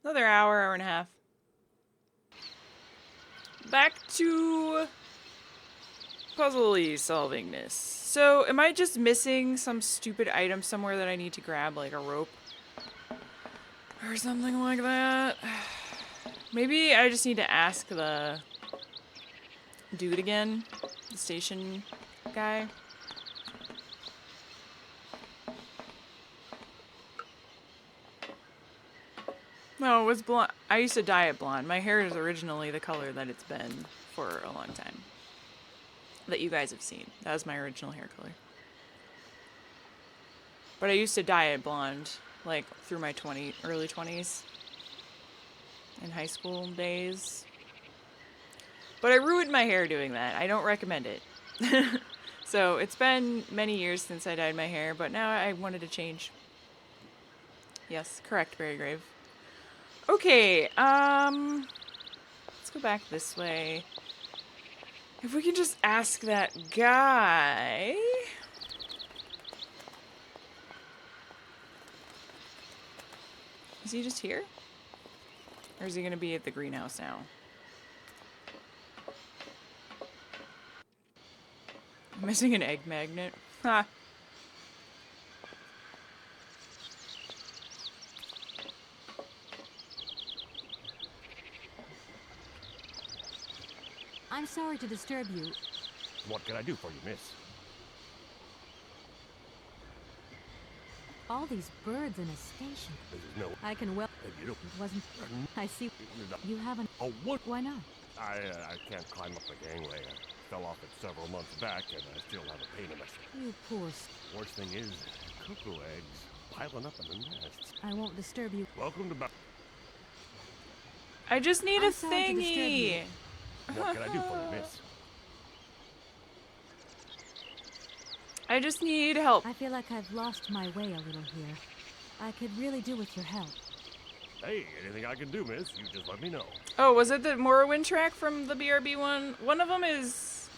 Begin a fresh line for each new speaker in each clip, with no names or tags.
Another hour, hour and a half. Back to puzzle-y solvingness. So, am I just missing some stupid item somewhere that I need to grab, like a rope? Or something like that? Maybe I just need to ask the dude again, the station guy. No, it was blonde. I used to dye it blonde. My hair is originally the color that it's been for a long time. That you guys have seen. That was my original hair color. But I used to dye it blonde, like, through my early 20s. In high school days. But I ruined my hair doing that. I don't recommend it. So, it's been many years since I dyed my hair, but now I wanted to change. Yes, correct, Berry Grave. Okay, let's go back this way. If we can just ask that guy... Is he just here? Or is he gonna be at the greenhouse now? I'm missing an egg magnet. Ha!
I'm sorry to disturb you.
What can I do for you, miss?
All these birds in a station.
This is no...
I can well...
You don't...
It wasn't... I see... You haven't...
Oh, what?
Why not?
I can't climb up the gangway. I fell off it several months back, and I still have a pain in my stomach.
You poor...
Worst thing is, cuckoo eggs piling up in the nests.
I won't disturb you.
Welcome to...
I just need
I'm
a
sorry to disturb
thingy!
you.
What can I do for you, miss?
I just need help.
I feel like I've lost my way a little here. I could really do with your help.
Hey, anything I can do, miss, you just let me know.
Oh, was it the Morrowind track from the BRB one? One of them is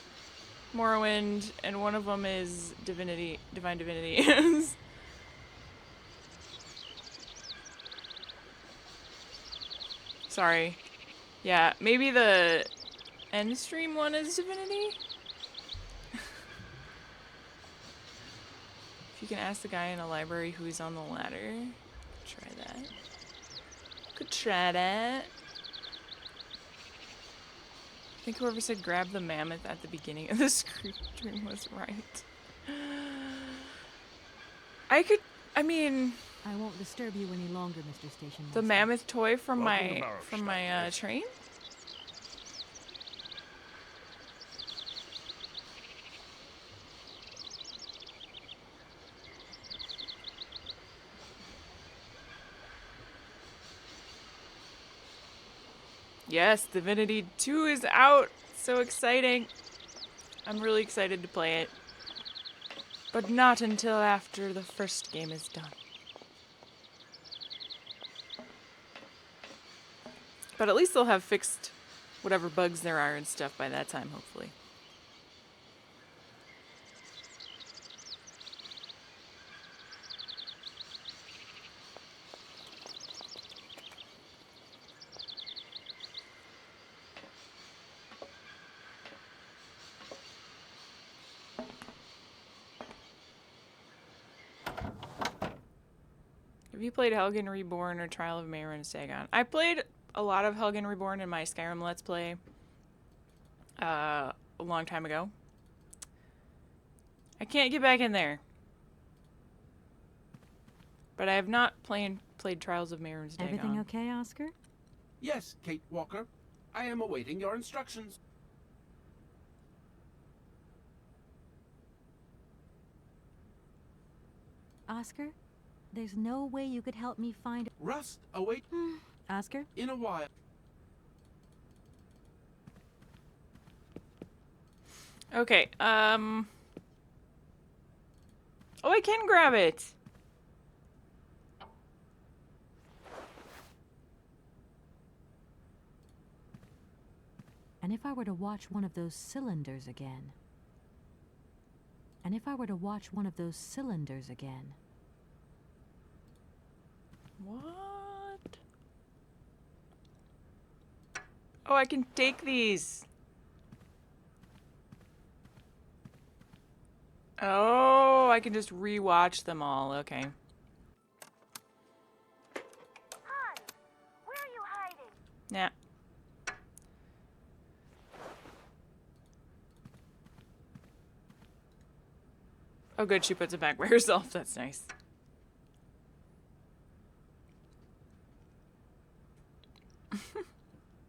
Morrowind, and one of them is Divine Divinity. Sorry. Yeah, maybe the end stream one is Divinity? If you can ask the guy in the library who's on the ladder. Try that. Could try that. I think whoever said grab the mammoth at the beginning of the stream was right. I mean...
I won't disturb you any longer, Mr. Station Master.
The mammoth toy from
Welcome
my train? Yes, Divinity 2 is out! So exciting! I'm really excited to play it. But not until after the first game is done. But at least they'll have fixed whatever bugs there are and stuff by that time, hopefully. Have you played Helgen Reborn or Trial of Mayra and Sagon? I played a lot of Helgen Reborn in my Skyrim Let's Play a long time ago. I can't get back in there. But I have not played Trials of Mayra and Sagon.
Everything okay, Oscar?
Yes, Kate Walker. I am awaiting your instructions.
Oscar? There's no way you could help me find...
Rust await
Oscar?
in a while.
Okay, oh, I can grab it!
And if I were to watch one of those cylinders again? And if I were to watch one of those cylinders again?
What? Oh, I can take these. Oh, I can just rewatch them all. Okay.
Hi, where are you hiding?
Yeah. Oh, good. She puts it back by herself. That's nice.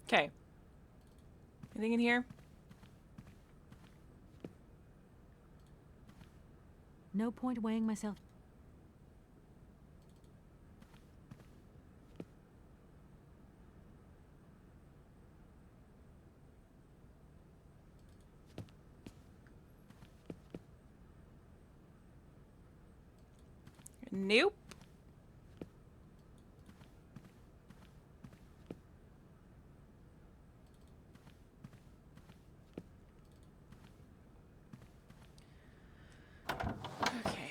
Okay. Anything in here?
No point weighing myself.
Nope. Okay.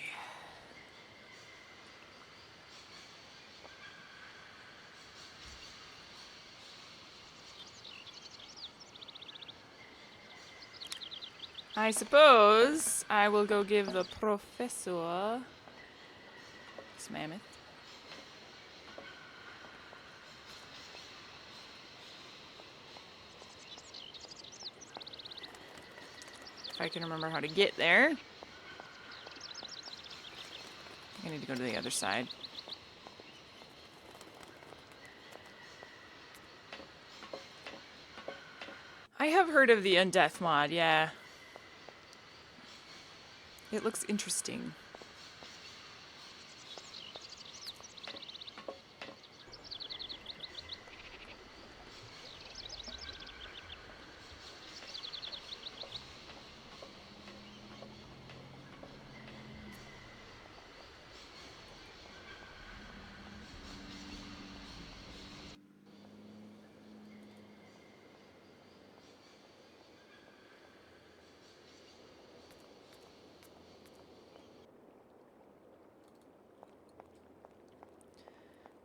I suppose I will go give the professor this mammoth. If I can remember how to get there. I need to go to the other side. I have heard of the Undeath mod, yeah. It looks interesting.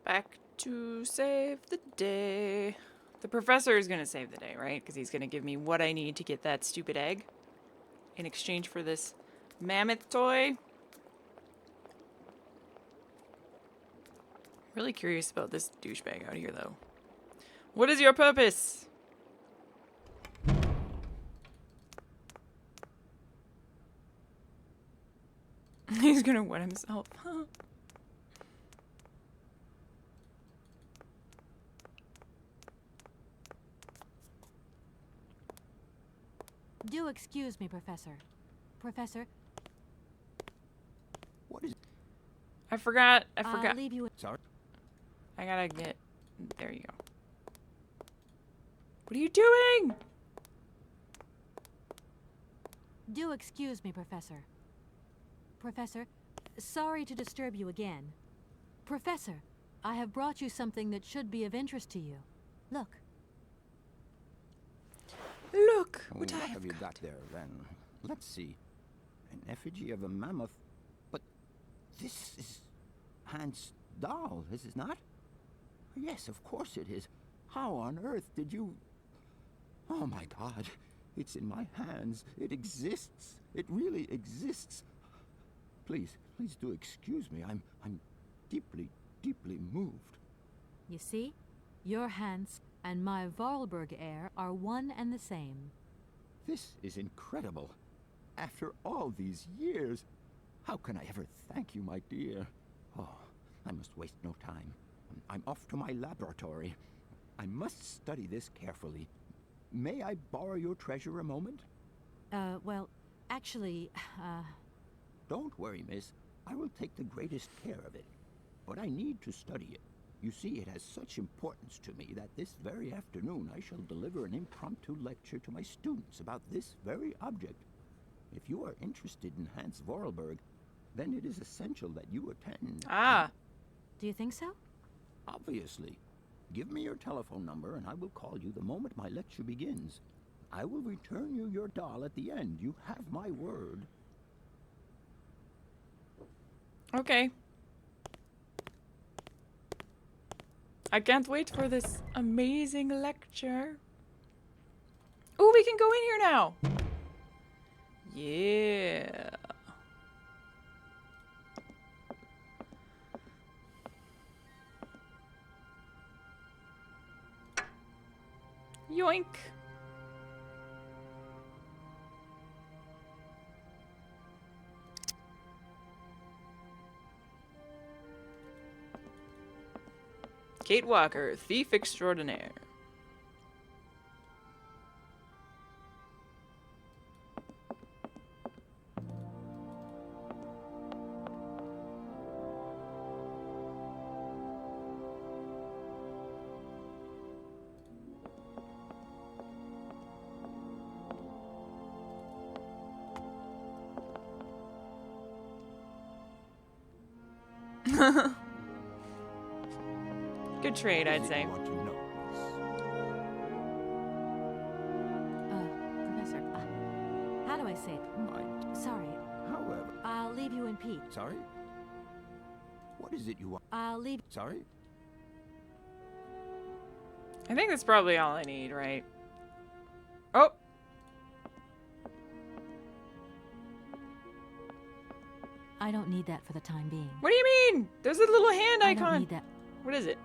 Back to save the day. The professor is going to save the day, right? Because he's going to give me what I need to get that stupid egg in exchange for this mammoth toy. Really curious about this douchebag out here, though. What is your purpose? He's going to wet himself.
Do excuse me, Professor. Professor,
What is...
I forgot.
I'll leave you.
Sorry?
I gotta get... There you go. What are you doing?
Do excuse me, Professor. Professor, sorry to disturb you again. Professor, I have brought you something that should be of interest to you. Look.
Look
Oh,
what I
have you got there, then? Let's see. An effigy of a mammoth. But this is Hans' doll, is it not? Yes, of course it is. How on earth did you... Oh my God. It's in my hands. It exists. It really exists. Please do excuse me. I'm deeply, deeply moved.
You see? Your Hans and my Vorarlberg heir are one and the same.
This is incredible. After all these years, how can I ever thank you, my dear? Oh, I must waste no time. I'm off to my laboratory. I must study this carefully. May I borrow your treasure a moment?
Well, actually,
Don't worry, miss. I will take the greatest care of it. But I need to study it. You see, it has such importance to me that this very afternoon I shall deliver an impromptu lecture to my students about this very object. If you are interested in Hans Vorarlberg, then it is essential that you attend.
Ah.
do you think so?
Obviously. Give me your telephone number and I will call you the moment my lecture begins. I will return you your doll at the end. You have my word.
Okay. I can't wait for this amazing lecture. Oh, we can go in here now. Yeah. Yoink. Kate Walker, thief extraordinaire. Good trade, I'd say.
What you know,
Professor, how do I say it?
Might.
Sorry.
However,
I'll leave you in peace.
sorry? What is it you want?
I'll leave.
Sorry?
I think that's probably all I need, right? Oh!
I don't need that for the time being.
What do you mean? There's a little hand
I don't
icon.
need that.
What is it?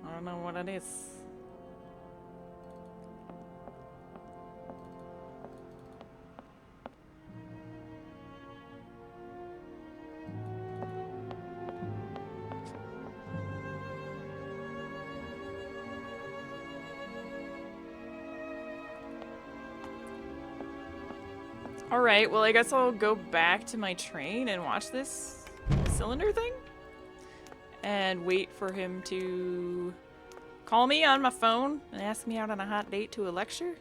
I don't know what it is. Alright, well I guess I'll go back to my train and watch this cylinder thing. And wait for him to call me on my phone and ask me out on a hot date to a lecture.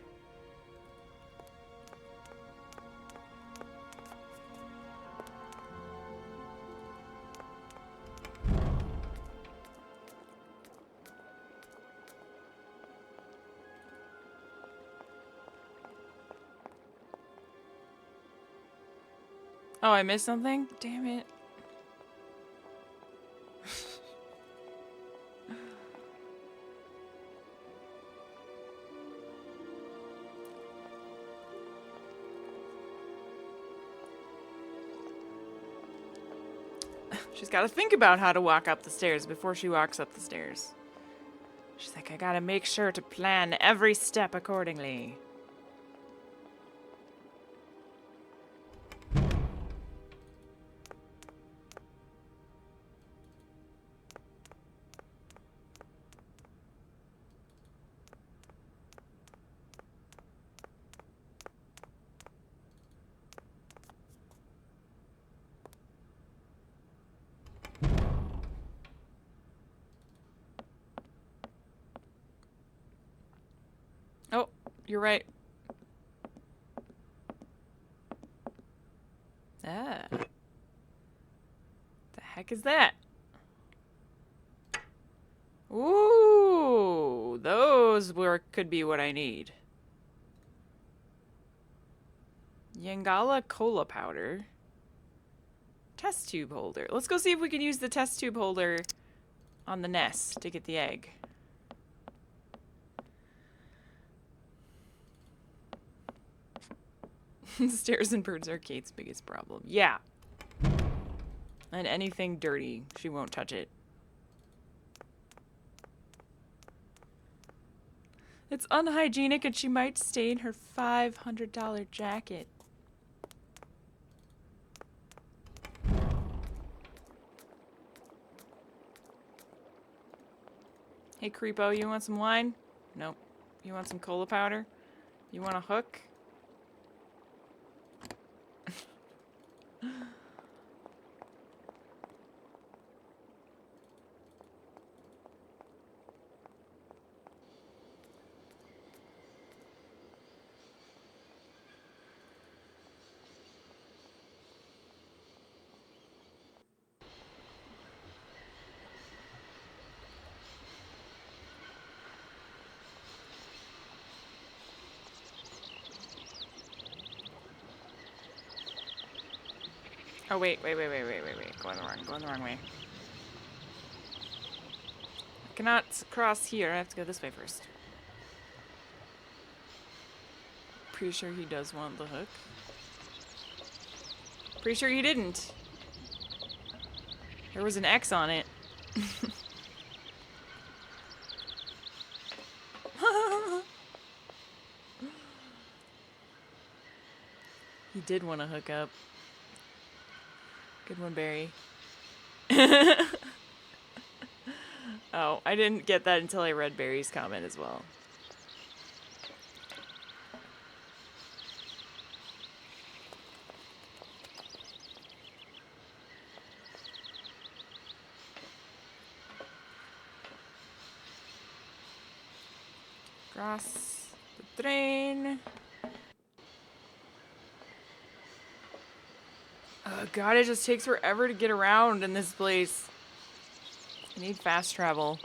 Oh, I missed something? Damn it. She's got to think about how to walk up the stairs before she walks up the stairs. She's like, I gotta make sure to plan every step accordingly. Oh, you're right. Ah. The heck is that? Ooh, those could be what I need. Yangala cola powder. Test tube holder. Let's go see if we can use the test tube holder on the nest to get the egg. Stairs and birds are Kate's biggest problem. Yeah. And anything dirty, she won't touch it. It's unhygienic and she might stain her $500 jacket. Hey, creepo, you want some wine? Nope. You want some cola powder? You want a hook? Oh, wait. Going the wrong way. I cannot cross here. I have to go this way first. Pretty sure he does want the hook. Pretty sure he didn't. There was an X on it. He did want to hook up. Good one, Barry. Oh, I didn't get that until I read Barry's comment as well. Cross the train. Oh god, it just takes forever to get around in this place. I need fast travel.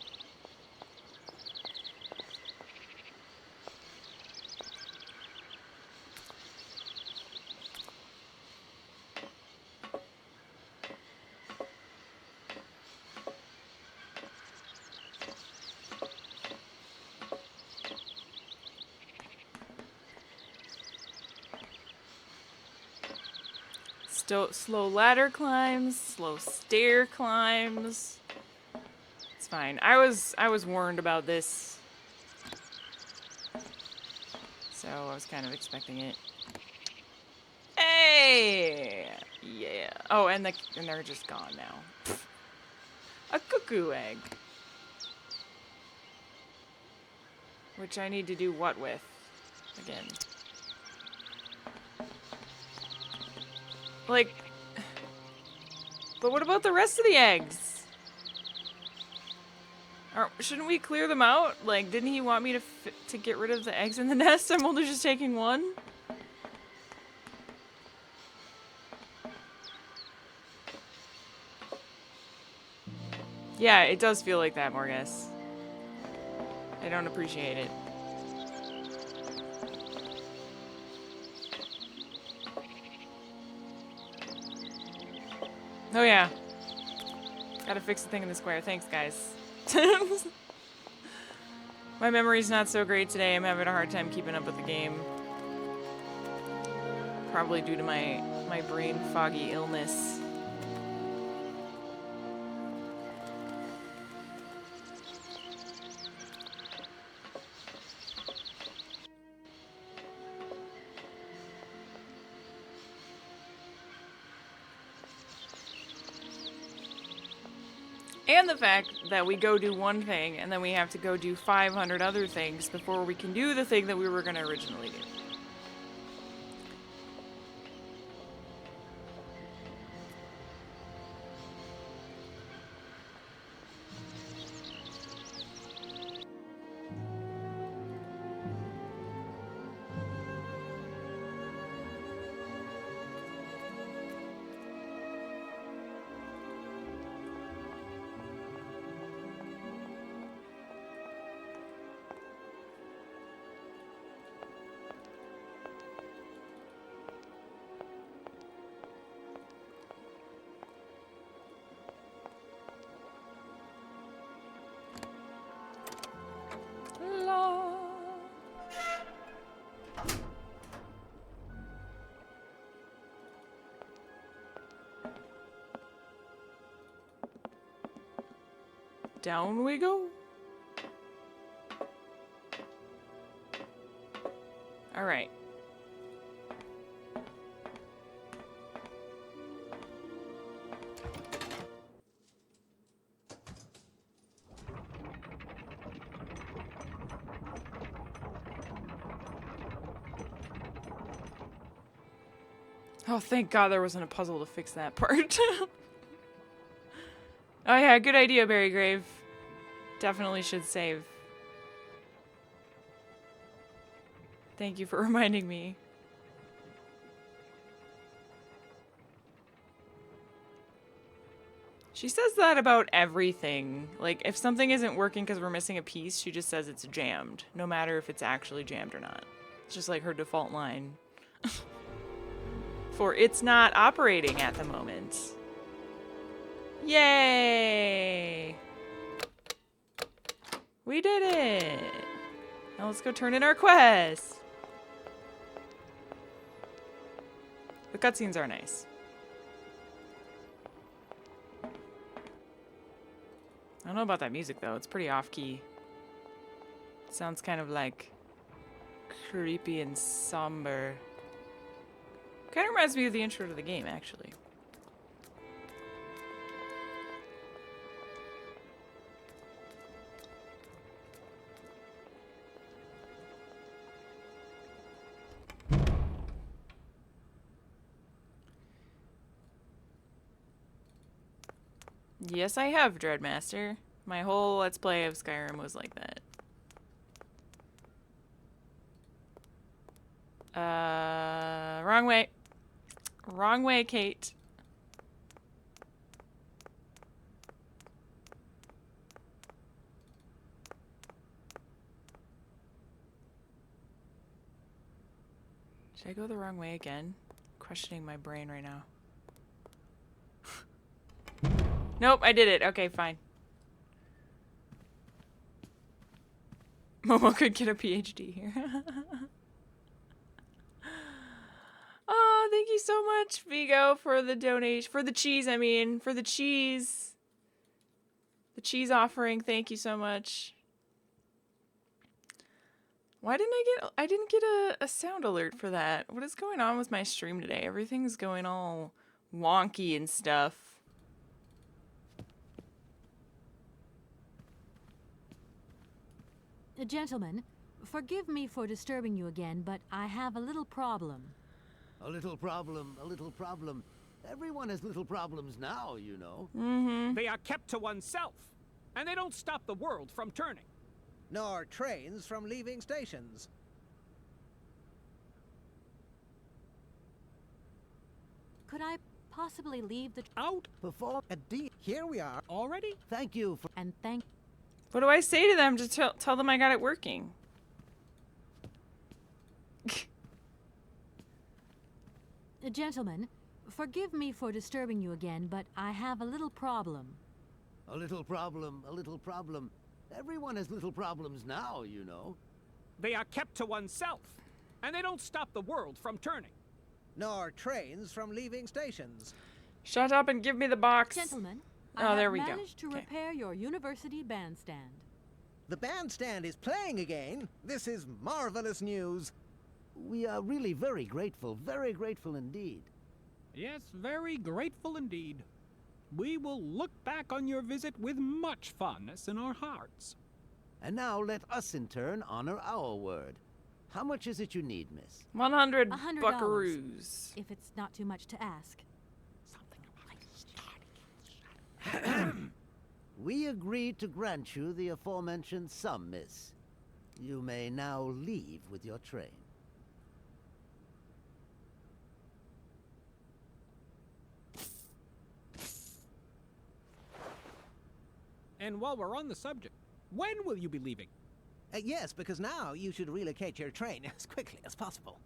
Slow ladder climbs, slow stair climbs. It's fine. I was warned about this, so I was kind of expecting it. Hey, yeah. Oh, and they're just gone now. A cuckoo egg, which I need to do what with again? Like, but what about the rest of the eggs? Shouldn't we clear them out? Like, didn't he want me to get rid of the eggs in the nest? I'm only just taking one. Yeah, it does feel like that, Morgus. I don't appreciate it. Oh yeah. Gotta fix the thing in the square. Thanks, guys. My memory's not so great today. I'm having a hard time keeping up with the game. Probably due to my brain foggy illness. And the fact that we go do one thing and then we have to go do 500 other things before we can do the thing that we were going to originally do. Down we go. All right. Oh, thank God there wasn't a puzzle to fix that part. Oh yeah, good idea, Berrygrave. Definitely should save. Thank you for reminding me. She says that about everything. Like, if something isn't working because we're missing a piece, she just says it's jammed. No matter if it's actually jammed or not. It's just like her default line. For it's not operating at the moment. Yay! We did it! Now let's go turn in our quest! cutscenes are nice. I don't know about that music though. It's pretty off-key. Sounds kind of like creepy and somber. Kind of reminds me of the intro to the game, actually. Yes, I have, Dreadmaster. My whole Let's Play of Skyrim was like that. Wrong way. Wrong way, Kate. Did I go the wrong way again? Questioning my brain right now. Nope, I did it. Okay, fine. Momo could get a PhD here. Oh, thank you so much, Vigo, for the donation. For the cheese, I mean. For the cheese. The cheese offering. Thank you so much. Why didn't I didn't get a sound alert for that? What is going on with my stream today? Everything's going all wonky and stuff.
Gentlemen, forgive me for disturbing you again, but I have a little problem.
A little problem, a little problem. Everyone has little problems now, you know.
Mm-hmm.
They are kept to oneself, and they don't stop the world from turning.
Nor trains from leaving stations.
Could I possibly leave the...
Out
Before
A D. Here we are.
already?
thank you for
And thank...
What do I say to them to tell them I got it working?
Gentlemen, forgive me for disturbing you again, but I have a little problem.
a little problem, a little problem. Everyone has little problems now, you know.
They are kept to oneself, and they don't stop the world from turning.
Nor trains from leaving stations.
Shut up and give me the box.
Gentlemen,
Oh,
I
there
have
we go.
managed to
Okay.
repair your university bandstand.
The bandstand is playing again. This is marvelous news.
We are really very grateful indeed.
Yes, very grateful indeed. We will look back on your visit with much fondness in our hearts.
And now let us in turn honor our word. How much is it you need, miss?
100
$100,
buckaroos.
if it's not too much to ask.
We agreed to grant you the aforementioned sum, miss. You may now leave with your train.
And while we're on the subject, when will you be leaving?
Yes, because now you should relocate your train as quickly as possible.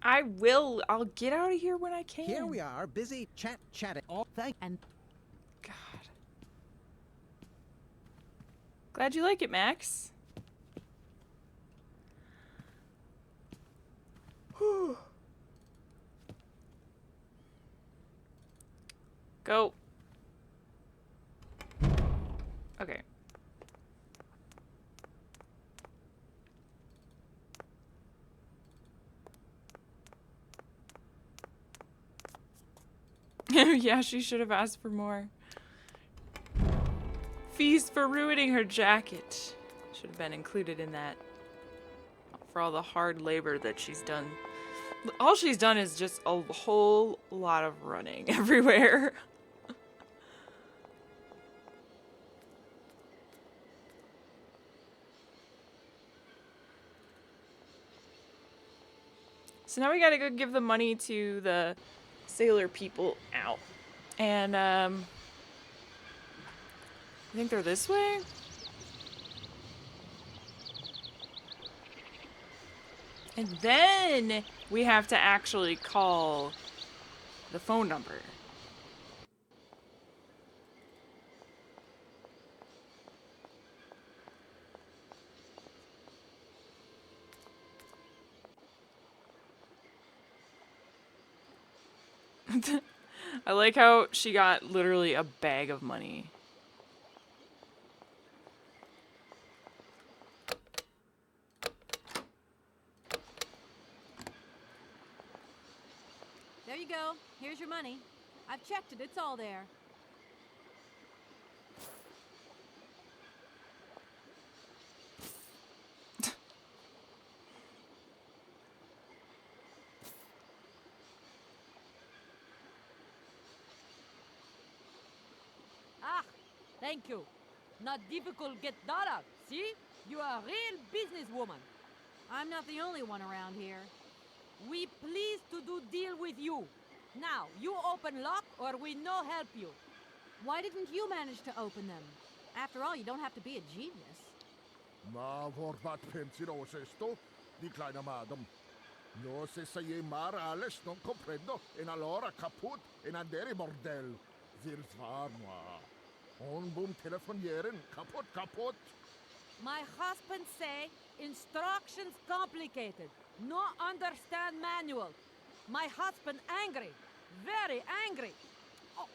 I will. I'll get out of here when I can.
Here we are, busy chatting.
Oh, thank
And
God. Glad you like it, Max. Whew. Go. Okay. Yeah, she should have asked for more. Fees for ruining her jacket. Should have been included in that. For all the hard labor that she's done. All she's done is just a whole lot of running everywhere. So now we gotta go give the money to the sailor people out. And, I think they're this way? And then we have to actually call the phone number. I like how she got literally a bag of money.
There you go. Here's your money. I've checked it. It's all there. Ah, thank you. Not difficult get dollar. See? You are a real businesswoman. I'm not the only one around here. We pleased to do deal with you. Now, you open lock or we no help you. Why didn't you manage to open them? After all, you don't have to be a genius.
Ma vorbat pensiro esto, di kleine madam. No se sei mar alles non comprendo, en allora kaput, en andere bordel. Wir war moi. On boom telefonieren, kaput.
My husband say instructions complicated. No understand manual. My husband angry. Very angry. Oh,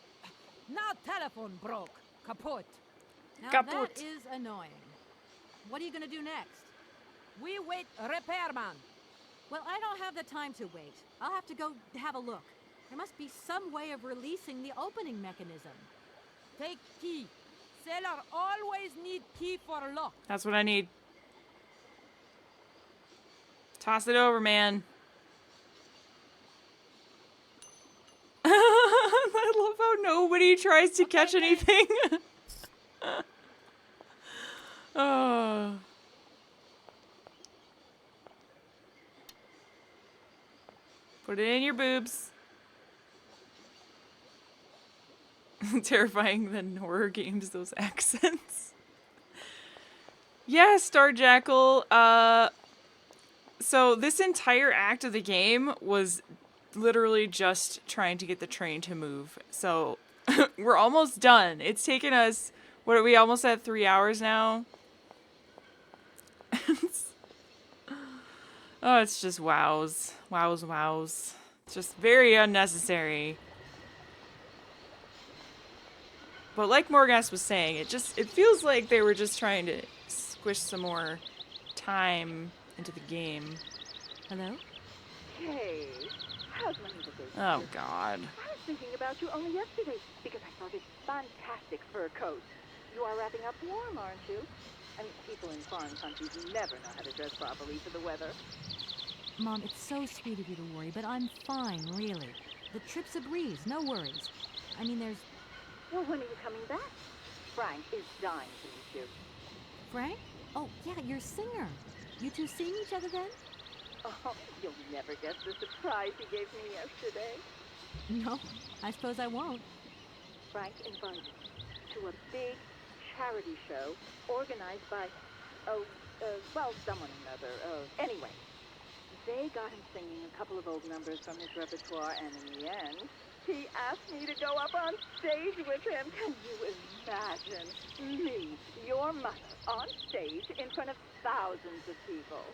now telephone broke. Kaput. Now
Kaput.
that is annoying. What are you gonna do next? We wait repairman. Well, I don't have the time to wait. I'll have to go have a look. There must be some way of releasing the opening mechanism. Take key. Sailor always need key for lock.
That's what I need. Toss it over, man. I love how nobody tries to catch anything. Oh. Put it in your boobs. Terrifying than horror games, those accents. Yeah, Star Jackal. So this entire act of the game was literally just trying to get the train to move. So we're almost done. It's taken us, what are we almost at 3 hours now? Oh, it's just wows. Wows. It's just very unnecessary. But like Morgas was saying, it feels like they were just trying to squish some more time into the game.
Hello?
Hey, how's my little baby?
Oh, God.
I was thinking about you only yesterday because I saw this fantastic fur coat. You are wrapping up warm, aren't you? I mean, people in foreign countries never know how to dress properly for the weather.
Mom, it's so sweet of you to worry, but I'm fine, really. The trip's a breeze, no worries. I mean, there's...
Well, when are you coming back? Frank is dying to meet you.
Frank? Oh, yeah, your singer. You two seeing each other then?
Oh, you'll never guess the surprise he gave me yesterday.
No, I suppose I won't.
Frank invited me to a big charity show organized by, someone or another. Anyway, they got him singing a couple of old numbers from his repertoire, and in the end, he asked me to go up on stage with him. Can you imagine me, your mother, on stage in front of thousands of people?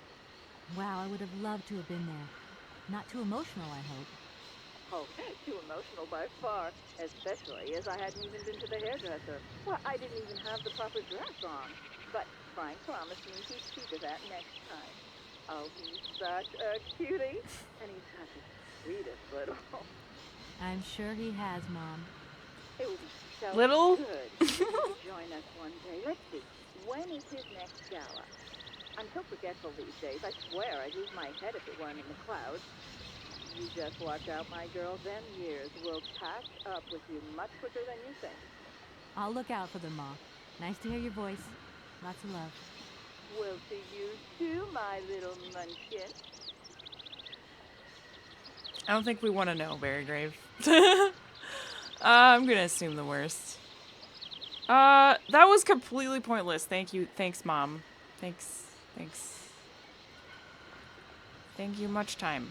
Wow, I would have loved to have been there. Not too emotional, I hope.
Oh, too emotional by far, especially as I hadn't even been to the hairdresser. Well, I didn't even have the proper dress on. But Frank promised me he'd see to that next time. Oh, he's such a cutie, and he's such a sweetest little...
I'm sure he has, Mom.
It would be so
Little?
good if he would join us one day. Let's see, when is his next gala? I'm so forgetful these days. I swear I'd lose my head if it weren't in the clouds. You just watch out, my girl. Them years will catch up with you much quicker than you think.
I'll look out for them, Ma. Nice to hear your voice. Lots of love.
We'll see you too, my little munchkin.
I don't think we want to know, Berrygrave. I'm gonna assume the worst. That was completely pointless. Thank you. Thanks, Mom. Thanks. Thank you much time.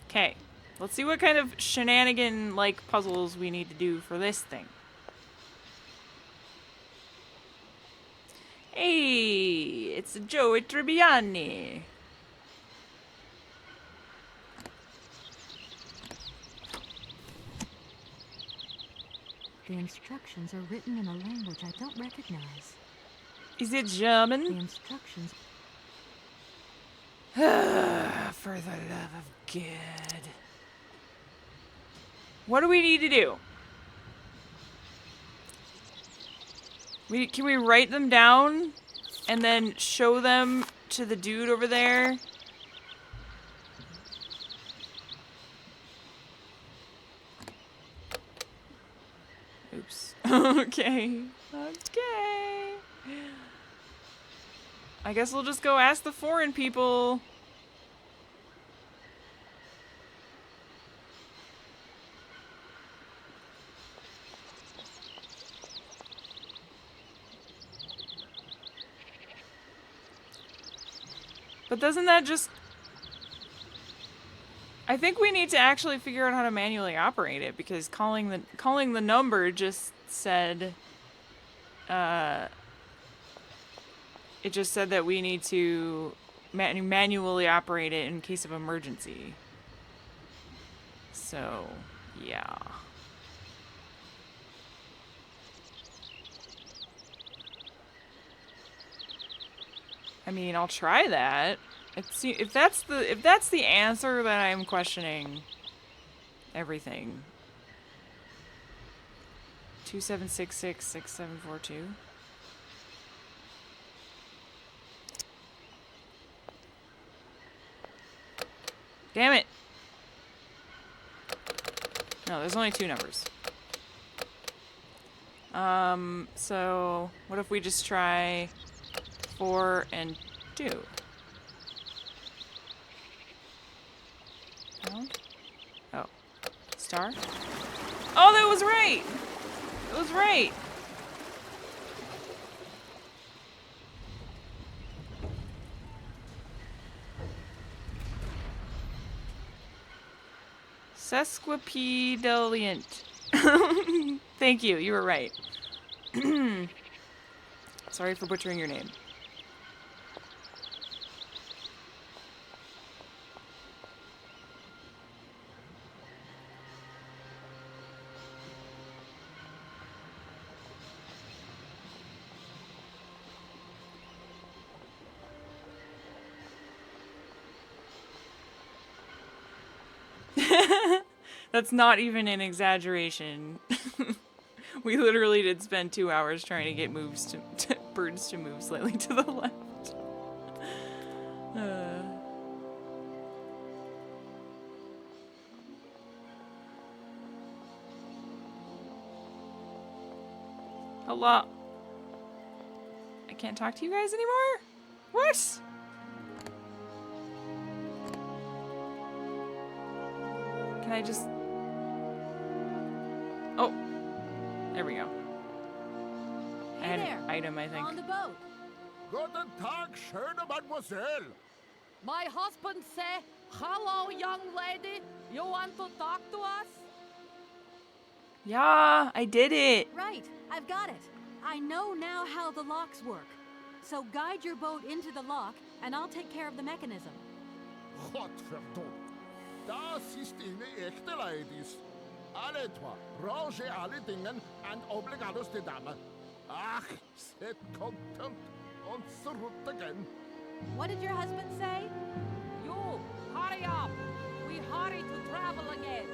Okay. Let's see what kind of shenanigan-like puzzles we need to do for this thing. Hey, it's Joey Tribbiani.
The instructions are written in a language I don't recognize.
Is it German?
The instructions...
For the love of God. What do we need to do? Can we write them down and then show them to the dude over there? Oops. Okay. Okay. I guess we'll just go ask the foreign people. But doesn't that just... I think we need to actually figure out how to manually operate it, because calling the number just said... it just said that we need to manually operate it in case of emergency. So, yeah. I mean, I'll try that. If that's the answer, then I'm questioning everything. 27666742. Damn it! No, there's only 2 numbers. So what if we just try 4 and 2? Pound? Oh. Star? Oh, that was right! It was right! Sesquipedaliant. Thank you, you were right. Sorry for butchering your name. That's not even an exaggeration. We literally did spend 2 hours trying to get birds to move slightly to the left. Hello. I can't talk to you guys anymore? What? Can I just... Oh. There we go. I had an item, I think.
On the boat.
Guten Tag, schöne Mademoiselle.
My husband say, hello, young lady. You want to talk to us?
Yeah, I did it.
Right, I've got it. I know now how the locks work. So guide your boat into the lock, and I'll take care of the mechanism.
Godverdomme. Das ist eine echte ladies. Alle trois, rangez alle Dingen and obligados de dame. Ach, c'est content und zurück again.
What did your husband say?
You, hurry up. We hurry to travel again.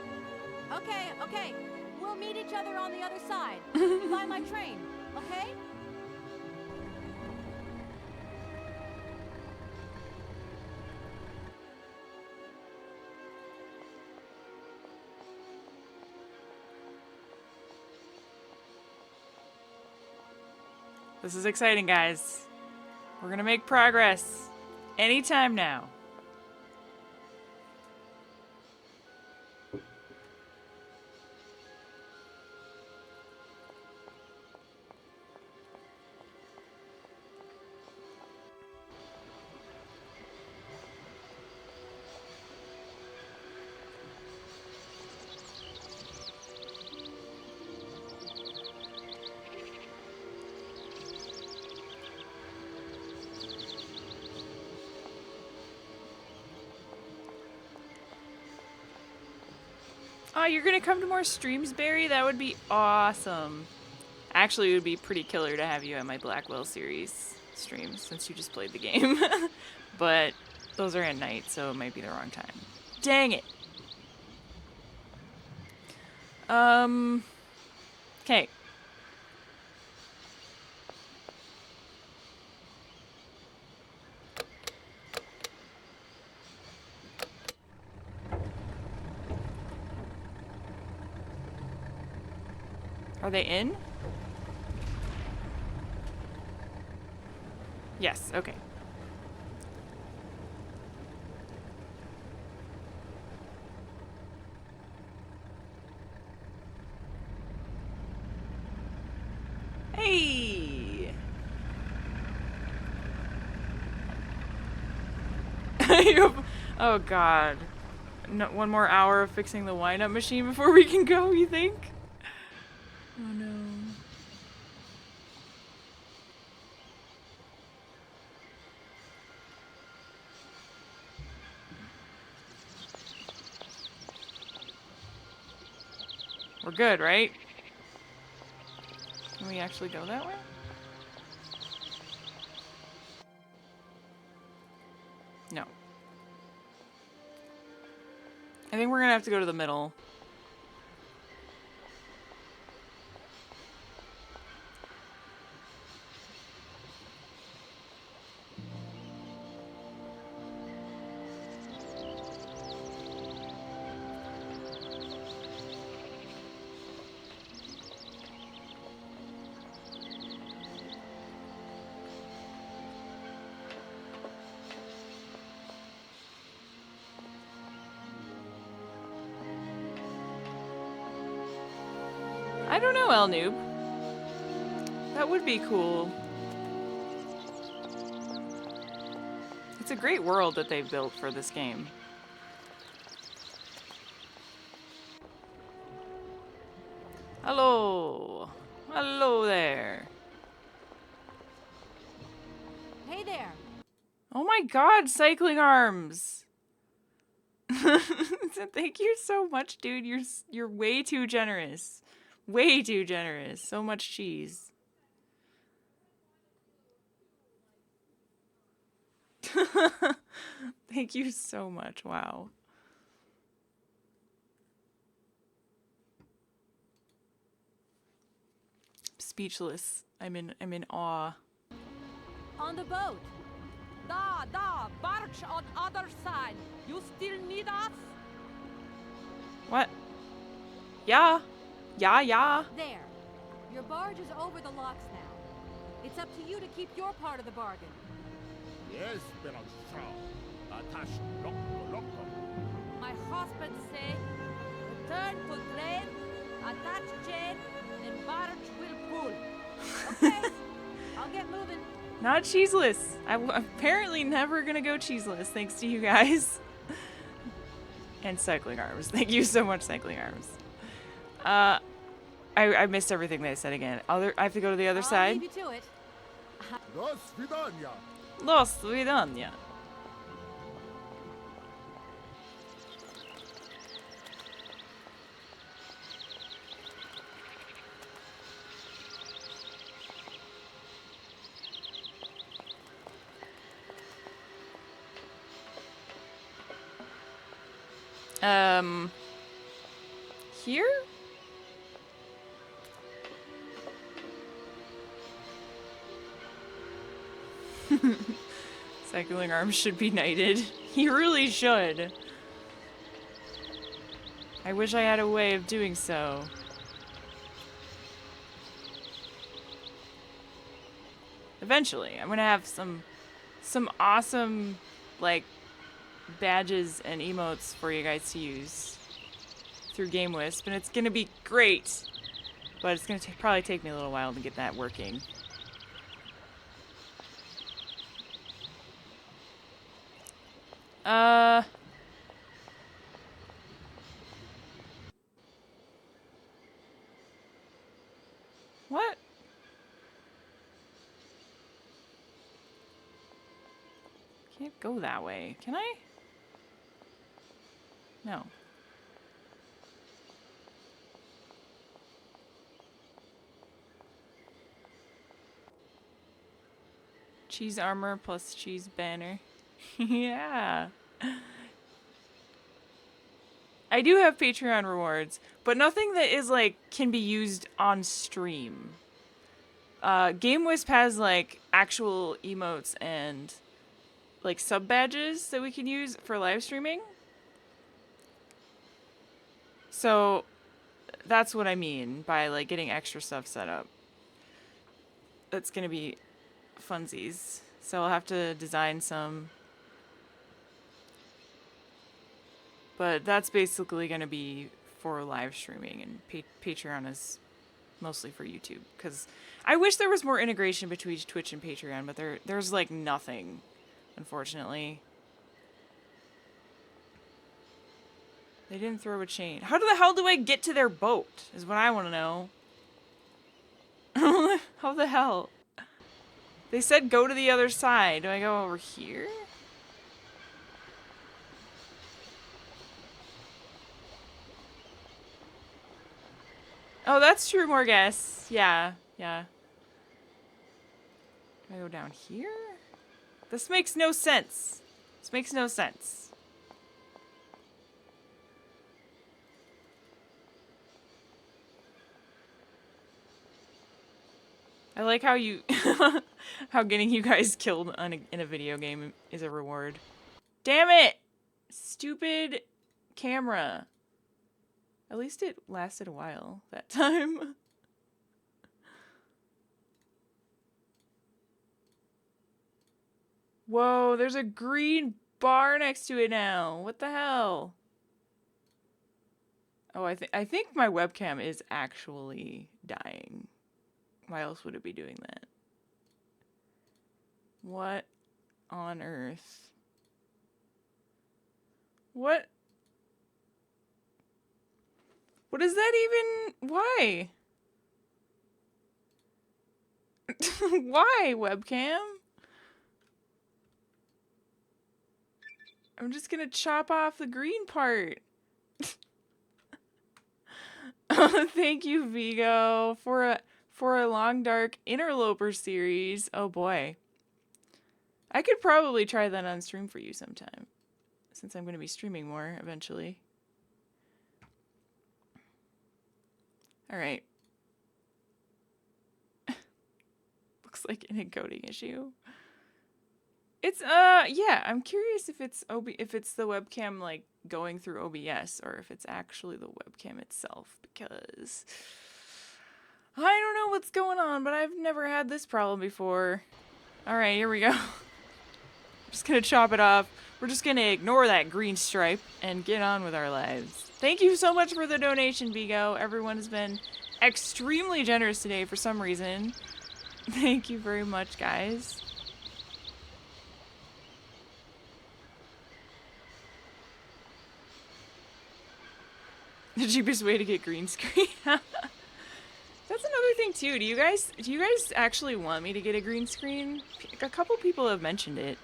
Okay, okay. We'll meet each other on the other side. By my train, okay?
This is exciting, guys. We're gonna make progress anytime now. Oh, you're gonna come to more streams, Barry? That would be awesome. Actually, it would be pretty killer to have you at my Blackwell series streams since you just played the game. But those are at night, so it might be the wrong time. Dang it. Okay. Are they in? Yes, okay. Hey! Oh god. No, one more hour of fixing the wind-up machine before we can go, you think? Oh no. We're good, right? Can we actually go that way? No. I think we're gonna have to go to the middle. I don't know, El Noob. That would be cool. It's a great world that they've built for this game. Hello. Hello there.
Hey there.
Oh my god, cycling arms. Thank you so much, dude. You're way too generous. Way too generous. So much cheese. Thank you so much. Wow. Speechless. I'm in awe.
On the boat. Da, barge on other side. You still need us?
What? Yeah. Yeah.
There. Your barge is over the locks now. It's up to you to keep your part of the bargain.
Yes, Beranstrau. Attach loco.
My husband say, return to train, attach chain, and barge will pull. Okay, I'll get moving.
Not cheeseless. I'm apparently never gonna go cheeseless thanks to you guys. And cycling arms. Thank you so much, cycling arms. I missed everything they said again. I have to go to the other
I'll
side?
leave you to it.
Dos vidania.
Los Vidania. Here? Cycling arms should be knighted. He really should. I wish I had a way of doing so. Eventually, I'm gonna have some awesome, like, badges and emotes for you guys to use through GameWisp, and it's gonna be great. But it's gonna probably take me a little while to get that working. What? Can't go that way. Can I? No. Cheese armor plus cheese banner. Yeah. I do have Patreon rewards, but nothing that is like can be used on stream. GameWisp has like actual emotes and like sub badges that we can use for live streaming. So that's what I mean by like getting extra stuff set up. That's gonna be funsies. So I'll have to design some. But that's basically gonna be for live streaming, and Patreon is mostly for YouTube. Because I wish there was more integration between Twitch and Patreon, but there's like nothing, unfortunately. They didn't throw a chain. How the hell do I get to their boat? Is what I want to know. How the hell? They said go to the other side. Do I go over here? Oh, that's true, Morgus. Yeah, yeah. Do I go down here? This makes no sense. This makes no sense. I like how you, how getting you guys killed in a video game is a reward. Damn it! Stupid camera. At least it lasted a while that time. Whoa, there's a green bar next to it now. What the hell? Oh, I think my webcam is actually dying. Why else would it be doing that? What on earth? What? What is that even? Why? Why, webcam? I'm just gonna chop off the green part. Thank you, Vigo, for a long dark interloper series. Oh boy. I could probably try that on stream for you sometime, since I'm going to be streaming more eventually. Alright. Looks like an encoding issue. It's, yeah, I'm curious if it's the webcam, like, going through OBS, or if it's actually the webcam itself, because I don't know what's going on, but I've never had this problem before. Alright, here we go. Just gonna chop it off. We're just gonna ignore that green stripe and get on with our lives. Thank you so much for the donation, Vigo. Everyone has been extremely generous today for some reason. Thank you very much, guys. The cheapest way to get green screen. That's another thing too. Do you guys actually want me to get a green screen? A couple people have mentioned it.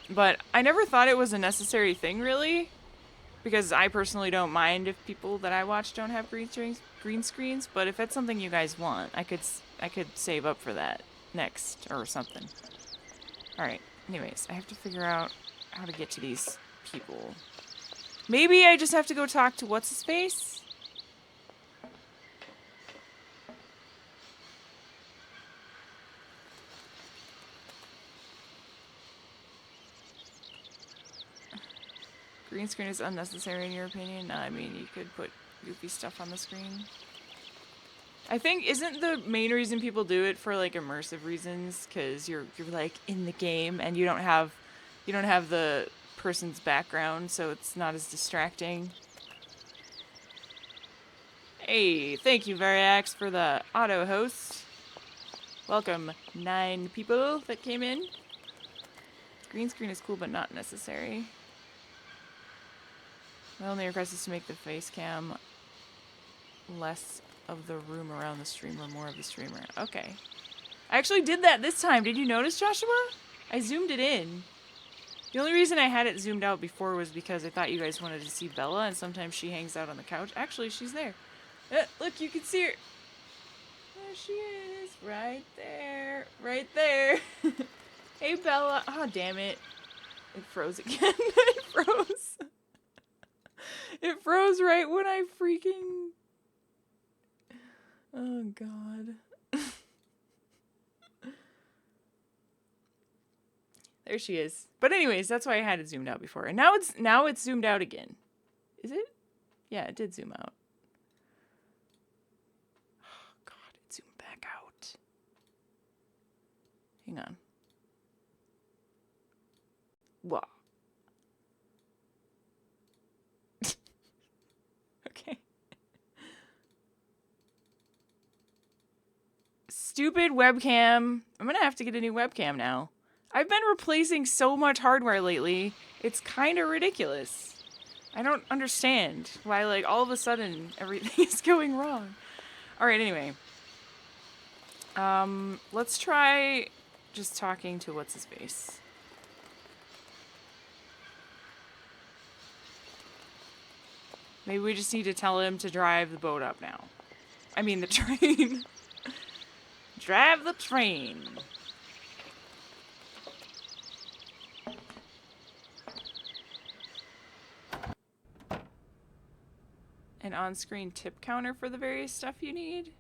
But I never thought it was a necessary thing, really, because I personally don't mind if people that I watch don't have green screens. But if it's something you guys want, I could save up for that next or something. All right. Anyways, I have to figure out how to get to these people. Maybe I just have to go talk to what's his face. Green screen is unnecessary in your opinion? I mean, you could put goofy stuff on the screen. I think, isn't the main reason people do it for like immersive reasons? Because you're like in the game and you don't have the person's background, so it's not as distracting. Hey, thank you Variax for the auto host. Welcome 9 people that came in. Green screen is cool but not necessary. My only request is to make the face cam less of the room around the streamer, more of the streamer. Okay. I actually did that this time. Did you notice, Joshua? I zoomed it in. The only reason I had it zoomed out before was because I thought you guys wanted to see Bella, and sometimes she hangs out on the couch. Actually, she's there. Look, you can see her. There she is. Right there. Right there. Hey, Bella. Oh, damn it. It froze again. It froze. It froze right when I freaking... Oh, God. There she is. But anyways, that's why I had it zoomed out before. And now it's zoomed out again. Is it? Yeah, it did zoom out. Oh, God, it zoomed back out. Hang on. Whoa. Okay. Stupid webcam. I'm gonna have to get a new webcam now. I've been replacing so much hardware lately. It's kind of ridiculous. I don't understand why, like, all of a sudden everything is going wrong. All right, anyway. Let's try just talking to what's his face. Maybe we just need to tell him to drive the boat up now. I mean, the train. Drive the train. An on-screen tip counter for the various stuff you need?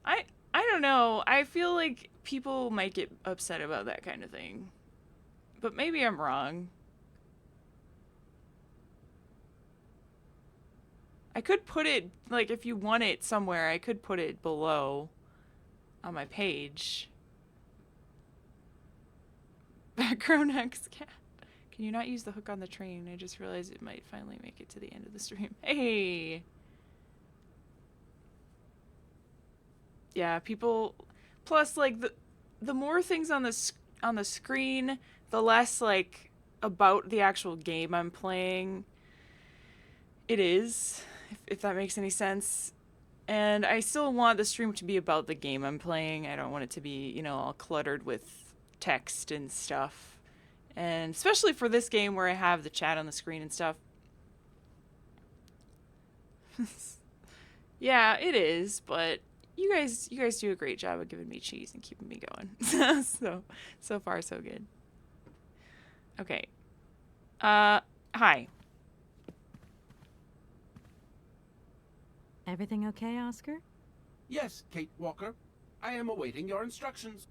I don't know. I feel like people might get upset about that kind of thing. But maybe I'm wrong. I could put it, like, if you want it somewhere, I could put it below on my page. Background X cat. Can you not use the hook on the train? I just realized it might finally make it to the end of the stream. Hey! Yeah, people... Plus, like, the more things on the screen, the less, like, about the actual game I'm playing it is, if that makes any sense. And I still want the stream to be about the game I'm playing. I don't want it to be, you know, all cluttered with text and stuff. And especially for this game where I have the chat on the screen and stuff. Yeah, it is, but you guys do a great job of giving me cheese and keeping me going. So far so good. Okay. Hi.
Everything okay, Oscar?
Yes, Kate Walker. I am awaiting your instructions.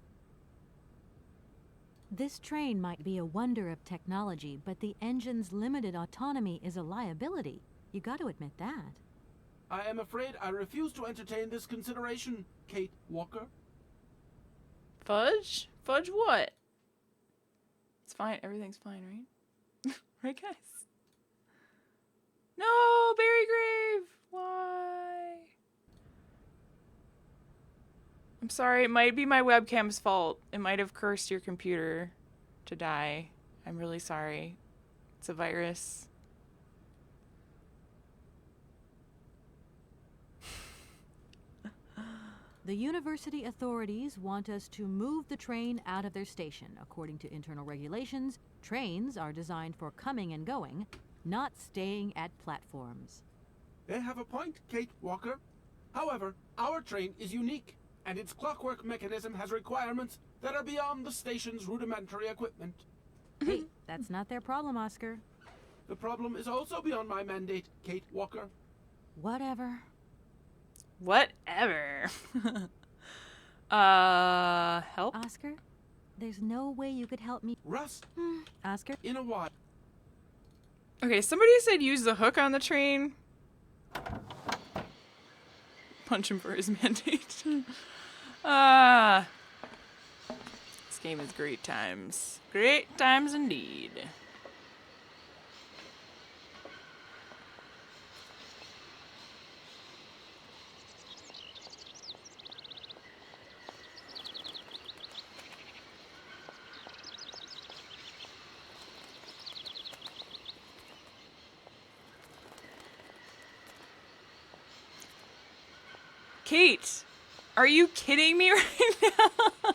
This train might be a wonder of technology, but the engine's limited autonomy is a liability. You got to admit that.
I am afraid I refuse to entertain this consideration, Kate Walker.
Fudge? Fudge what? It's fine. Everything's fine, right? Right, guys? No, Berrygrave! Why? I'm sorry, it might be my webcam's fault. It might have cursed your computer to die. I'm really sorry. It's a virus.
The university authorities want us to move the train out of their station. According to internal regulations, trains are designed for coming and going, not staying at platforms.
They have a point, Kate Walker. However, our train is unique, and its clockwork mechanism has requirements that are beyond the station's rudimentary equipment.
Hey, that's not their problem, Oscar.
The problem is also beyond my mandate, Kate Walker.
Whatever.
Whatever. Help?
Oscar, there's no way you could help me.
Rust.
Oscar?
In a while.
Okay, somebody said use the hook on the train. Punch him for his mandate. This game is great times. Great times indeed. Kate, are you kidding me right now?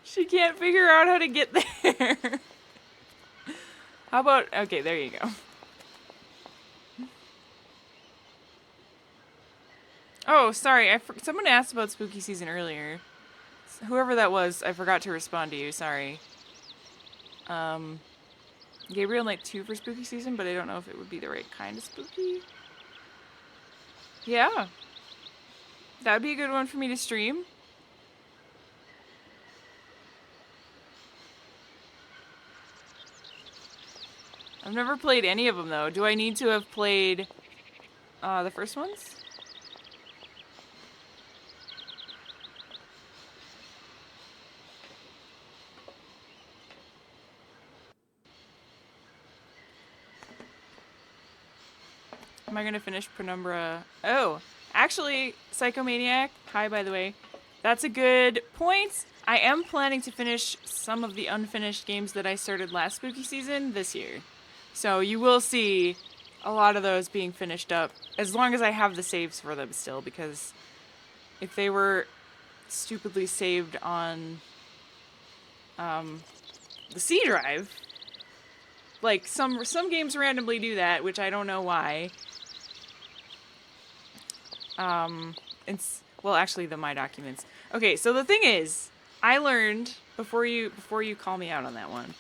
She can't figure out how to get there. How about... Okay, there you go. Oh, sorry. Someone asked about spooky season earlier. Whoever that was, I forgot to respond to you. Sorry. Gabriel Knight 2 for spooky season, but I don't know if it would be the right kind of spooky. Yeah. That would be a good one for me to stream. I've never played any of them, though. Do I need to have played the first ones? Am I going to finish Penumbra? Oh, actually, Psychomaniac, hi by the way, that's a good point. I am planning to finish some of the unfinished games that I started last spooky season this year. So you will see a lot of those being finished up, as long as I have the saves for them still, because if they were stupidly saved on the C drive, like some games randomly do that, which I don't know why. Well, actually, the My Documents. Okay, so the thing is, I learned before you call me out on that one.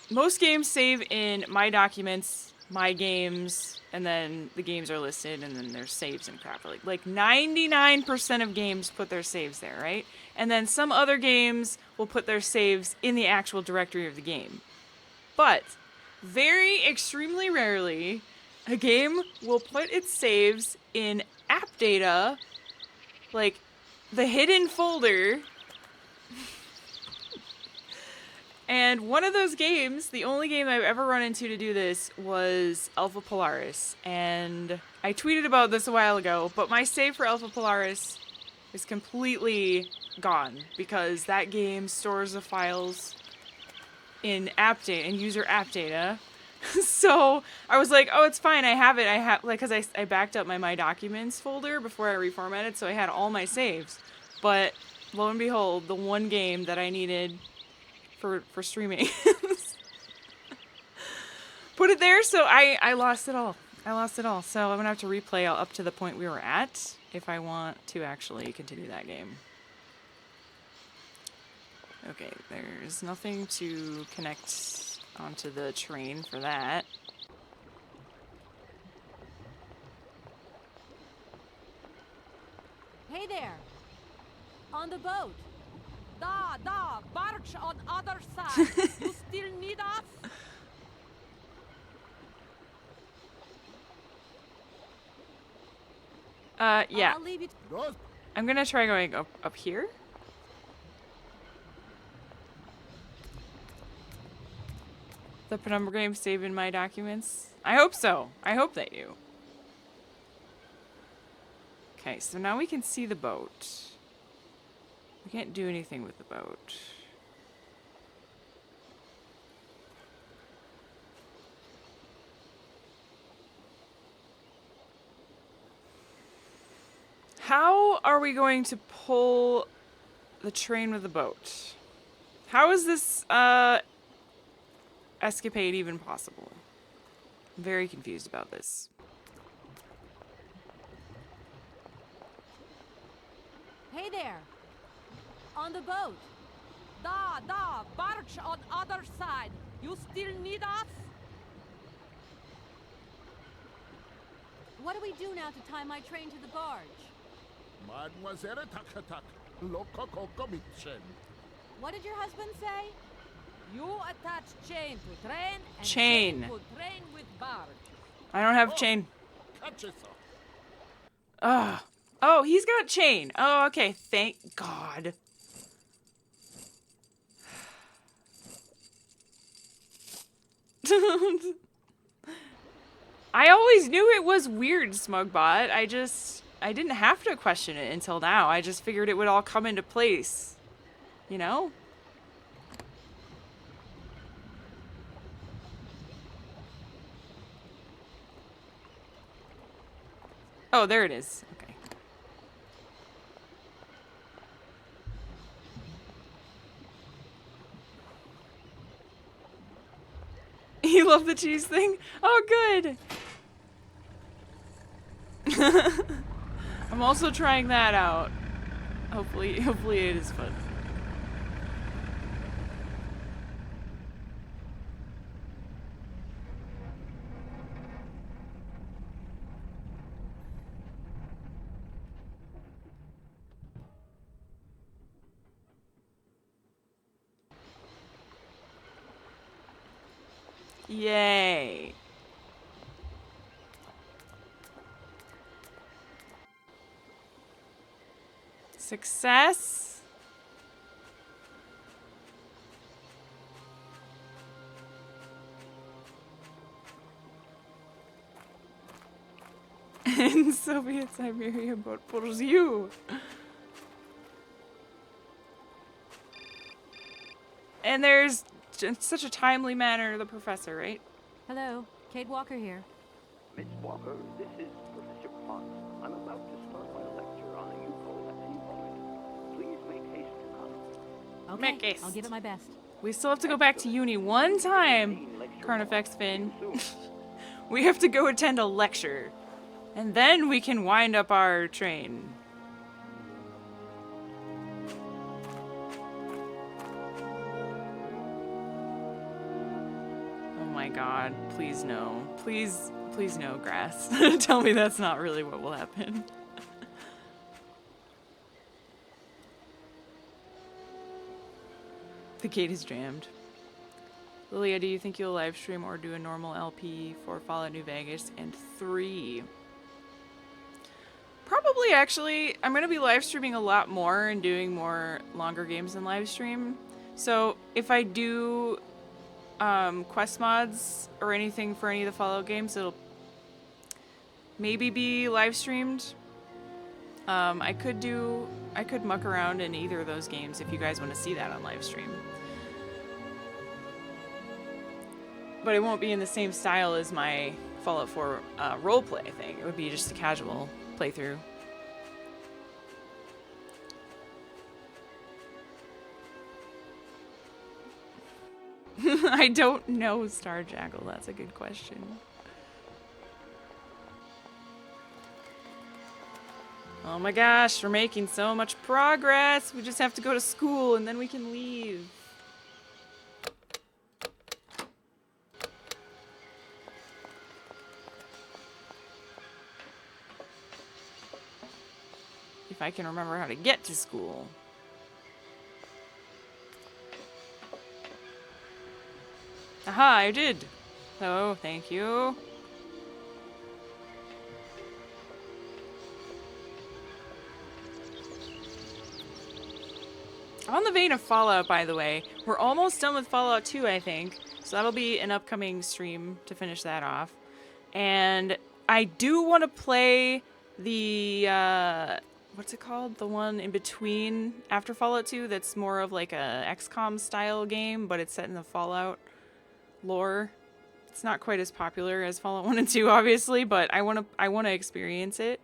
Most games save in My Documents, My Games, and then the games are listed, and then there's saves and crap. Like 99% of games put their saves there, right? And then some other games will put their saves in the actual directory of the game. But very extremely rarely, a game will put its saves in app data, like the hidden folder. And one of those games, the only game I've ever run into to do this, was Alpha Polaris. And I tweeted about this a while ago, but my save for Alpha Polaris is completely gone because that game stores the files in app data, in user app data. So I was like, oh, it's fine. I have it. Because I backed up my Documents folder before I reformatted, so I had all my saves. But lo and behold, the one game that I needed for streaming put it there, so I lost it all. So I'm gonna have to replay up to the point we were at if I want to actually continue that game. Okay, there's nothing to connect onto the train for that.
Hey there! On the boat!
Da, barge on other side. You still need us?
Yeah.
I'll leave you.
I'm gonna try going up here. The Penumbra game save in My Documents? I hope so. I hope they do. Okay, so now we can see the boat. We can't do anything with the boat. How are we going to pull the train with the boat? How is this escapade even possible? I'm very confused about this.
Hey there! On the boat!
Da, barge on other side. You still need us?
What do we do now to tie my train to the barge?
Mademoiselle Takatak, Loco Coco Mitchen.
What did your husband say?
You attach chain to train and
Chain.
to train with barge.
I don't have chain.
Catch it,
Ugh. Oh, he's got chain. Oh, okay. Thank God. I always knew it was weird, Smugbot. I didn't have to question it until now. I just figured it would all come into place. You know? Oh, there it is. Okay. You love the cheese thing? Oh, good. I'm also trying that out. Hopefully it is fun. Yay. Success. In Soviet Siberia, but for you. And there's in such a timely manner the professor, right?
Hello, Kate Walker here.
Miss Walker, this is Professor Pond. I'm about to start my lecture on a UFO at any moment. Please make haste to come.
Okay,
Make haste.
I'll give it my best.
We still have to go back to uni one time, Carnifex Finn. We have to go attend a lecture. And then we can wind up our train. Oh my god, please no. Please no, grass. Tell me that's not really what will happen. The gate is jammed. Lilia, do you think you'll live stream or do a normal LP for Fallout New Vegas and 3? Probably, actually. I'm going to be live streaming a lot more and doing more longer games than live stream. So if I do quest mods or anything for any of the Fallout games, it'll maybe be live streamed. I could muck around in either of those games if you guys want to see that on live stream. But it won't be in the same style as my Fallout 4 roleplay thing. It would be just a casual playthrough. I don't know, Starjackal. That's a good question. Oh my gosh, we're making so much progress. We just have to go to school and then we can leave. If I can remember how to get to school. Aha, I did. Oh, thank you. On the vein of Fallout, by the way, we're almost done with Fallout 2, I think. So that'll be an upcoming stream to finish that off. And I do want to play the, what's it called? The one in between after Fallout 2 that's more of like a XCOM style game, but it's set in the Fallout lore. It's not quite as popular as Fallout 1 and 2, obviously, but I want to experience it.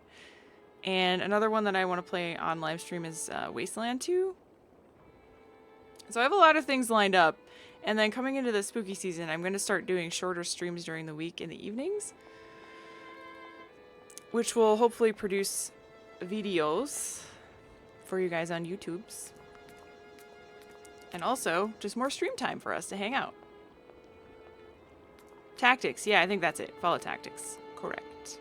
And another one that I want to play on live stream is Wasteland 2. So I have a lot of things lined up. And then coming into the spooky season, I'm going to start doing shorter streams during the week in the evenings, which will hopefully produce videos for you guys on YouTube's. And also just more stream time for us to hang out. Tactics. Yeah, I think that's it. Fallout Tactics. Correct.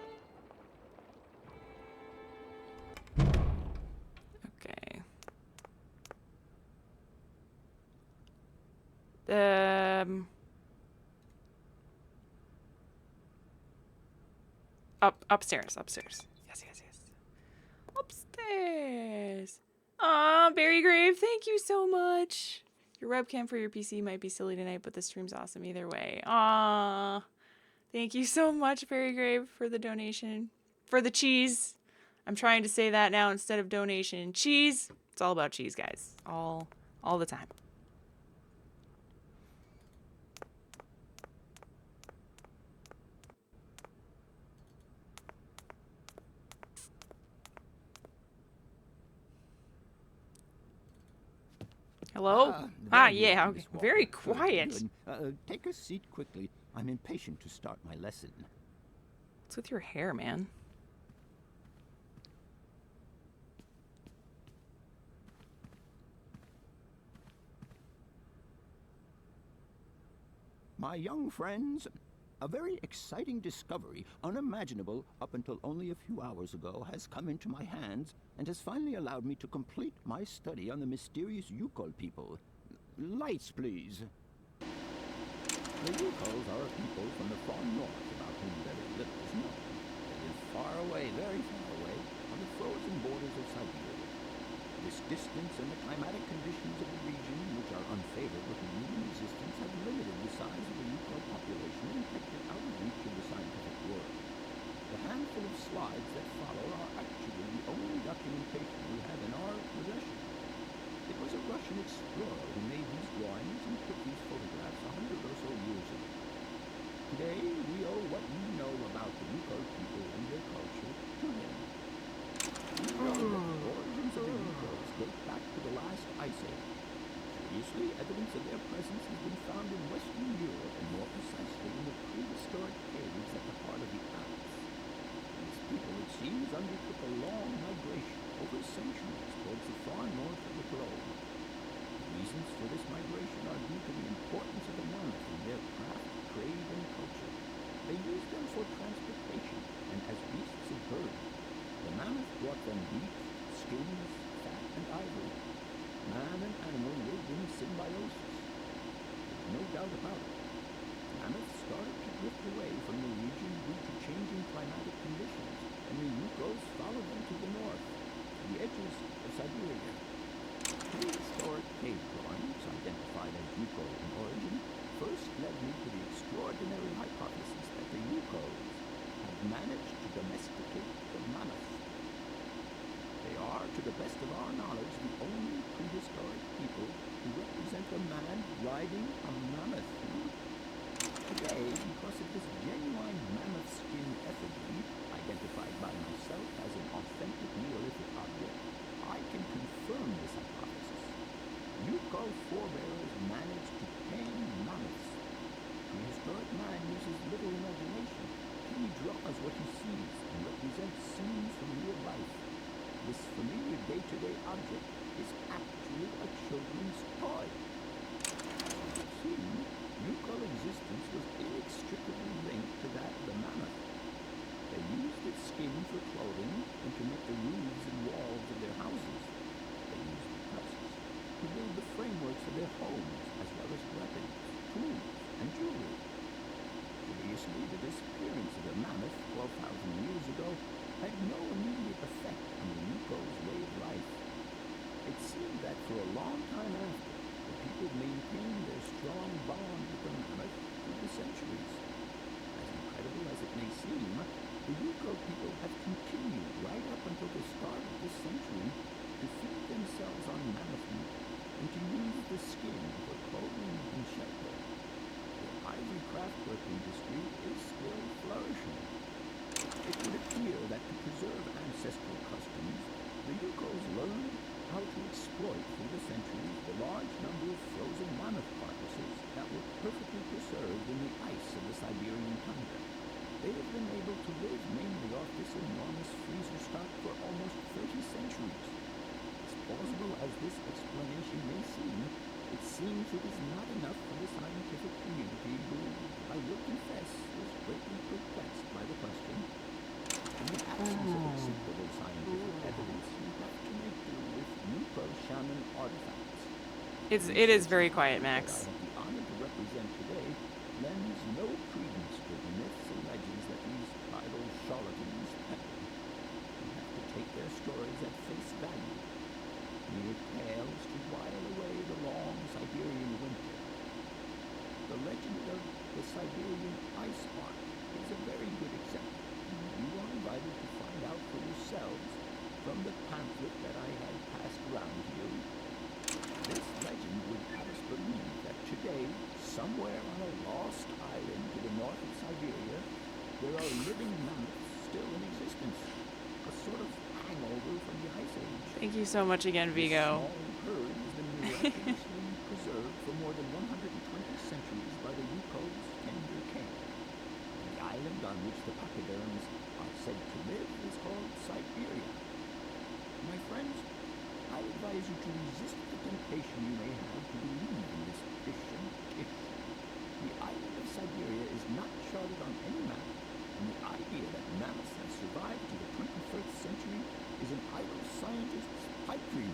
Okay. Upstairs. Yes. Upstairs. Aw, Berrygrave, thank you so much. Your webcam for your PC might be silly tonight, but the stream's awesome either way. Aw. Thank you so much, Berrygrave, for the donation. For the cheese. I'm trying to say that now instead of donation. Cheese. It's all about cheese, guys. All the time. Hello? Yeah, very quiet.
Take a seat quickly. I'm impatient to start my lesson.
What's with your hair, man?
My young friends, a very exciting discovery, unimaginable up until only a few hours ago, has come into my hands and has finally allowed me to complete my study on the mysterious Yukol people. Lights, please. The Yukols are a people from the far north about whom very little is known. They live far away, very far away, on the frozen borders of Siberia. This distance and the climatic conditions of the region, which are unfavorable to human existence, have limited the size of the Yukol population and kept it out of reach of the scientific world. The handful of slides that follow are actually the only documentation we have in our possession. It was a Russian explorer who made these drawings and took these photographs 100 or so years ago. Today, we owe what we know about the Yukol people and their culture to him. We know that the origins of the Yukols date back to the last ice age. Curiously, evidence of their presence has been found in Western Europe, and more precisely in the prehistoric caves at the heart of the Alps. These people, it seems, undertook a long migration over centuries towards the far north of the globe. The reasons for this migration are due to the importance of the mammoth in their craft, trade, and culture. They used them for transportation and as beasts of burden. The mammoth brought them meat, skins, fat, and ivory. Man and animal lived in symbiosis. There's no doubt about it. Mammoths started to drift away from the region due to changing climatic conditions, and the Yukols followed them to the north, to the edges of Siberia. Prehistoric cave drawings, identified as Yukol in origin, first led me to the extraordinary hypothesis that the Yukols had managed to domesticate the mammoth. They are, to the best of our knowledge, the only prehistoric people who represent a man riding a mammoth. Today, because of this genuine mammoth skin effigy, identified by myself as an authentic Neolithic object, I can confirm this hypothesis. Yukol forebears managed to tame mammoths. Prehistoric man uses little imagination. He draws what he sees and represents scenes from real life. This familiar day-to-day object is actually a children's toy. It seems Yukol existence was inextricably linked to that of the mammoth. They used its skin for clothing and to make the roofs and walls of their houses. They used the tusks to build the frameworks of their homes, as well as weapons, tools, and jewelry. Curiously, the disappearance of the mammoth 12,000 years ago had no immediate effect on the Yukol's way of life. It seemed that for a long time after, the people maintained their strong bond with the mammoth through the centuries. As incredible as it may seem, the Yukol people have continued right up until the start of this century to feed themselves on mammoth meat and to use the skin for clothing and shelter. Their ivory craftwork industry is still flourishing. It would appear that to preserve ancestral customs, the Yukols learned how to exploit through the centuries the large number of frozen mammoth carcasses that were perfectly preserved in the ice of the Siberian tundra. They have been able to live mainly off this enormous freezer stock for almost 30 centuries. As plausible as this explanation may seem, it seems it is not enough for the scientific community who, I will confess, is greatly perplexed by the question. In the absence of acceptable scientific evidence, we have to make do with Yukol shaman artifacts.
It is very quiet, Max.
That I have the honor to represent today lends no credence to the myths and legends that these tribal charlatans peddle. We have to take their stories at face value, mere tales to while away the long Siberian winter. The legend of the Siberian ice ark is a very good example. You are invited to find out for yourselves from the pamphlet that I had passed around to you. This legend would have us believe that today, somewhere on a lost island to the north of Siberia, there are living mammoths still in existence. A sort of hangover from the Ice Age.
Thank you so much again, Vigo.
This small herd has been miraculously preserved for more than 120 centuries by the Yukol's tender care. The island on which the pachyderms are said to live is called Siberia. My friends, I advise you to resist the temptation you may have to believe in this Christian tish. The island Siberia is not charted on any map, and the idea that mammoths have survived to the 21st century is an idle scientist's pipe dream.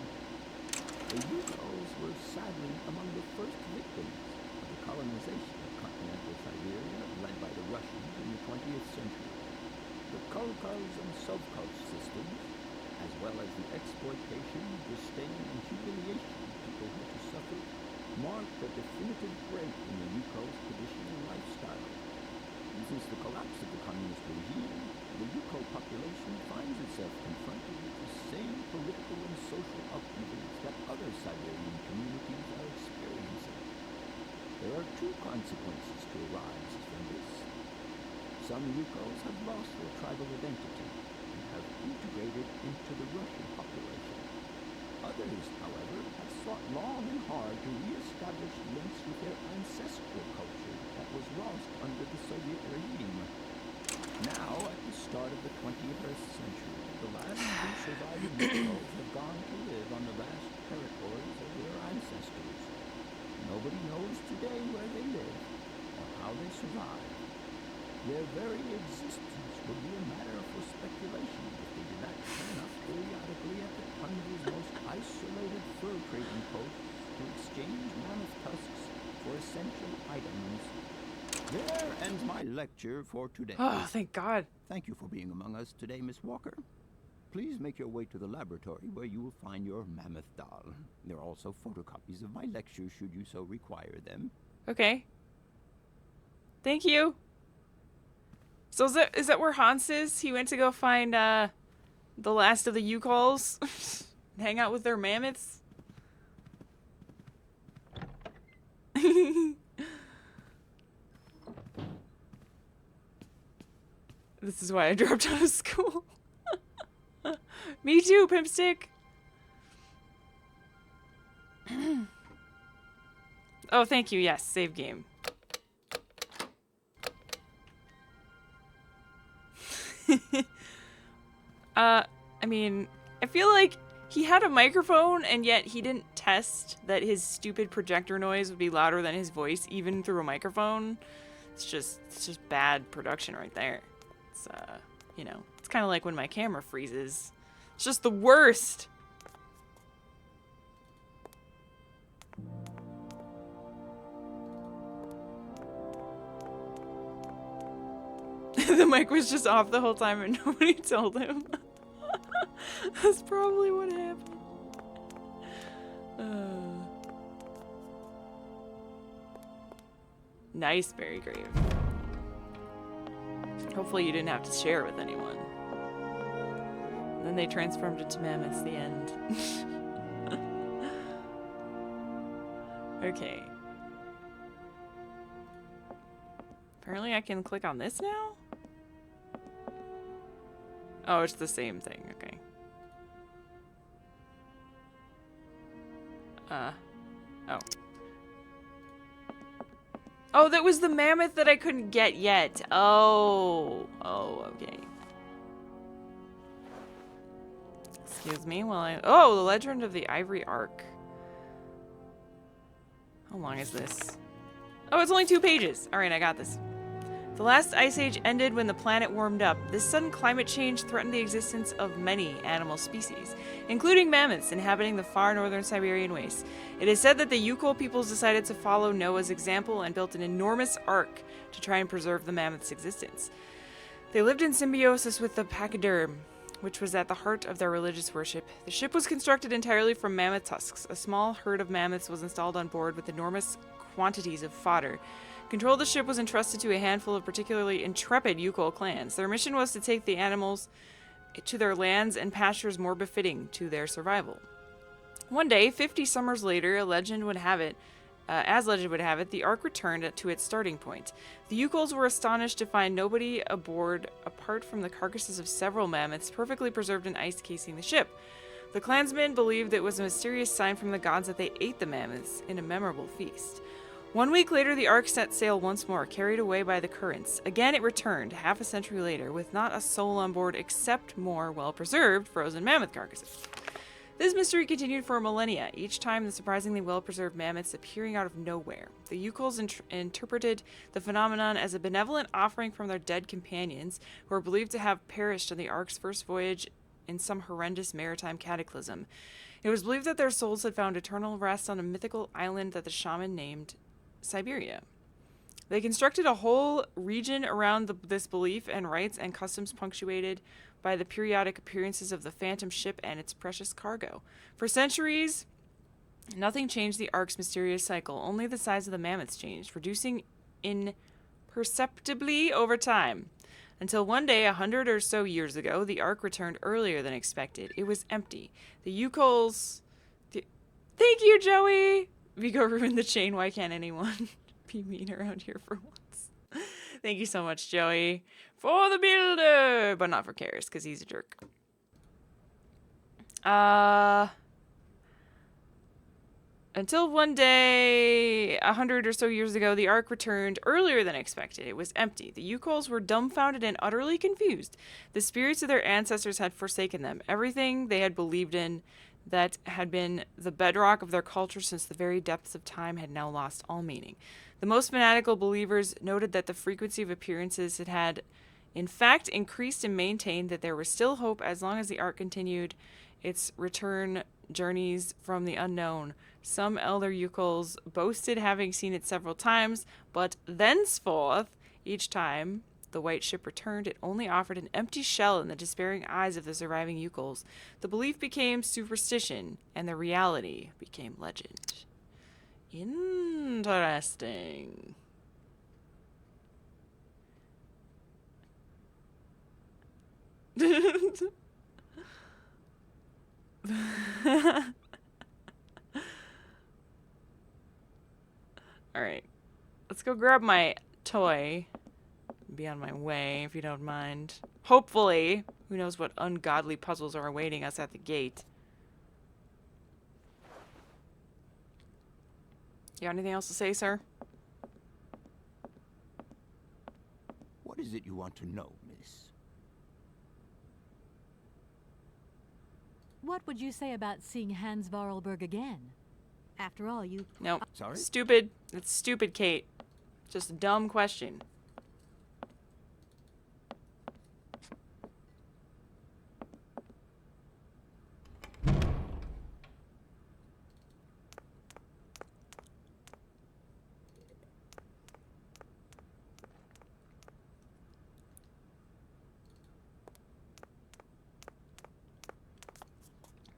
The Yugols were sadly among the first victims of the colonization of continental Siberia led by the Russians in the 20th century. The Kolkhoz and Sovkhoz systems, as well as the exploitation, disdain, and humiliation people had to suffer, marked a definitive break in the Yugols' traditional lifestyle. And since the collapse of the communist regime, the Yugo population finds itself confronted with the same political and social upheavals that other Siberian communities are experiencing. There are two consequences to arise from this. Some Yukos have lost their tribal identity and have integrated into the Russian population. Others, however, have sought long and hard to re-establish links with their ancestral culture that was lost under the Soviet regime. Now, at the start of the 21st century, the last two surviving Yukos have gone to live on the vast territories of their ancestors. Nobody knows today where they live or how they survived. Their very existence would be a matter for speculation if they did not turn up periodically at the tundra's most isolated fur trading posts to exchange mammoth tusks for essential items. There ends my lecture for today.
Oh, thank God.
Thank you for being among us today, Miss Walker. Please make your way to the laboratory where you will find your mammoth doll. There are also photocopies of my lectures should you so require them.
Okay. Thank you. So is that where Hans is? He went to go find the last of the Yugols, hang out with their mammoths. This is why I dropped out of school. Me too, Pimpstick. Oh, thank you. Yes, save game. I mean, I feel like he had a microphone and yet he didn't test that his stupid projector noise would be louder than his voice even through a microphone. It's just bad production right there. It's you know, it's kind of like when my camera freezes. It's just the worst. The mic was just off the whole time and nobody told him. That's probably what happened. Nice berry grave. Hopefully you didn't have to share it with anyone. And then they transformed into mammoths, the end. Okay. Apparently I can click on this now? Oh, it's the same thing. Okay. Oh. Oh, that was the mammoth that I couldn't get yet. Oh. Oh, okay. Excuse me while I... Oh, the Legend of the Ivory Ark. How long is this? Oh, it's only 2 pages. Alright, I got this. The last ice age ended when the planet warmed up. This sudden climate change threatened the existence of many animal species, including mammoths inhabiting the far northern Siberian wastes. It is said that the Yukol peoples decided to follow Noah's example and built an enormous ark to try and preserve the mammoth's existence. They lived in symbiosis with the pachyderm, which was at the heart of their religious worship. The ship was constructed entirely from mammoth tusks. A small herd of mammoths was installed on board with enormous quantities of fodder. Control of the ship was entrusted to a handful of particularly intrepid Yukol clans. Their mission was to take the animals to their lands and pastures more befitting to their survival. One day, 50 summers later, as legend would have it, the Ark returned to its starting point. The Yukols were astonished to find nobody aboard apart from the carcasses of several mammoths perfectly preserved in ice casing the ship. The clansmen believed it was a mysterious sign from the gods that they ate the mammoths in a memorable feast. 1 week later, the Ark set sail once more, carried away by the currents. Again it returned, half a century later, with not a soul on board except more well-preserved frozen mammoth carcasses. This mystery continued for millennia, each time the surprisingly well-preserved mammoths appearing out of nowhere. The Yukols interpreted the phenomenon as a benevolent offering from their dead companions, who were believed to have perished on the Ark's first voyage in some horrendous maritime cataclysm. It was believed that their souls had found eternal rest on a mythical island that the shaman named Siberia. They constructed a whole region around this belief, and rites and customs punctuated by the periodic appearances of the phantom ship and its precious cargo. For centuries, nothing changed the Ark's mysterious cycle. Only the size of the mammoths changed, reducing imperceptibly over time. Until one day, 100 or so years ago, the Ark returned earlier than expected. It was empty. The Yukols... Thank you, Joey! Vigo ruined the chain. Why can't anyone be mean around here for once? Thank you so much, Joey. For the builder! But not for Karis, because he's a jerk. Until one day, 100 or so years ago, the Ark returned earlier than expected. It was empty. The Yukols were dumbfounded and utterly confused. The spirits of their ancestors had forsaken them. Everything they had believed in that had been the bedrock of their culture since the very depths of time had now lost all meaning. The most fanatical believers noted that the frequency of appearances had in fact increased, and maintained that there was still hope as long as the Ark continued its return journeys from the unknown. Some elder Yukols boasted having seen it several times, but thenceforth, each time the white ship returned, it only offered an empty shell in the despairing eyes of the surviving Yukols. The belief became superstition, and the reality became legend. Interesting. Alright. Let's go grab my toy. Be on my way, if you don't mind. Hopefully. Who knows what ungodly puzzles are awaiting us at the gate. You got anything else to say, sir?
What is it you want to know, miss?
What would you say about seeing Hans Varlberg again? After all, you...
No.
Sorry?
Stupid. That's stupid, Kate. Just a dumb question.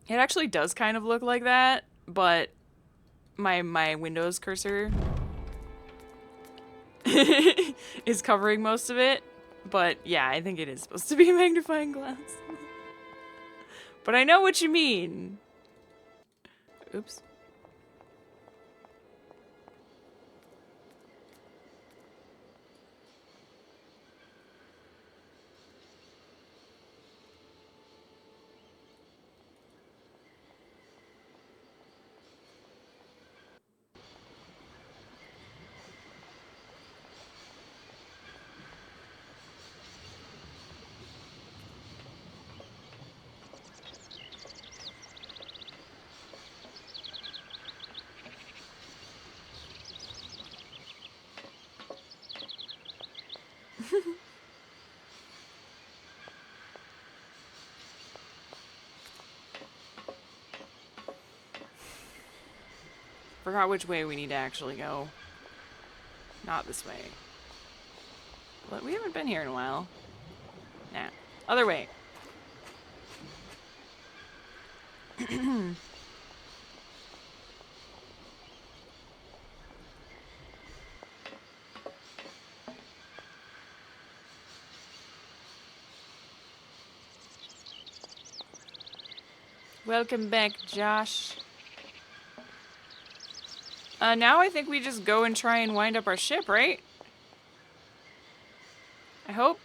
It actually does kind of look like that, but my Windows cursor is covering most of it. But yeah, I think it is supposed to be a magnifying glass. But I know what you mean. Oops. Forgot which way we need to actually go. Not this way. But we haven't been here in a while. Nah. Other way. Welcome back, Josh. Now I think we just go and try and wind up our ship, right? I hope.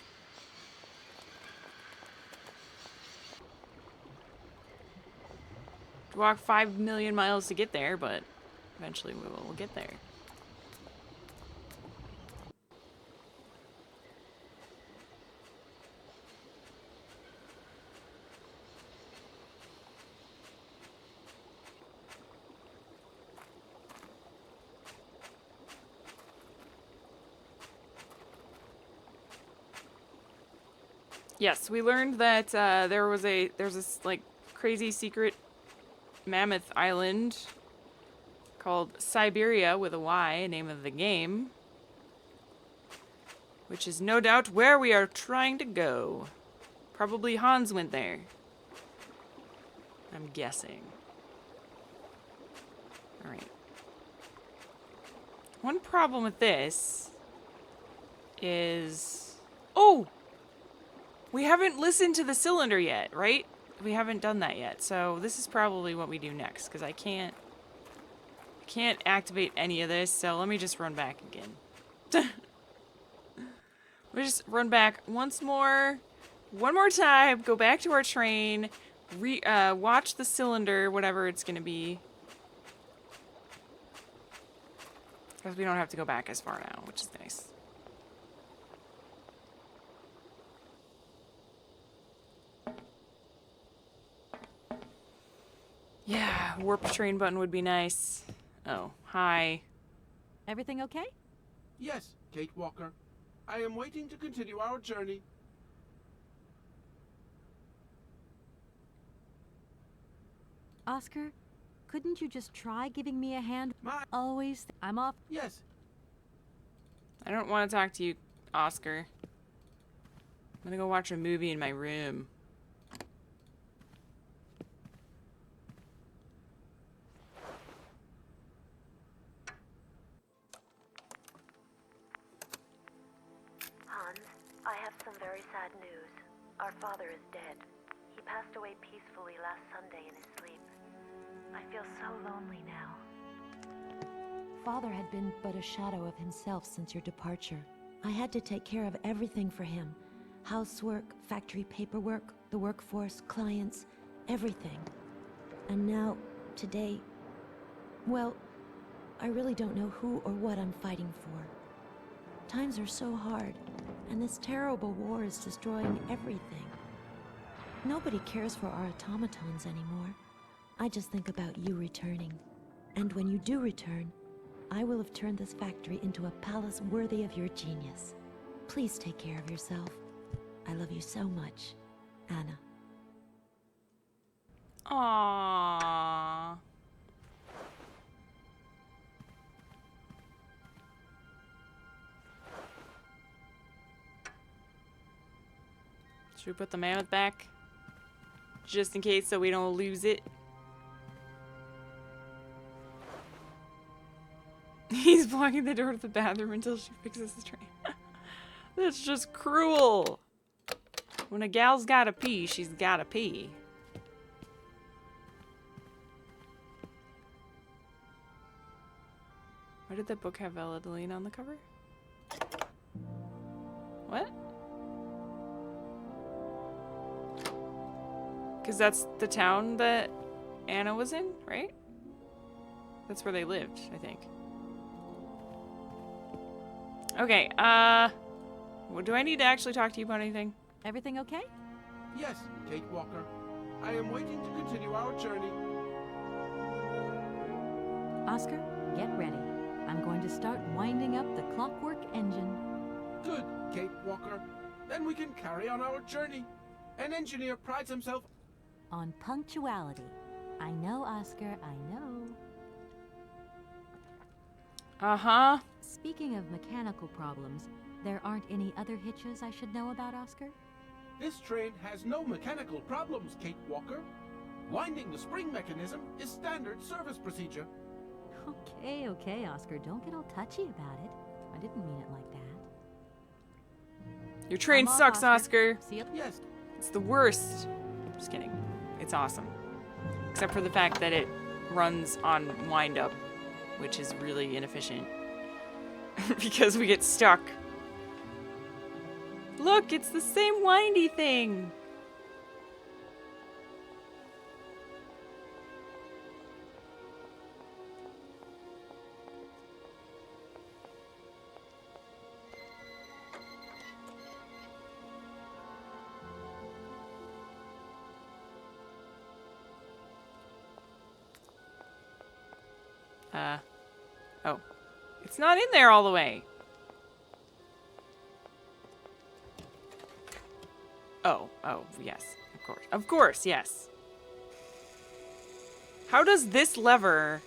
Walk 5 million miles to get there, but eventually we'll get there. Yes, we learned that there's this like crazy secret mammoth island called SYBERIA with a Y, name of the game, which is no doubt where we are trying to go. Probably Hans went there. I'm guessing. All right. One problem with this is, oh, we haven't listened to the cylinder yet, right? We haven't done that yet, so this is probably what we do next, because I can't activate any of this, so let me just run back again. We just run back once more, one more time, go back to our train, watch the cylinder, whatever it's gonna be. Because we don't have to go back as far now, which is nice. Yeah, warp train button would be nice. Oh, hi.
Everything okay?
Yes, Kate Walker. I am waiting to continue our journey.
Oscar, couldn't you just try giving me a hand?
Always.
I'm off.
Yes.
I don't want to talk to you, Oscar. I'm gonna go watch a movie in my room.
Hans, I have some very sad news. Our father is dead. He passed away peacefully last Sunday in his sleep. I feel so lonely now.
Father had been but a shadow of himself since your departure. I had to take care of everything for him. Housework, factory paperwork, the workforce, clients, everything. And now, today, well, I really don't know who or what I'm fighting for. Times are so hard, and this terrible war is destroying everything. Nobody cares for our automatons anymore. I just think about you returning. And when you do return, I will have turned this factory into a palace worthy of your genius. Please take care of yourself. I love you so much, Anna.
Aww. Should we put the mammoth back? Just in case so we don't lose it. He's blocking the door to the bathroom until she fixes the train. That's just cruel. When a gal's gotta pee, she's gotta pee. Why did that book have Valladolid on the cover? What? Because that's the town that Anna was in, right? That's where they lived, I think. Okay, well, do I need to actually talk to you about anything?
Everything okay?
Yes, Kate Walker. I am waiting to continue our journey.
Oscar, get ready. I'm going to start winding up the clockwork engine.
Good, Kate Walker. Then we can carry on our journey. An engineer prides himself
on punctuality. I know, Oscar, I know.
Uh-huh.
Speaking of mechanical problems, there aren't any other hitches I should know about, Oscar?
This train has no mechanical problems, Kate Walker. Winding the spring mechanism is standard service procedure.
Okay, Oscar, don't get all touchy about it. I didn't mean it like that.
Your train sucks, Oscar.
See you.
Yes.
It's the worst. Just kidding. It's awesome. Except for the fact that it runs on wind up, which is really inefficient. Because we get stuck. Look, it's the same windy thing. Oh. It's not in there all the way. Oh, yes. Of course. Of course, yes. How does this lever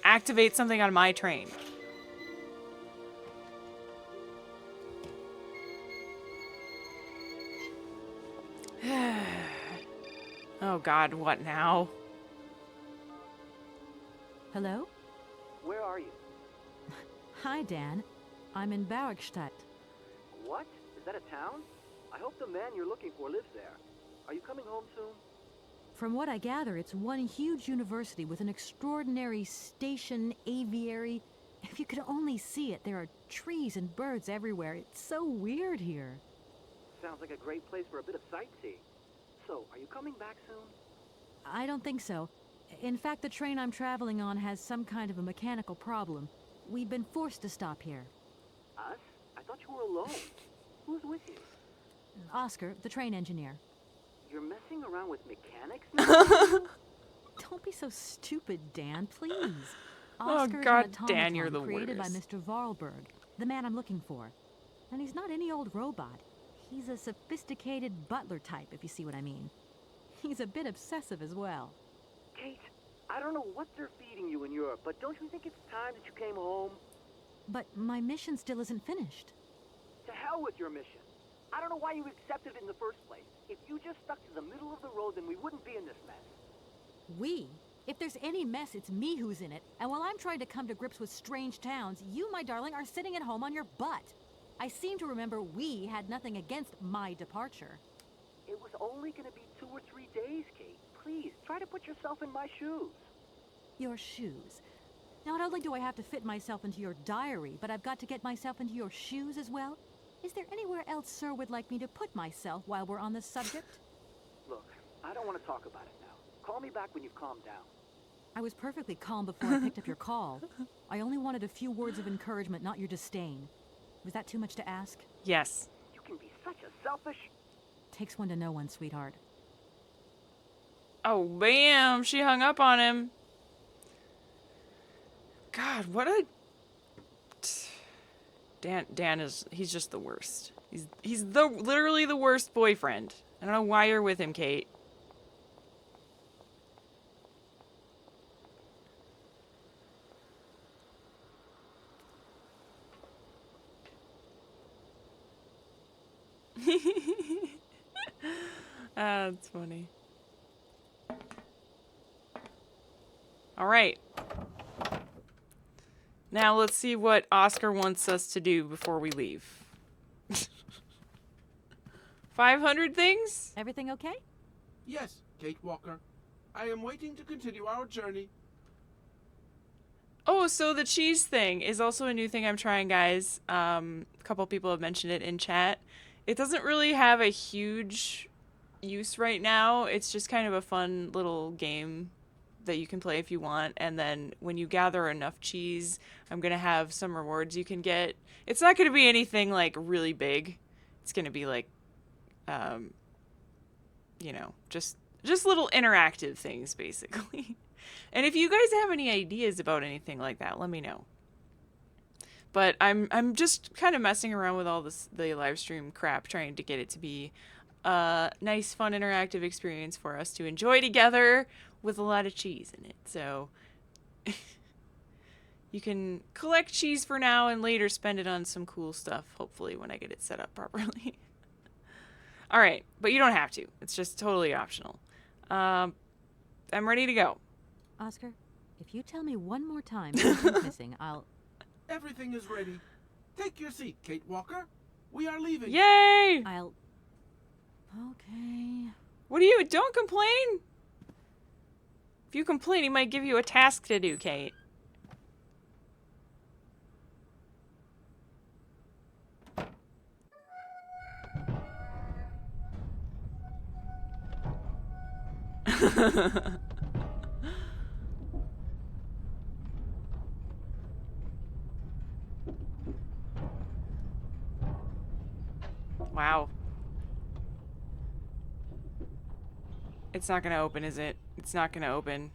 activate something on my train? Oh God, what now?
Hello?
Where are you?
Hi, Dan. I'm in Barrackstadt.
What? Is that a town? I hope the man you're looking for lives there. Are you coming home soon?
From what I gather, it's one huge university with an extraordinary station aviary. If you could only see it, there are trees and birds everywhere. It's so weird here.
Sounds like a great place for a bit of sightseeing. So, are you coming back soon?
I don't think so. In fact, the train I'm traveling on has some kind of a mechanical problem. We've been forced to stop here.
Us? I thought you were alone. Who's with you?
Oscar, the train engineer.
You're messing around with mechanics now?
Don't be so stupid, Dan, please.
Oh,
Oscar's
God,
an
Dan, you're
automaton
the
created by
worst.
Mr. Varlberg, the man I'm looking for. And he's not any old robot. He's a sophisticated butler type, if you see what I mean. He's a bit obsessive as well.
Kate, I don't know what they're feeding you in Europe, but don't you think it's time that you came home?
But my mission still isn't finished.
To hell with your mission. I don't know why you accepted it in the first place. If you just stuck to the middle of the road, then we wouldn't be in this mess.
We? If there's any mess, it's me who's in it. And while I'm trying to come to grips with strange towns, you, my darling, are sitting at home on your butt. I seem to remember we had nothing against my departure.
It was only going to be 2 or 3 days, Kate. Please, try to put yourself in my shoes.
Your shoes. Not only do I have to fit myself into your diary, but I've got to get myself into your shoes as well? Is there anywhere else Sir would like me to put myself while we're on this subject?
Look, I don't want to talk about it now. Call me back when you've calmed down.
I was perfectly calm before I picked up your call. I only wanted a few words of encouragement, not your disdain. Was that too much to ask?
Yes.
You can be such a selfish...
Takes one to know one, sweetheart.
Oh, bam! She hung up on him. God, what a... Dan is... He's just the worst. He's literally the worst boyfriend. I don't know why you're with him, Kate. That's funny. All right. Now let's see what Oscar wants us to do before we leave. 500 things?
Everything okay?
Yes, Kate Walker. I am waiting to continue our journey.
Oh, so the cheese thing is also a new thing I'm trying, guys. A couple people have mentioned it in chat. It doesn't really have a huge use right now. It's just kind of a fun little game that you can play if you want. And then when you gather enough cheese, I'm going to have some rewards you can get. It's not going to be anything like really big. It's going to be like, you know, just little interactive things basically. And if you guys have any ideas about anything like that, let me know. But I'm just kind of messing around with all the live stream crap, trying to get it to be a nice, fun, interactive experience for us to enjoy together with a lot of cheese in it. So you can collect cheese for now and later spend it on some cool stuff, hopefully, when I get it set up properly. All right, but you don't have to. It's just totally optional. I'm ready to go.
Oscar, if you tell me one more time something's missing, I'll...
Everything is ready. Take your seat, Kate Walker. We are leaving.
Yay!
I'll... Okay...
What are you... Don't complain! If you complain, he might give you a task to do, Kate. Wow. It's not gonna open, is it? It's not gonna open.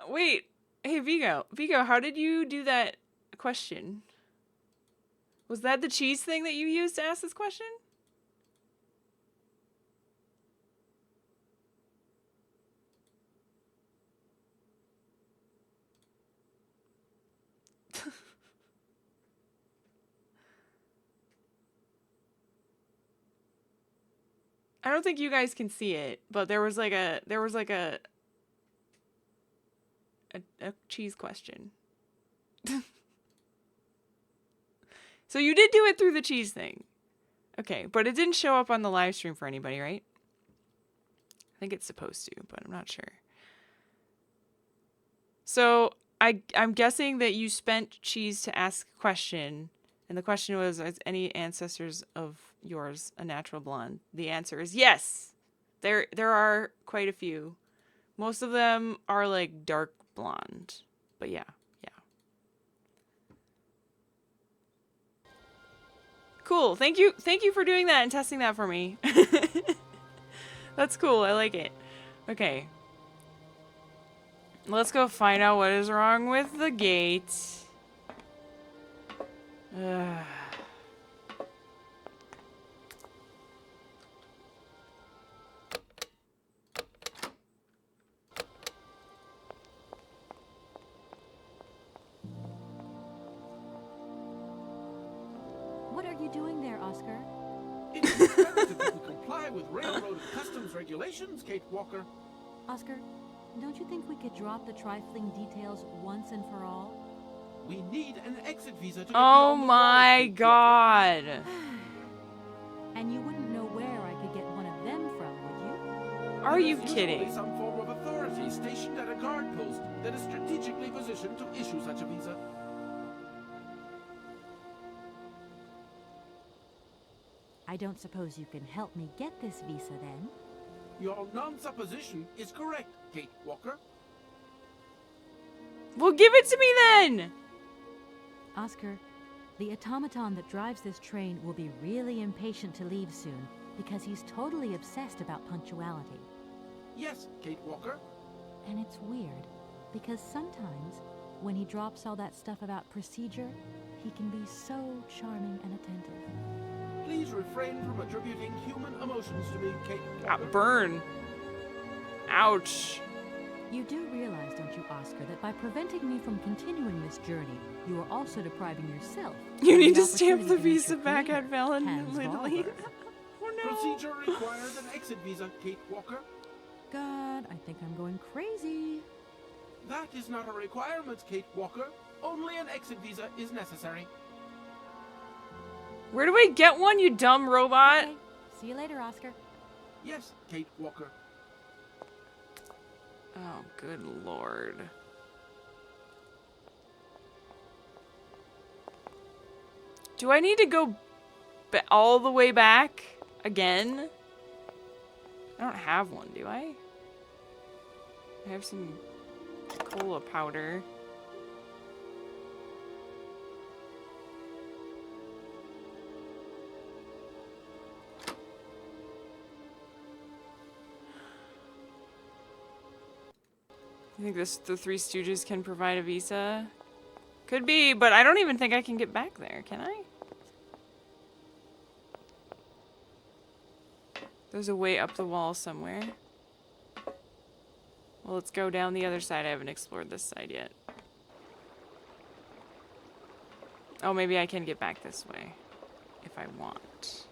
Wait. Hey, Vigo. Vigo, how did you do that question? Was that the cheese thing that you used to ask this question? I don't think you guys can see it, but there was like a cheese question. So you did do it through the cheese thing. Okay, but it didn't show up on the live stream for anybody, right? I think it's supposed to, but I'm not sure. So I'm guessing that you spent cheese to ask a question, and the question was, is any ancestors of yours a natural blonde? The answer is yes. There are quite a few. Most of them are like dark blonde. But yeah. Cool. Thank you for doing that and testing that for me. That's cool. I like it. Okay. Let's go find out what is wrong with the gate.
What are you doing there, Oscar?
It is imperative that we comply with railroad customs regulations, Kate Walker.
Oscar, don't you think we could drop the trifling details once and for all?
We need an exit visa to get
Oh
beyond the
my
wall,
god.
And you wouldn't know where I could get one of them from, would you?
Are you
There is
kidding?
usually some form of authority stationed at a guard post that is strategically positioned to issue such a visa.
I don't suppose you can help me get this visa then?
Your non-supposition is correct, Kate Walker.
Well, give it to me then!
Oscar, the automaton that drives this train will be really impatient to leave soon because he's totally obsessed about punctuality.
Yes, Kate Walker.
And it's weird because sometimes when he drops all that stuff about procedure, he can be so charming and attentive.
Please refrain from attributing human emotions to me, Kate Walker.
Burn. Ouch.
You do realize, don't you, Oscar, that by preventing me from continuing this journey, you are also depriving yourself.
You need
the
to stamp the
opportunity to meet
visa
your
back
creator,
at Valen
Hans
Italy.
Valber.
Oh no.
Procedure requires an exit visa, Kate Walker.
God, I think I'm going crazy.
That is not a requirement, Kate Walker. Only an exit visa is necessary.
Where do I get one, you dumb robot?
Okay. See you later, Oscar.
Yes, Kate Walker.
Oh, good lord. Do I need to go all the way back again? I don't have one, do I? I have some cola powder. You think the Three Stooges can provide a visa? Could be, but I don't even think I can get back there, can I? There's a way up the wall somewhere. Well, let's go down the other side. I haven't explored this side yet. Oh, maybe I can get back this way if I want.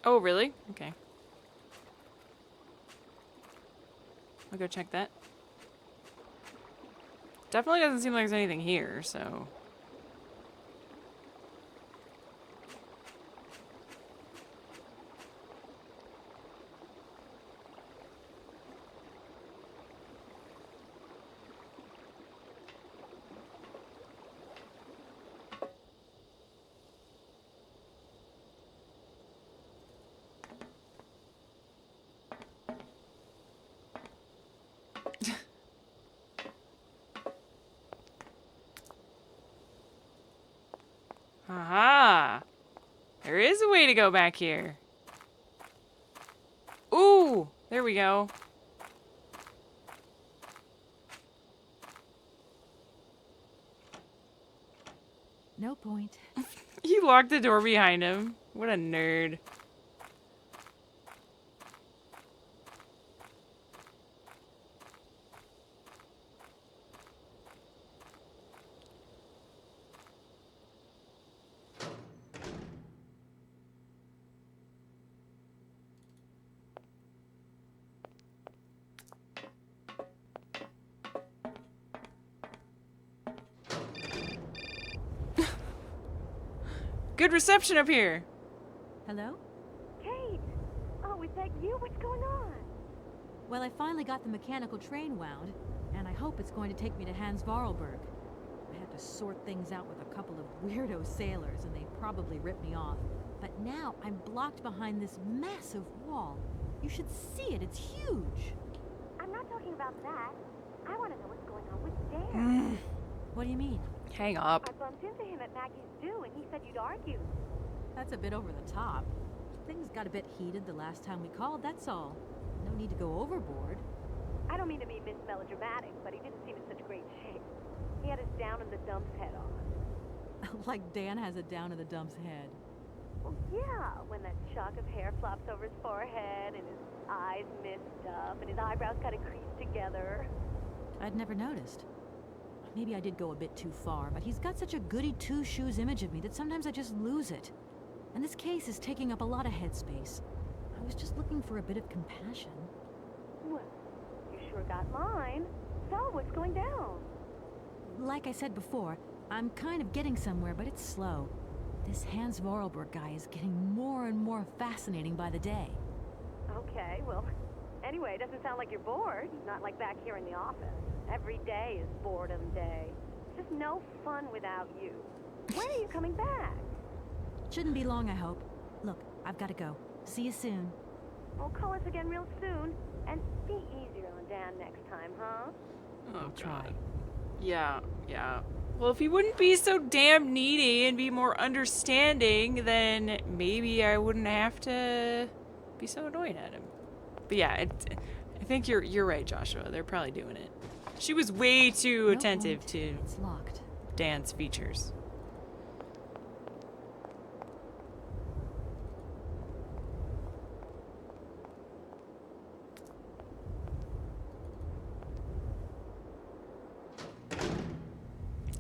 Oh, really? Okay. I'll go check that. Definitely doesn't seem like there's anything here, so... Aha! There is a way to go back here. Ooh! There we go.
No point.
He locked the door behind him. What a nerd. Good reception up here.
Hello?
Kate! Oh, is that you? What's going on?
Well, I finally got the mechanical train wound, and I hope it's going to take me to Hans Vorarlberg. I had to sort things out with a couple of weirdo sailors, and they probably ripped me off. But now I'm blocked behind this massive wall. You should see it. It's huge.
I'm not talking about that. I want to know what's going on with Dan.
What do you mean?
Hang up.
I bumped into him at Maggie's do, and he said you'd argued.
That's a bit over the top. Things got a bit heated the last time we called, that's all. No need to go overboard.
I don't mean to be melodramatic, but he didn't seem in such great shape. He had his down in the dumps head on.
Like Dan has a down in the dumps head.
Well, yeah, when that shock of hair flops over his forehead, and his eyes mist up, and his eyebrows kind of crease together.
I'd never noticed. Maybe I did go a bit too far, but he's got such a goody two-shoes image of me that sometimes I just lose it. And this case is taking up a lot of headspace. I was just looking for a bit of compassion.
Well, you sure got mine. So, what's going down?
Like I said before, I'm kind of getting somewhere, but it's slow. This Hans Vorarlberg guy is getting more and more fascinating by the day.
Okay, well, anyway, it doesn't sound like you're bored. Not like back here in the office. Every day is boredom day. Just no fun without you. When are you coming back?
Shouldn't be long, I hope. Look, I've got to go. See you soon.
Well, call us again real soon. And be easier on Dan next time, huh?
Oh,
try.
Yeah. Well, if he wouldn't be so damn needy and be more understanding, then maybe I wouldn't have to be so annoyed at him. But yeah, I think you're right, Joshua. They're probably doing it. She was way too attentive to
It's locked.
Dan's features.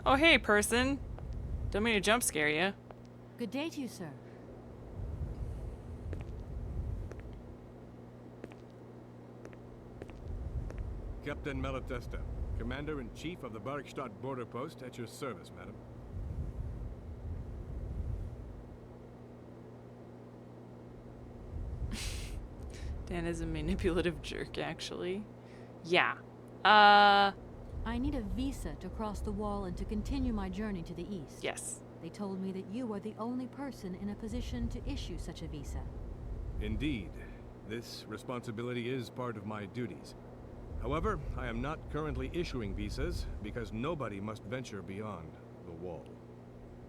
Oh, hey, person. Don't mean to jump scare you.
Good day to you, sir.
Captain Malatesta, Commander-in-Chief of the Barkstadt Border Post, at your service, madam.
Dan is a manipulative jerk, actually. Yeah.
I need a visa to cross the wall and to continue my journey to the east.
Yes.
They told me that you are the only person in a position to issue such a visa.
Indeed. This responsibility is part of my duties. However, I am not currently issuing visas because nobody must venture beyond the wall.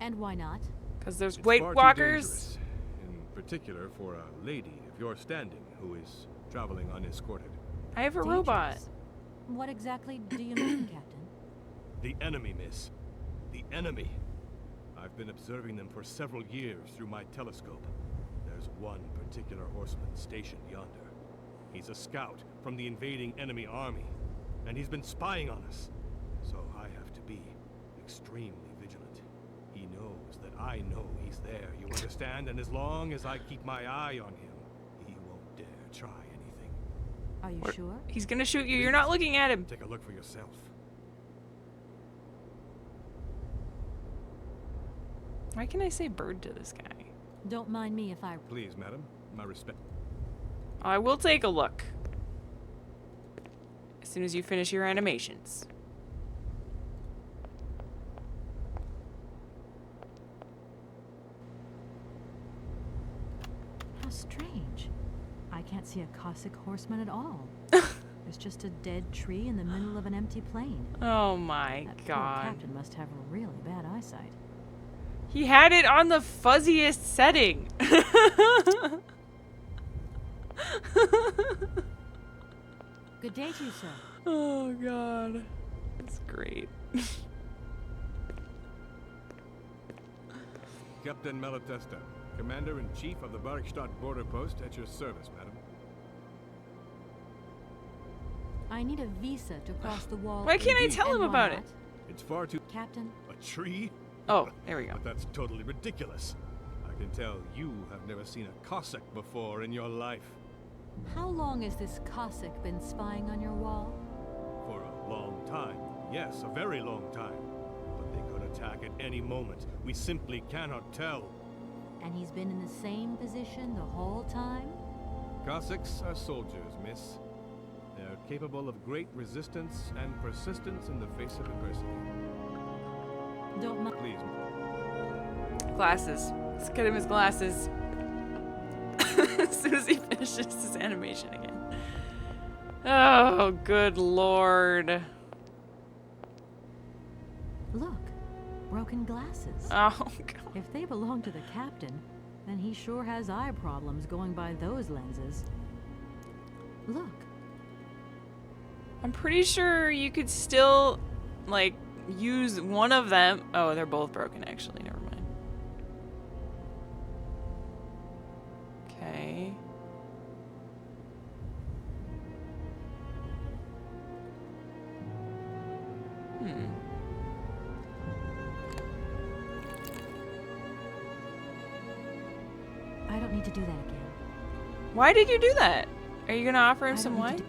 And why not?
Because there's
It's
Weight
far too
Walkers.
dangerous, in particular for a lady of your standing who is traveling unescorted.
I have a robot.
Dangerous? What exactly do you mean, Captain?
The enemy, miss. The enemy. I've been observing them for several years through my telescope. There's one particular horseman stationed yonder. He's a scout from the invading enemy army, and he's been spying on us. So I have to be extremely vigilant. He knows that I know he's there, you understand? And as long as I keep my eye on him, he won't dare try anything.
Are you sure?
He's gonna shoot you. You're not looking at him.
Take a look for yourself.
Why can I say bird to this guy?
Don't mind me if I...
Please, madam. My respect.
I will take a look. As soon as you finish your animations.
How strange. I can't see a Cossack horseman at all. There's just a dead tree in the middle of an empty plain.
Oh my
That
god.
poor captain must have really bad eyesight.
He had it on the fuzziest setting.
Good day to you, sir.
Oh god. That's great.
Captain Malatesta, Commander-in-Chief of the Barkstadt border post, at your service, madam.
I need a visa to cross the wall.
Why can't I
Indeed.
tell him
And why
about it?
not?
It's far too...
Captain?
A tree?
Oh, there we go.
But that's totally ridiculous. I can tell you have never seen a Cossack before in your life.
How long has this Cossack been spying on your wall?
For a long time. Yes, a very long time. But they could attack at any moment. We simply cannot tell.
And he's been in the same position the whole time?
Cossacks are soldiers, miss. They're capable of great resistance and persistence in the face of adversity.
Don't mind.
Please.
Glasses. Let's get him his glasses. As soon as he finishes his animation again. Oh, good lord.
Look, broken glasses.
Oh, God.
If they belong to the captain, then he sure has eye problems going by those lenses. Look.
I'm pretty sure you could still, like, use one of them. Oh, they're both broken, actually. Never mind. Okay.
I don't need to do that again.
Why did you do that? Are you gonna offer him
I
some
don't need
wine?
to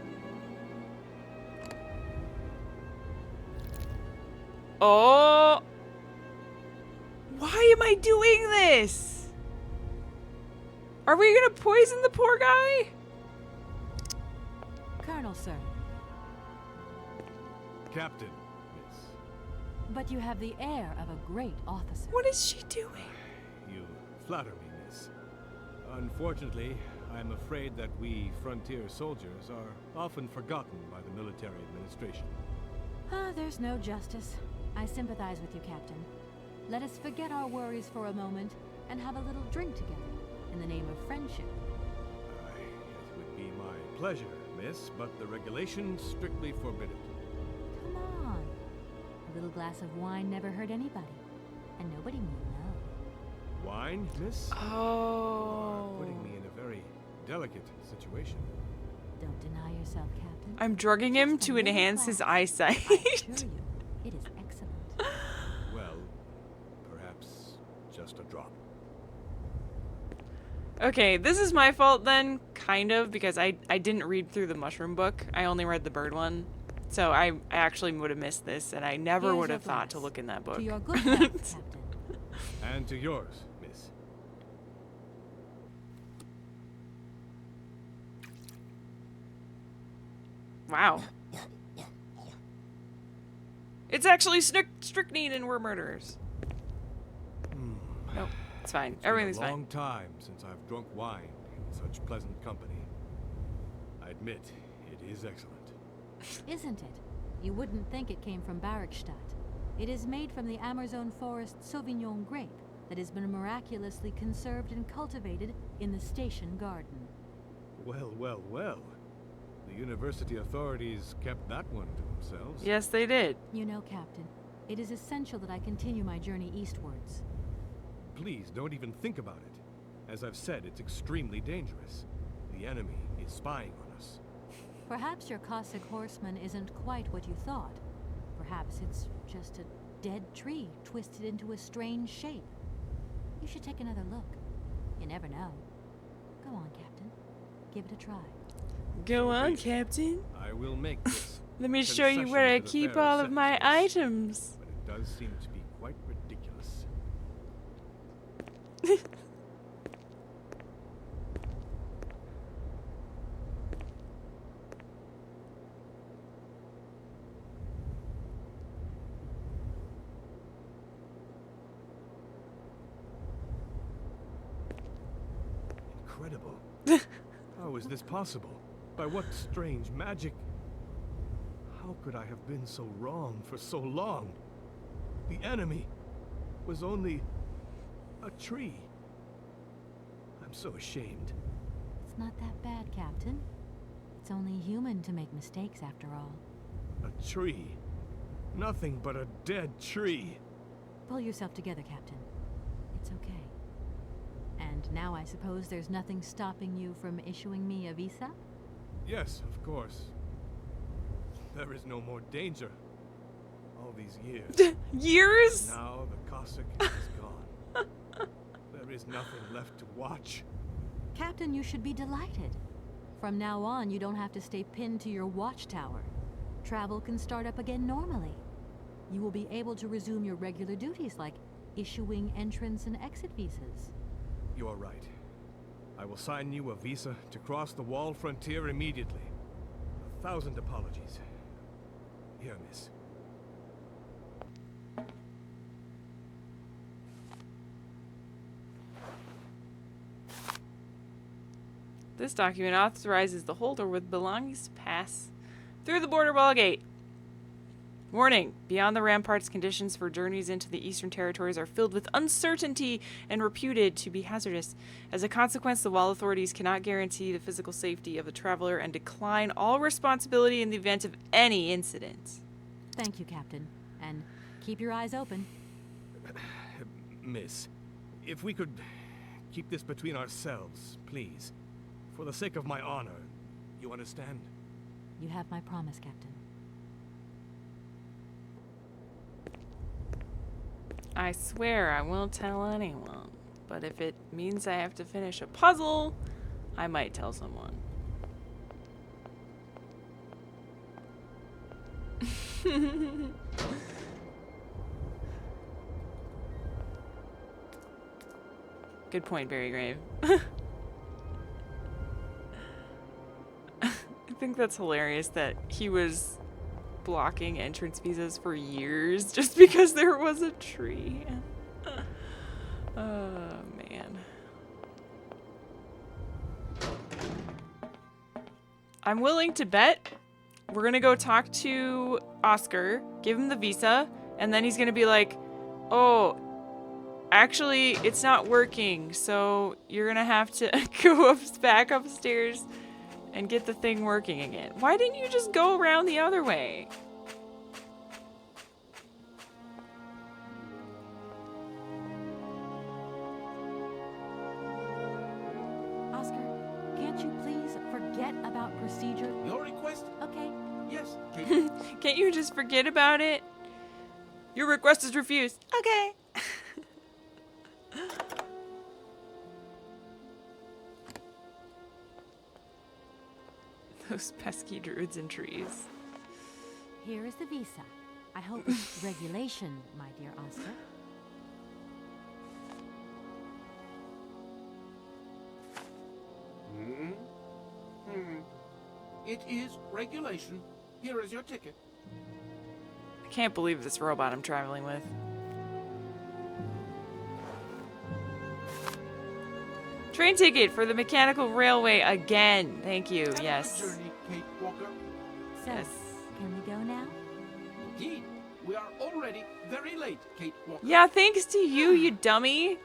Oh! Why am I doing this? Are we gonna poison the poor guy?
Colonel, sir.
Captain, miss.
But you have the air of a great officer.
What is she doing?
You flatter me, miss. Unfortunately, I'm afraid that we frontier soldiers are often forgotten by the military administration.
Ah, there's no justice. I sympathize with you, Captain. Let us forget our worries for a moment and have a little drink together in the name of friendship.
It would be my pleasure, miss, but the regulations strictly forbid it.
Come on. A little glass of wine never hurt anybody. And nobody will know.
Wine, miss?
Oh.
You're putting me in a very delicate situation.
Don't deny yourself, Captain.
I'm drugging him
Just a
to
little
enhance his
glass.
eyesight.
I assure you, it is excellent.
Well, perhaps just a drop.
Okay, this is my fault then, kind of, because I didn't read through the mushroom book. I only read the bird one. So I actually would have missed this, and I never
Here's
would
your
have thought to
glass.
look in that book.
To your good health, Captain.
And to yours, miss.
Wow. It's actually strychnine and we're murderers. Nope, it's fine. Everything's
It's been a
fine.
long time since I've drunk wine in such pleasant company. I admit, it is excellent.
Isn't it? You wouldn't think it came from Barkstadt. It is made from the Amazon forest Sauvignon grape that has been miraculously conserved and cultivated in the station garden.
Well, well, well. The university authorities kept that one to themselves.
Yes, they did.
You know, Captain, it is essential that I continue my journey eastwards.
Please, don't even think about it. As I've said, it's extremely dangerous. The enemy is spying on us.
Perhaps your Cossack horseman isn't quite what you thought. Perhaps it's just a dead tree twisted into a strange shape. You should take another look. You never know. Go on, Captain. Give it a try.
Go on, Captain.
I will make this.
Let me show you where I keep all of my items.
But it does seem to be quite ridiculous. Incredible. How is this possible? By what strange magic? How could I have been so wrong for so long? The enemy was only A tree. I'm so ashamed.
It's not that bad, Captain. It's only human to make mistakes after all.
A tree. Nothing but a dead tree.
Pull yourself together, Captain. It's okay. And now I suppose there's nothing stopping you from issuing me a visa?
Yes, of course. There is no more danger. All these years.
Years?
Now the Cossack is gone. There is nothing left to watch.
Captain, you should be delighted. From now on, you don't have to stay pinned to your watchtower. Travel can start up again normally. You will be able to resume your regular duties like issuing entrance and exit visas.
You are right. I will sign you a visa to cross the wall frontier immediately. 1,000 apologies. Here, miss.
This document authorizes the holder with belongings to pass through the border wall gate. Warning, beyond the ramparts, conditions for journeys into the Eastern Territories are filled with uncertainty and reputed to be hazardous. As a consequence, the wall authorities cannot guarantee the physical safety of the traveler and decline all responsibility in the event of any incident.
Thank you, Captain. And keep your eyes open.
Miss, if we could keep this between ourselves, please. For the sake of my honor, you understand?
You have my promise, Captain.
I swear I won't tell anyone, but if it means I have to finish a puzzle, I might tell someone. Good point, Very Grave. I think that's hilarious that he was blocking entrance visas for years just because there was a tree. Oh, man. I'm willing to bet we're gonna go talk to Oscar, give him the visa, and then he's gonna be like, oh, actually, it's not working, so you're gonna have to go back upstairs and get the thing working again. Why didn't you just go around the other way?
Oscar, can't you please forget about procedure?
Your request?
Okay.
Yes, Kate.
Can't you just forget about it? Your request is refused. Okay. Those pesky druids and trees.
Here is the visa. I hope it's regulation, my dear Oscar.
It is regulation. Here is your ticket.
I can't believe this robot I'm traveling with. Train ticket for the mechanical railway again. Thank you.
Have
Yes.
a good journey, Kate Walker.
So,
Yes.
can we go now?
Indeed, we are already very late, Kate Walker.
Yeah, thanks to you, you dummy.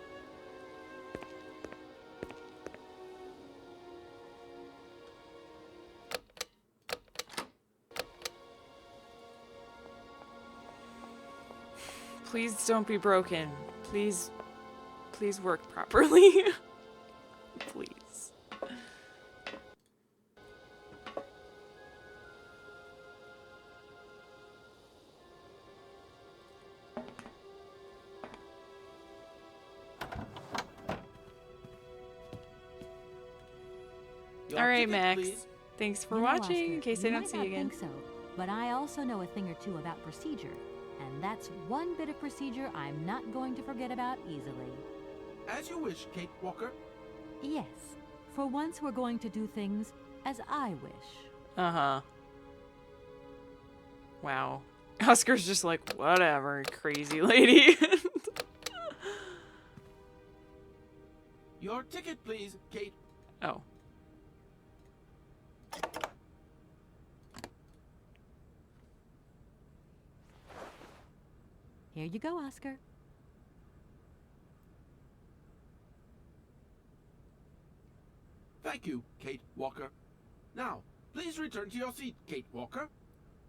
Please don't be broken. Please work properly. Please.
Your
All right,
ticket,
Max.
please.
Thanks for
You know,
watching.
Oscar,
In case I don't see you
might
again.
not think so, but I also know a thing or two about procedure, and that's one bit of procedure I'm not going to forget about easily.
As you wish, Kate Walker.
Yes, for once we're going to do things as I wish.
Uh-huh. Wow. Oscar's just like, whatever, crazy lady.
Your ticket, please, Kate.
Oh.
Here you go, Oscar.
Thank you, Kate Walker. Now, please return to your seat, Kate Walker.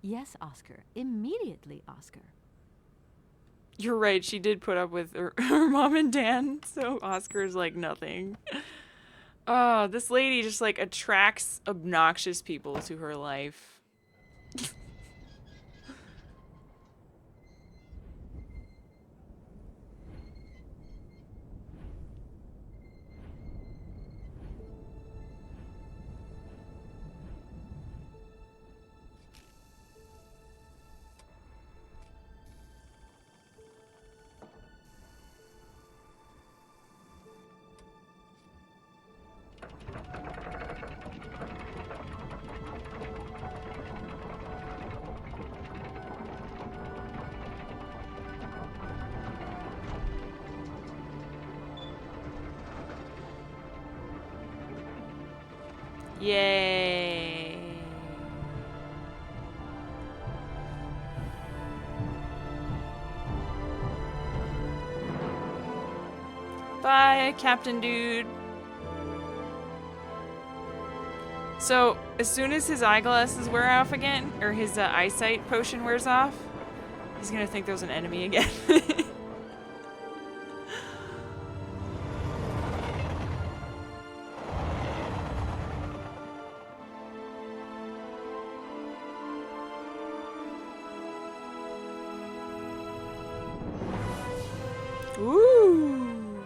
Yes, Oscar. Immediately, Oscar.
You're right, she did put up with her mom and Dan, so Oscar's like nothing. Oh, this lady just like attracts obnoxious people to her life. Yay. Bye, Captain Dude. So, as soon as his eyeglasses wear off again, or his eyesight potion wears off, he's gonna think there's an enemy again. Ooh.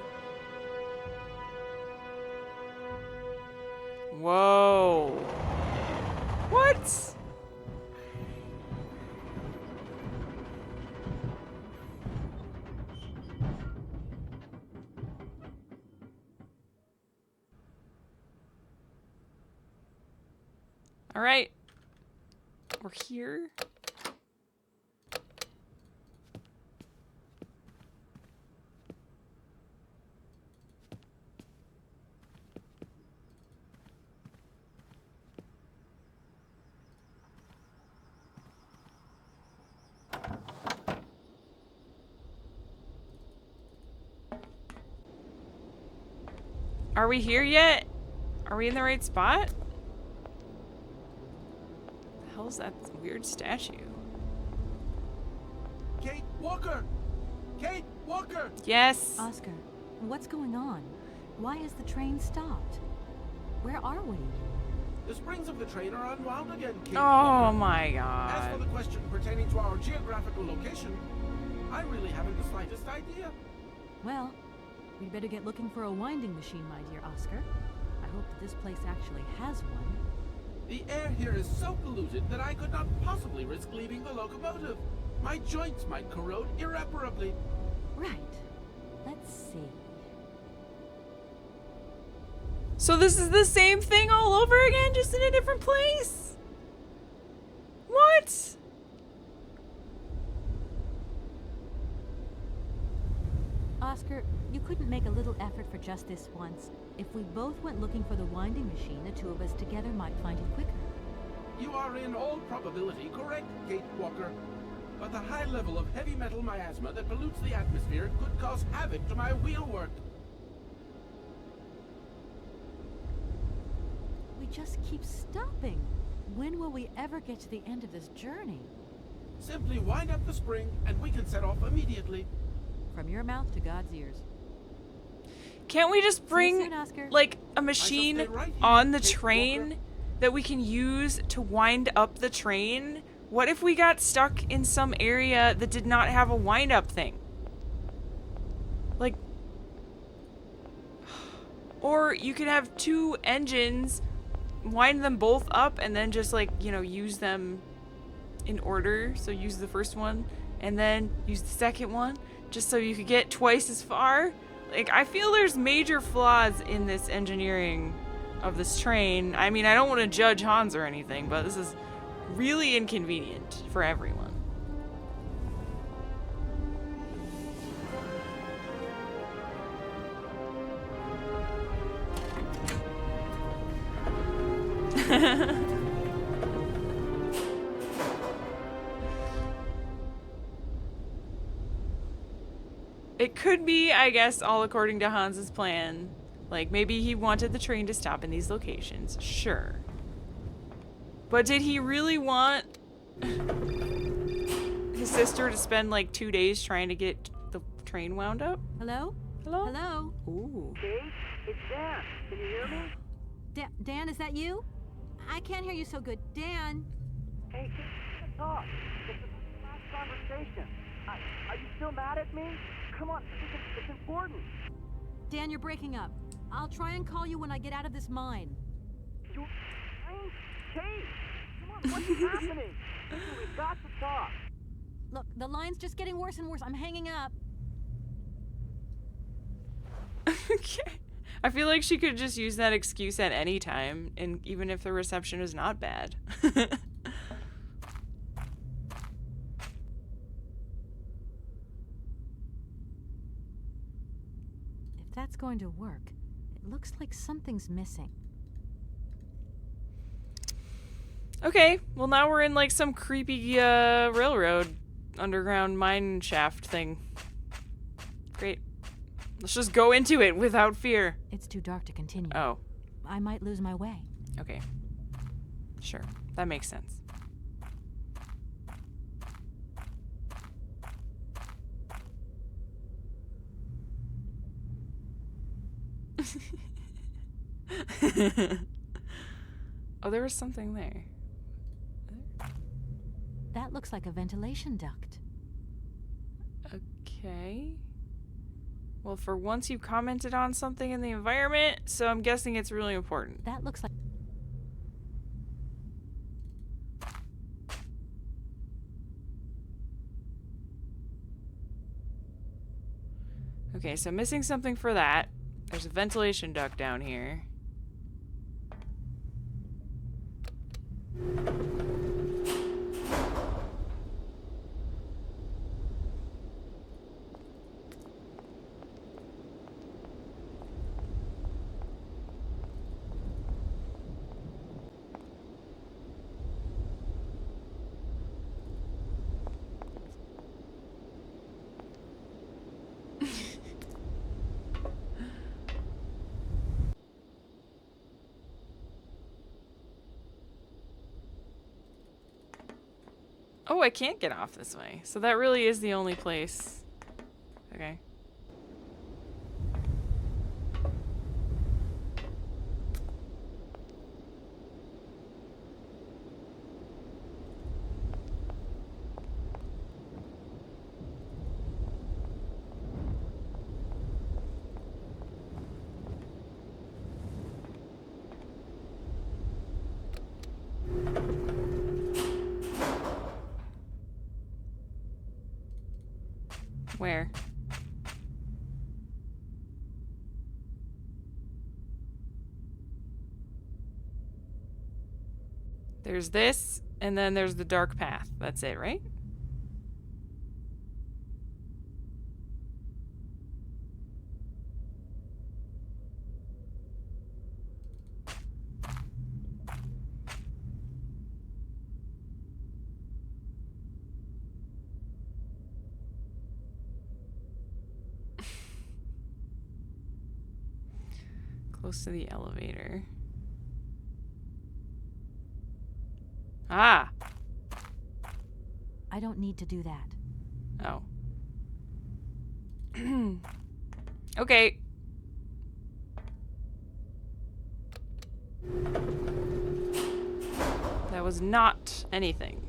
Whoa. What? All right. We're here. Are we here yet? Are we in the right spot? The hell's that weird statue?
Kate Walker! Kate Walker!
Yes.
Oscar, what's going on? Why has the train stopped? Where are we?
The springs of the train are unwound again, Kate
Oh
Walker.
my
As for
god.
the question pertaining to our geographical location, I really haven't the slightest idea.
Well, we'd better get looking for a winding machine, my dear Oscar. I hope that this place actually has one.
The air here is so polluted that I could not possibly risk leaving the locomotive. My joints might corrode irreparably.
Right. Let's see.
So this is the same thing all over again, just in a different place? What?
Oscar, you couldn't make a little effort for just this once. If we both went looking for the winding machine, the two of us together might find it quicker.
You are in all probability correct, Kate Walker. But the high level of heavy metal miasma that pollutes the atmosphere could cause havoc to my wheelwork.
We just keep stopping. When will we ever get to the end of this journey?
Simply wind up the spring and we can set off immediately.
From your mouth to God's ears.
Can't we just bring,
soon, Oscar.
like, a machine on the train that we can use to wind up the train? What if we got stuck in some area that did not have a wind-up thing? Like... Or you could have two engines, wind them both up, and then just, like, you know, use them in order. So use the first one, and then use the second one, just so you could get twice as far. Like, I feel there's major flaws in this engineering of this train. I mean, I don't want to judge Hans or anything, but this is really inconvenient for everyone. It could be, I guess, all according to Hans's plan, Like, maybe he wanted the train to stop in these locations. Sure. But did he really want his sister to spend like 2 days trying to get the train wound up?
Hello?
Hello?
Hello?
Ooh.
Kate, it's Dan. Can you hear me?
Dan, is that you? I can't hear you so good. Dan?
Hey, can talk? This is the last conversation. Are you still mad at me? Come on, it's important.
Dan, you're breaking up. I'll try and call you when I get out of this mine.
You... Kate! Come on, what's happening? Listen, we've got to talk.
Look, the line's just getting worse and worse. I'm hanging up.
Okay. I feel like she could just use that excuse at any time, and even if the reception is not bad.
If that's going to work, it looks like something's missing.
Okay, well now we're in like some creepy railroad underground mine shaft thing. Great. Let's just go into it without fear.
It's too dark to continue.
Oh.
I might lose my way.
Okay. Sure. That makes sense. Oh, there was something there.
That looks like a ventilation duct.
Okay. Well, for once you commented on something in the environment, so I'm guessing it's really important.
That looks like...
Okay, so missing something for that. There's a ventilation duct down here. Oh, I can't get off this way. So that really is the only place. Okay. Where? There's this, and then there's the dark path. That's it, right? Close to the elevator. Ah!
I don't need to do that.
Oh. Okay. That was not anything.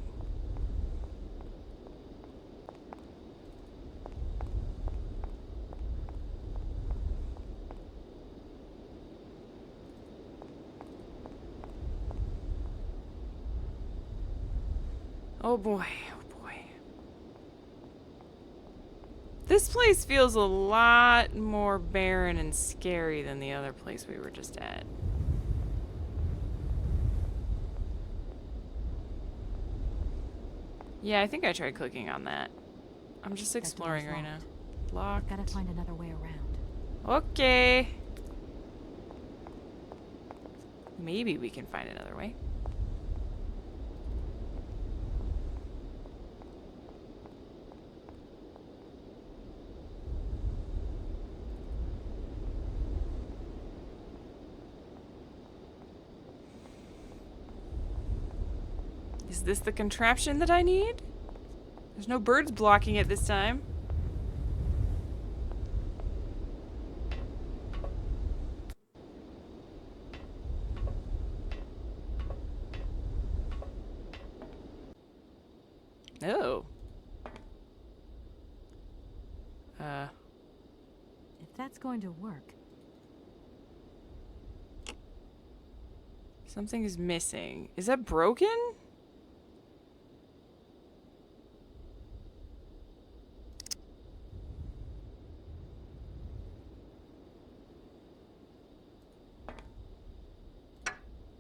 Oh boy, oh boy. This place feels a lot more barren and scary than the other place we were just at. Yeah, I think I tried clicking on that. I'm just exploring right now. Locked.
Gotta find another way around.
Okay. Maybe we can find another way. Is this the contraption that I need? There's no birds blocking it this time. Oh.
If that's going to work.
Something is missing. Is that broken?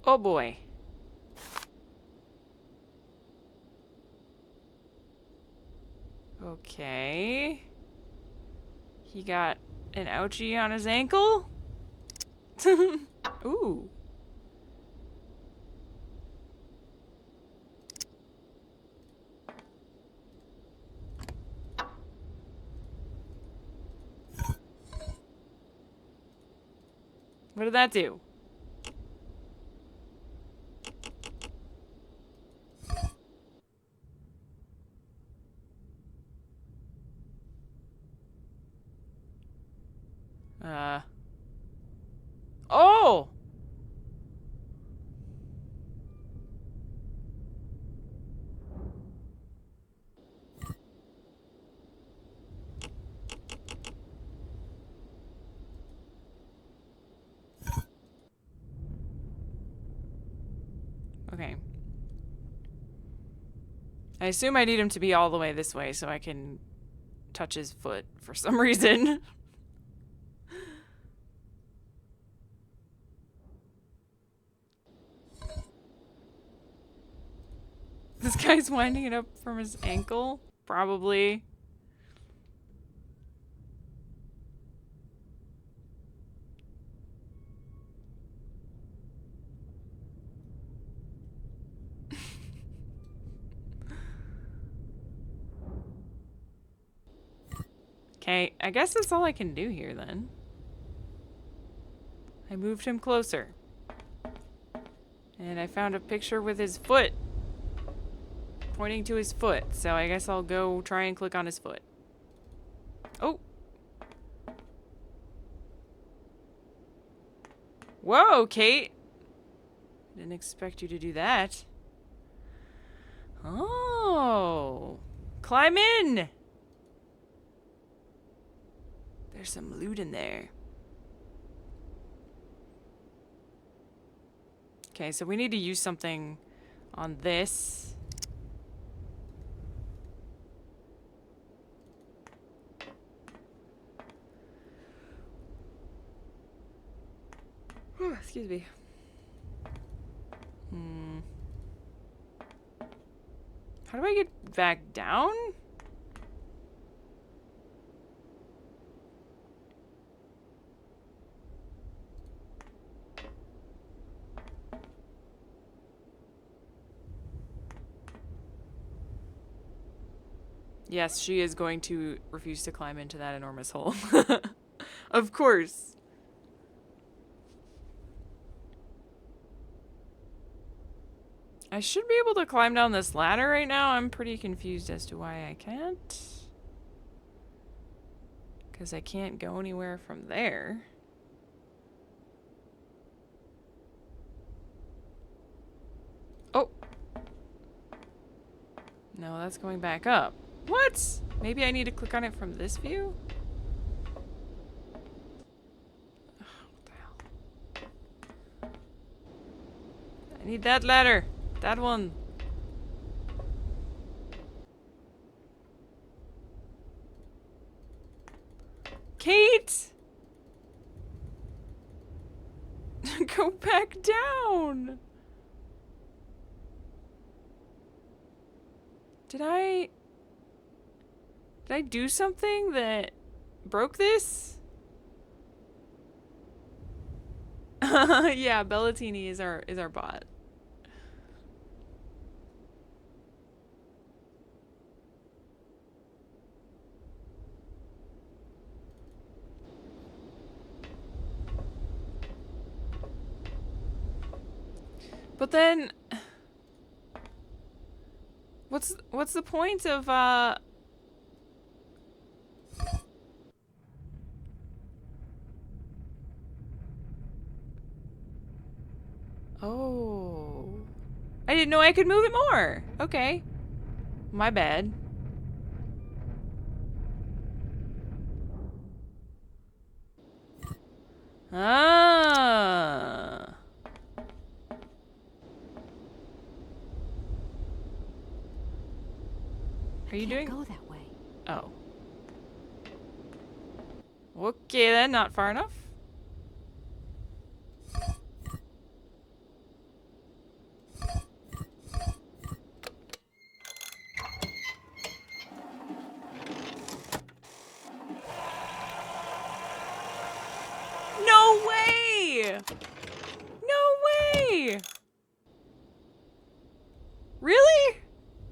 Oh boy. Okay. He got an ouchie on his ankle? Ooh. What did that do? Oh! Okay. I assume I need him to be all the way this way so I can touch his foot for some reason. This guy's winding it up from his ankle? Probably. Okay, I guess that's all I can do here then. I moved him closer. And I found a picture with his foot. Pointing to his foot, so I guess I'll go try and click on his foot. Oh! Whoa, Kate! Didn't expect you to do that. Oh! Climb in! There's some loot in there. Okay, so we need to use something on this. Excuse me. How do I get back down? Yes, she is going to refuse to climb into that enormous hole. Of course. I should be able to climb down this ladder right now. I'm pretty confused as to why I can't. Because I can't go anywhere from there. Oh! No, that's going back up. What? Maybe I need to click on it from this view? Ugh, what the hell? I need that ladder. That one. Kate! Go back down! Did I do something that broke this? Yeah, Bellatini is our bot. But then What's the point of Oh. I didn't know I could move it more. Okay. My bad. Ah. Are you doing?
Go that way.
Oh. Okay then, not far enough. No way! No way! Really?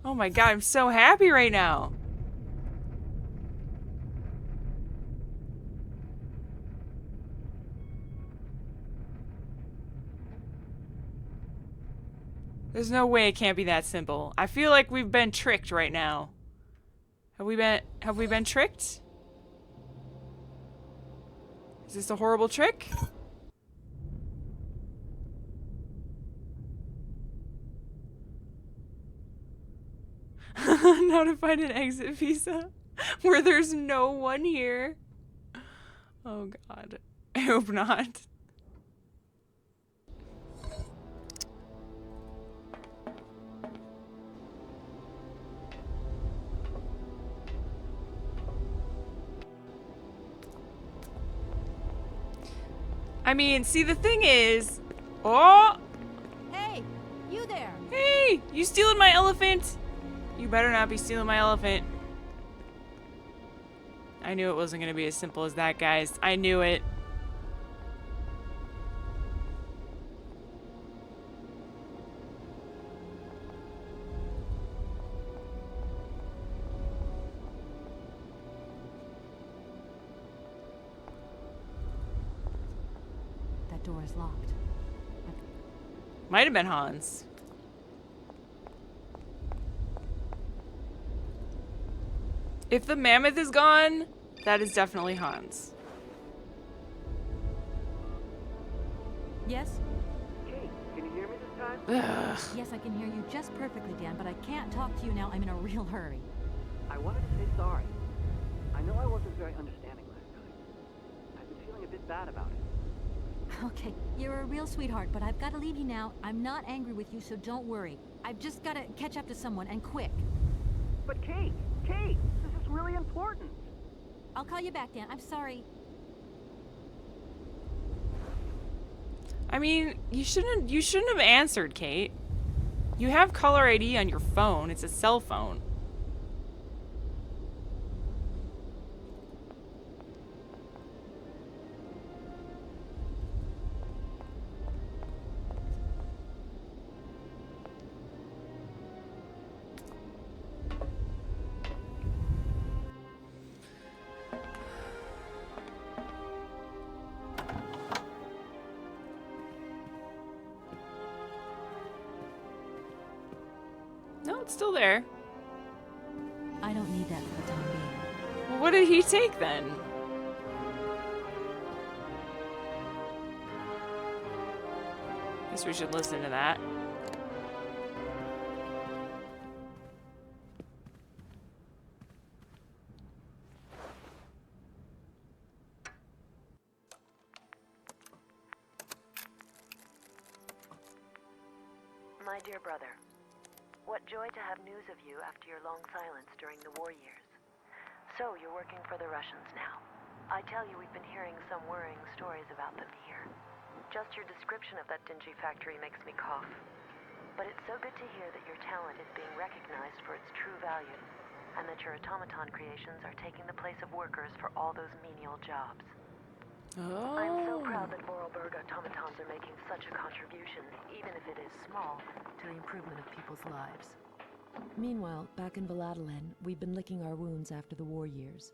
Oh my god, I'm so happy right now. There's no way it can't be that simple. I feel like we've been tricked right now. Have we been tricked? Is this a horrible trick? Now to find an exit visa where there's no one here. Oh god. I hope not. I mean, see, the thing is... Oh!
Hey, you there!
Hey! You stealing my elephant? You better not be stealing my elephant. I knew it wasn't going to be as simple as that, guys. I knew it.
That door is locked.
Might have been Hans. If the mammoth is gone, that is definitely Hans.
Yes?
Kate, can you hear me this time?
Ugh.
Yes, I can hear you just perfectly, Dan, but I can't talk to you now. I'm in a real hurry.
I wanted to say sorry. I know I wasn't very understanding last time. I've been feeling a bit bad about it.
Okay, you're a real sweetheart, but I've got to leave you now. I'm not angry with you, so don't worry. I've just got to catch up to someone, and quick.
But Kate, this is really important.
I'll call you back, Dan. I'm sorry.
I mean, you shouldn't have answered, Kate. You have caller ID on your phone. It's a cell phone. No, it's still there.
I don't need that for the time being.
Well, what did he take then? Guess we should listen to that.
My dear brother, what joy to have news of you after your long silence during the war years. So, you're working for the Russians now. I tell you, we've been hearing some worrying stories about them here. Just your description of that dingy factory makes me cough. But it's so good to hear that your talent is being recognized for its true value, and that your automaton creations are taking the place of workers for all those menial jobs.
Oh.
I'm so proud that Vorarlberg automatons are making such a contribution, even if it is small, to the improvement of people's lives.
Meanwhile, back in Valladolid, we've been licking our wounds after the war years.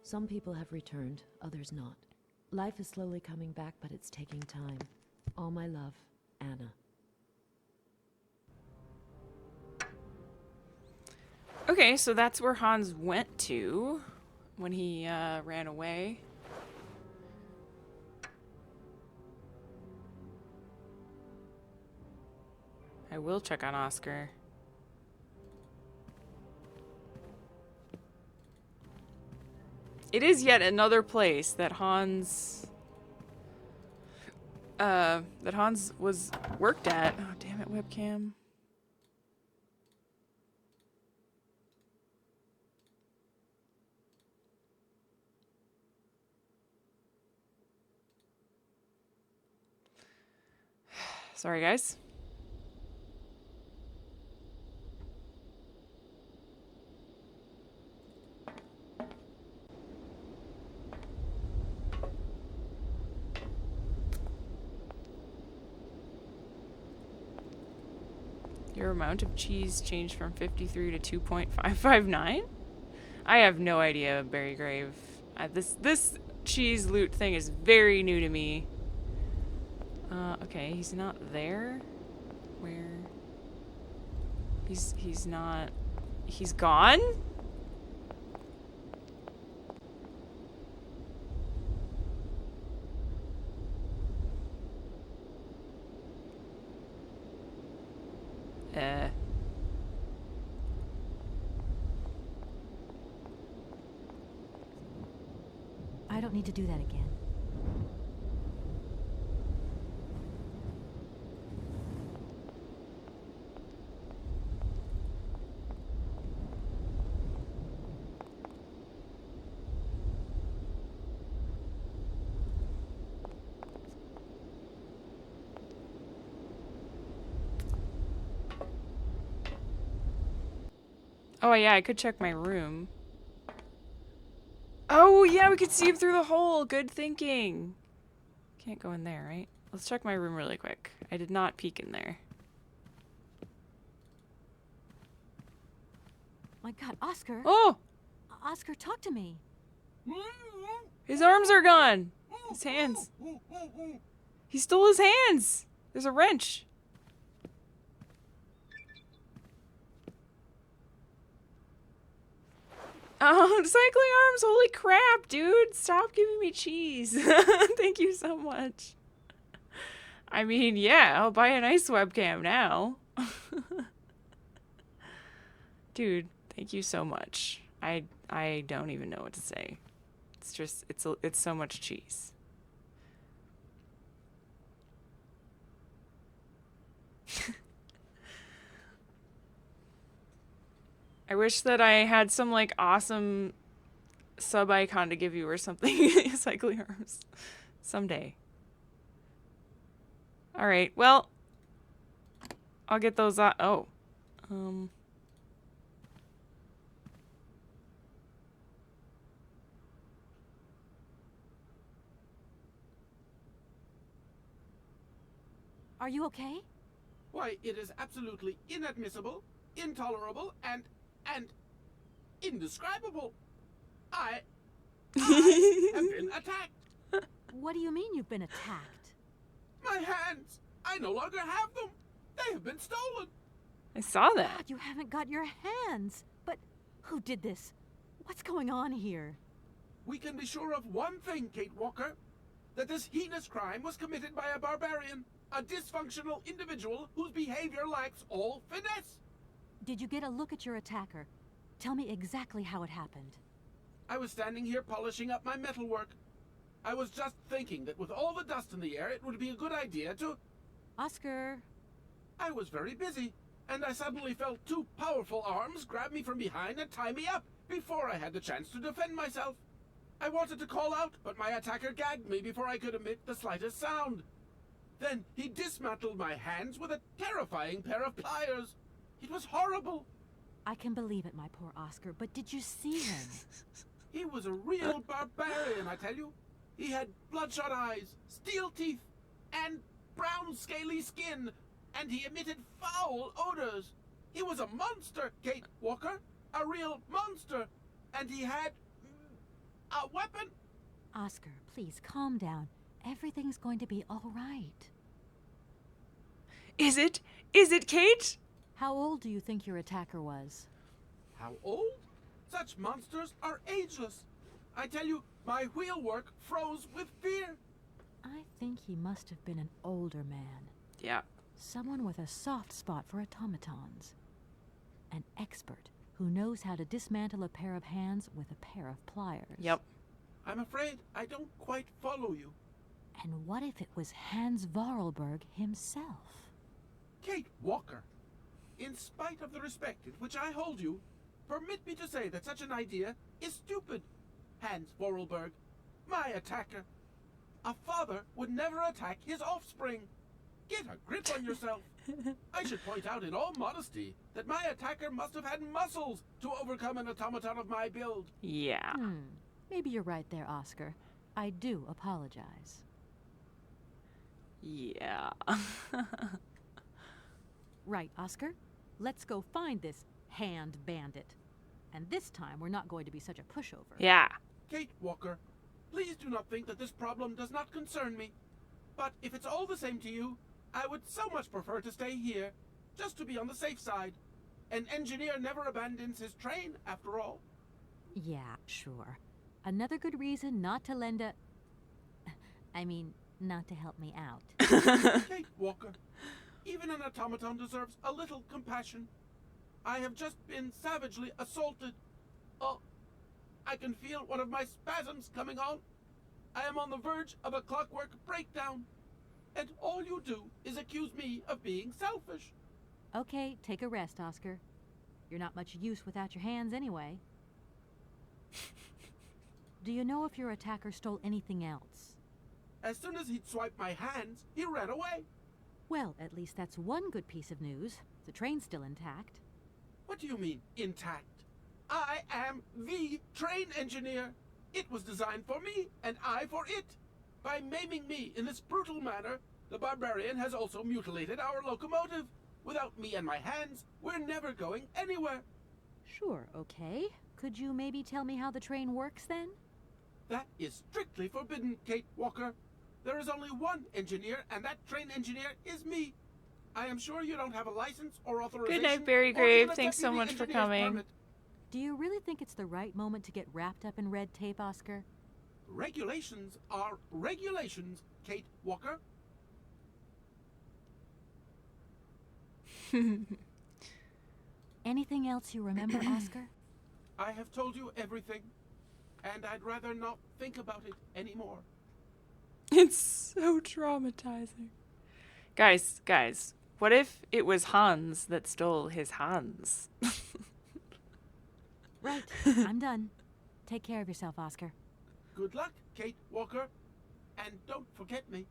Some people have returned, others not. Life is slowly coming back, but it's taking time. All my love, Anna.
Okay, so that's where Hans went to when he ran away. I will check on Oscar. It is yet another place that Hans was worked at. Oh, damn it, webcam. Sorry, guys. Your amount of cheese changed from 53 to 2.559? I have no idea, Berrygrave. This cheese loot thing is very new to me. Okay, he's not there. Where? He's not. He's gone?
I don't need to do that again.
Oh yeah, I could check my room. Oh yeah, we could see him through the hole. Good thinking. Can't go in there, right? Let's check my room really quick. I did not peek in there.
My God, Oscar.
Oh!
Oscar, talk to me.
His arms are gone. His hands. He stole his hands. There's a wrench. Oh, cycling arms. Holy crap, dude. Stop giving me cheese. Thank you so much. I mean, yeah, I'll buy a nice webcam now. Dude, thank you so much. I don't even know what to say. It's just, it's so much cheese. I wish that I had some, like, awesome sub icon to give you or something. Cycling arms. Someday. Alright, well, I'll get those out. Oh.
Are you okay?
Why, it is absolutely inadmissible, intolerable, and indescribable. I have been attacked.
What do you mean you've been attacked?
My hands! I no longer have them. They have been stolen.
I saw that.
God, you haven't got your hands. But who did this? What's going on here?
We can be sure of one thing, Kate Walker. That this heinous crime was committed by a barbarian. A dysfunctional individual whose behavior lacks all finesse.
Did you get a look at your attacker? Tell me exactly how it happened.
I was standing here polishing up my metalwork. I was just thinking that with all the dust in the air, it would be a good idea to...
Oscar.
I was very busy, and I suddenly felt two powerful arms grab me from behind and tie me up before I had the chance to defend myself. I wanted to call out, but my attacker gagged me before I could emit the slightest sound. Then he dismantled my hands with a terrifying pair of pliers. It was horrible.
I can believe it, my poor Oscar, but did you see him?
He was a real barbarian, I tell you. He had bloodshot eyes, steel teeth, and brown scaly skin, and he emitted foul odors. He was a monster, Kate Walker, a real monster, and he had a weapon.
Oscar, please calm down. Everything's going to be all right.
Is it? Is it, Kate?
How old do you think your attacker was?
How old? Such monsters are ageless. I tell you, my wheelwork froze with fear.
I think he must have been an older man.
Yeah.
Someone with a soft spot for automatons. An expert who knows how to dismantle a pair of hands with a pair of pliers.
Yep.
I'm afraid I don't quite follow you.
And what if it was Hans Vorarlberg himself?
Kate Walker, in spite of the respect in which I hold you, permit me to say that such an idea is stupid. Hans Vorarlberg, my attacker. A father would never attack his offspring. Get a grip on yourself. I should point out in all modesty that my attacker must have had muscles to overcome an automaton of my build.
Yeah.
Maybe you're right there, Oscar. I do apologize.
Yeah.
Right, Oscar. Let's go find this hand bandit. And this time, we're not going to be such a pushover.
Yeah.
Kate Walker, please do not think that this problem does not concern me. But if it's all the same to you, I would so much prefer to stay here, just to be on the safe side. An engineer never abandons his train, after all.
Yeah, sure. Another good reason not to lend a... I mean, not to help me out.
Kate Walker, even an automaton deserves a little compassion. I have just been savagely assaulted. Oh, I can feel one of my spasms coming on. I am on the verge of a clockwork breakdown. And all you do is accuse me of being selfish.
Okay, take a rest, Oscar. You're not much use without your hands anyway. Do you know if your attacker stole anything else?
As soon as he'd swiped my hands, he ran away.
Well, at least that's one good piece of news. The train's still intact.
What do you mean, intact? I am the train engineer. It was designed for me, and I for it. By maiming me in this brutal manner, the barbarian has also mutilated our locomotive. Without me and my hands, we're never going anywhere.
Sure, okay. Could you maybe tell me how the train works, then?
That is strictly forbidden, Kate Walker. There is only one engineer, and that train engineer is me. I am sure you don't have a license or authorization.
Good night, Barry Grave. Thanks so much for coming.
Permit.
Do you really think it's the right moment to get wrapped up in red tape, Oscar?
Regulations are regulations, Kate Walker.
Anything else you remember, Oscar?
I have told you everything, and I'd rather not think about it anymore.
It's so traumatizing. Guys, what if it was Hans that stole his hands?
Right, I'm done. Take care of yourself, Oscar.
Good luck, Kate Walker, and don't forget me.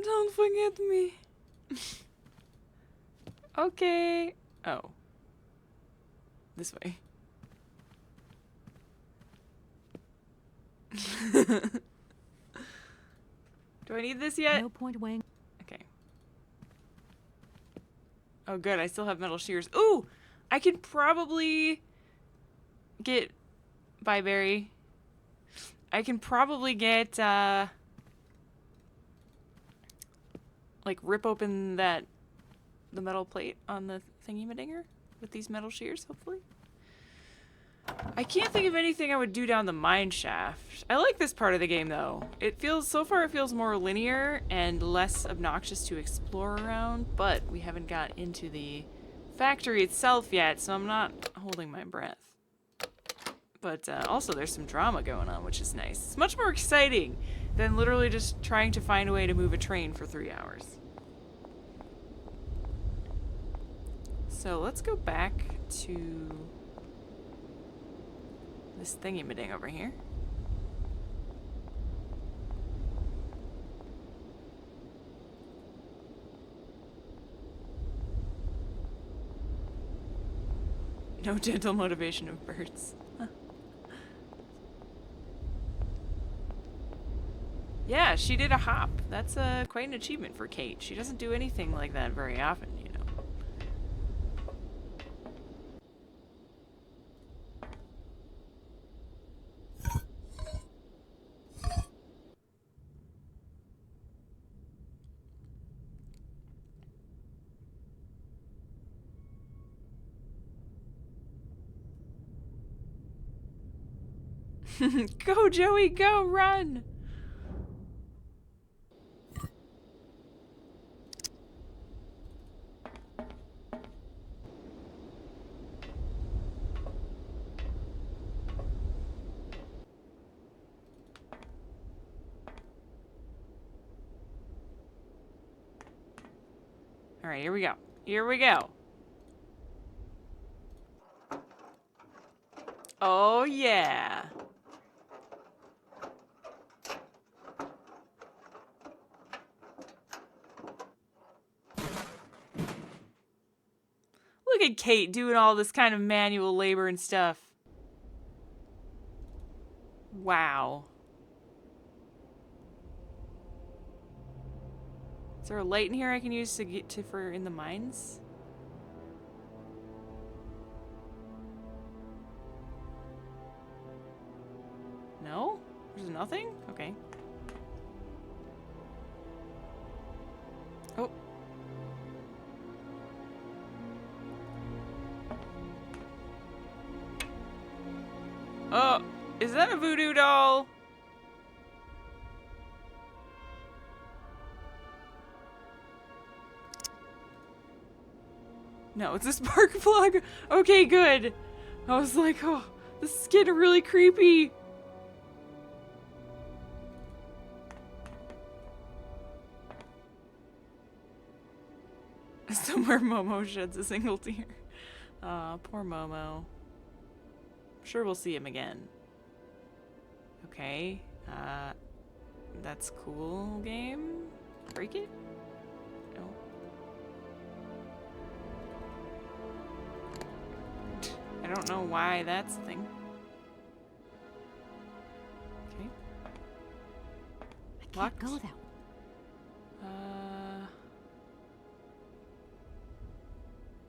Don't forget me. Okay. Oh. This way. Do I need this yet?
No point weighing.
Okay. Oh, good. I still have metal shears. Ooh! I could probably get... Bye, Barry. I can probably get, like, rip open the metal plate on the thingy-ma-dinger with these metal shears, hopefully. I can't think of anything I would do down the mine shaft. I like this part of the game, though. So far it feels more linear and less obnoxious to explore around, but we haven't got into the factory itself yet, so I'm not holding my breath. But also there's some drama going on, which is nice. It's much more exciting than literally just trying to find a way to move a train for 3 hours. So let's go back to this thingy-ma-ding over here. No gentle motivation of birds. Yeah, she did a hop. That's quite an achievement for Kate. She doesn't do anything like that very often, you know. Go, Joey, go, run! All right, here we go. Here we go. Oh, yeah. Look at Kate doing all this kind of manual labor and stuff. Wow. Is there a light in here I can use to get to for in the mines? No? There's nothing? Okay. Oh. Oh, is that a voodoo doll? No, it's a spark plug. Okay, good. I was like, oh, this is getting really creepy. Somewhere Momo sheds a single tear. Aw, poor Momo. I'm sure we'll see him again. Okay. That's cool, game. Break it? No. I don't know why that's a thing. Okay.
I can't go that way.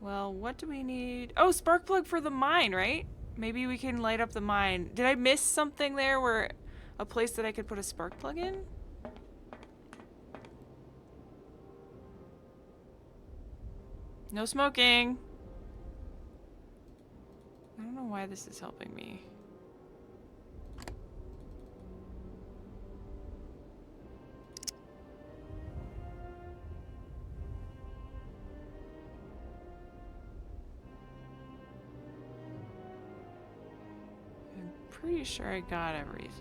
Well, what do we need? Oh, spark plug for the mine, right? Maybe we can light up the mine. Did I miss something there where a place that I could put a spark plug in? No smoking. I don't know why this is helping me. I'm pretty sure I got everything.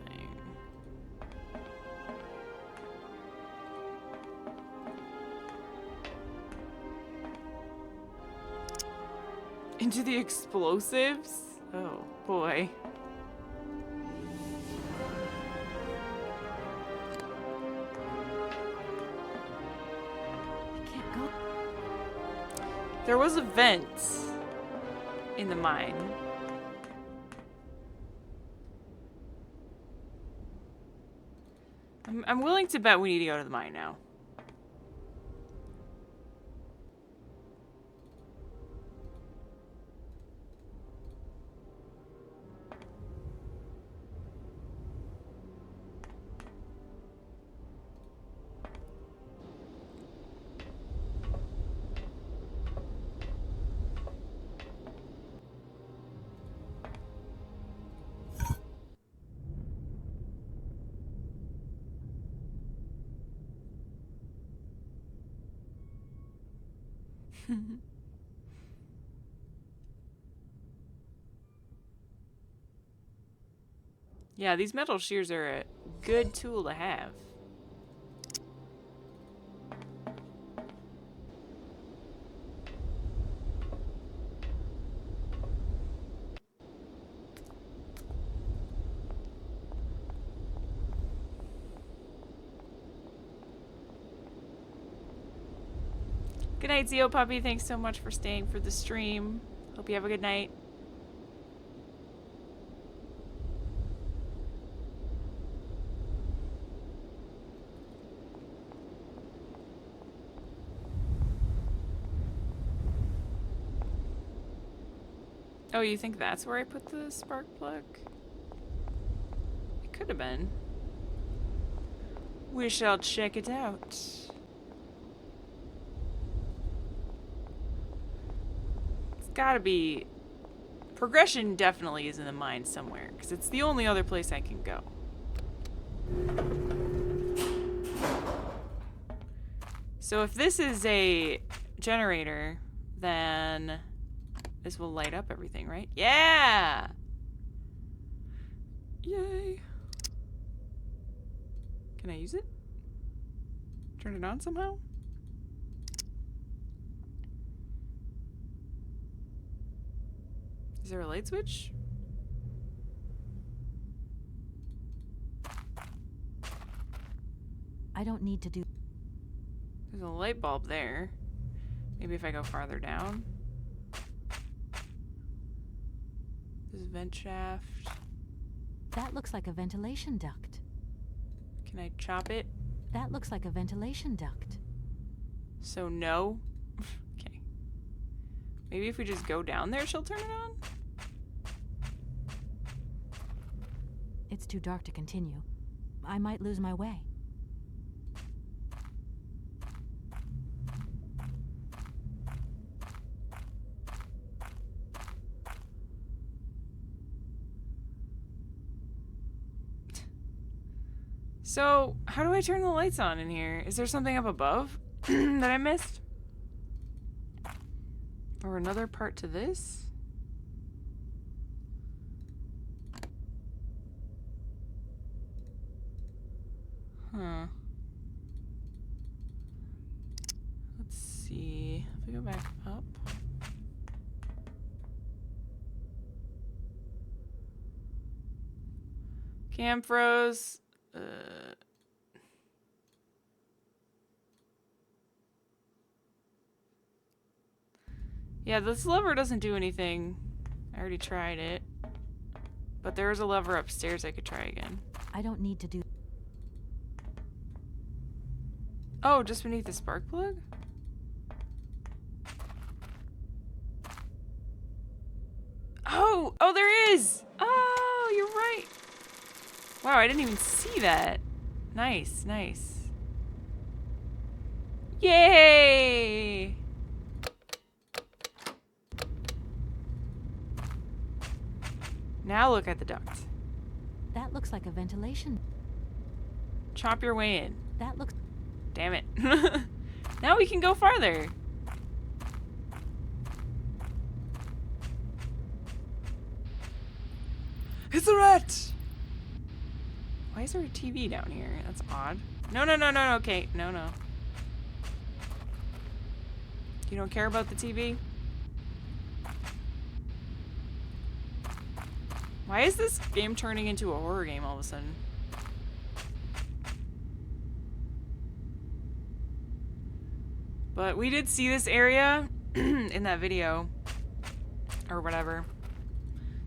Into the explosives? Oh, boy.
I can't go.
There was a vent in the mine. I'm willing to bet we need to go to the mine now. Yeah, these metal shears are a good tool to have. Good night, Zeo Puppy. Thanks so much for staying for the stream. Hope you have a good night. Oh, you think that's where I put the spark plug? It could have been. We shall check it out. It's gotta be progression definitely is in the mine somewhere, because it's the only other place I can go. So if this is a generator, then this will light up everything, right? Yeah! Yay! Can I use it? Turn it on somehow? Is there a light switch?
I don't need to do...
There's a light bulb there. Maybe if I go farther down. There's a vent shaft.
That looks like a ventilation duct.
Can I chop it?
That looks like a ventilation duct.
So no? Okay. Maybe if we just go down there, she'll turn it on?
It's too dark to continue. I might lose my way.
So, how do I turn the lights on in here? Is there something up above that I missed? Or another part to this? Huh. Let's see. If we go back up. Cam froze. Yeah, this lever doesn't do anything. I already tried it. But there is a lever upstairs I could try again.
I don't need to do...
Oh, just beneath the spark plug? Oh! Oh, there is! Oh, you're right! Wow, I didn't even see that. Nice, nice. Yay! Now look at the duct.
That looks like a ventilation.
Chop your way in.
That looks...
Damn it. Now we can go farther. It's a rat! Why is there a TV down here? That's odd. No, no, no, no, no, okay. No, no. You don't care about the TV? Why is this game turning into a horror game all of a sudden? But we did see this area in that video. Or whatever.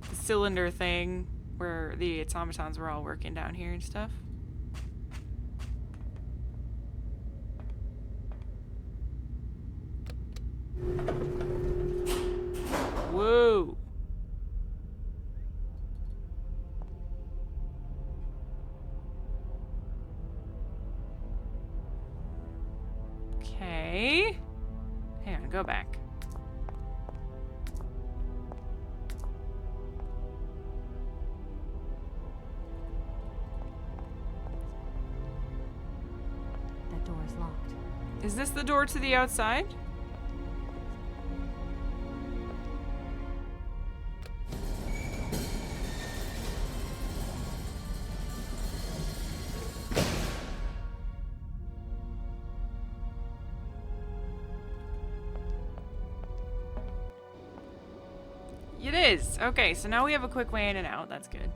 The cylinder thing where the automatons were all working down here and stuff. Whoa. Okay. Hang on, go back.
That door is locked.
Is this the door to the outside? It is. Okay, so now we have a quick way in and out. That's good.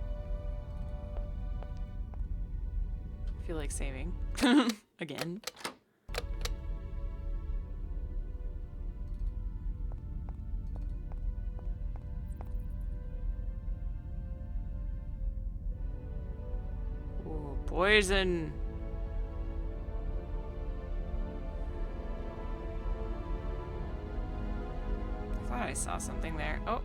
I feel like saving. Again. Ooh, poison. I thought I saw something there. Oh.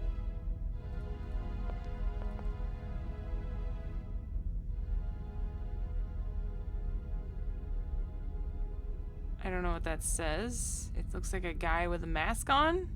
I don't know what that says. It looks like a guy with a mask on.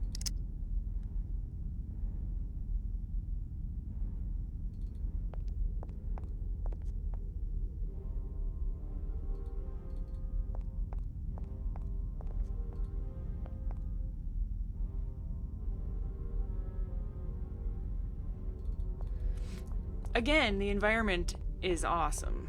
again, the environment is awesome.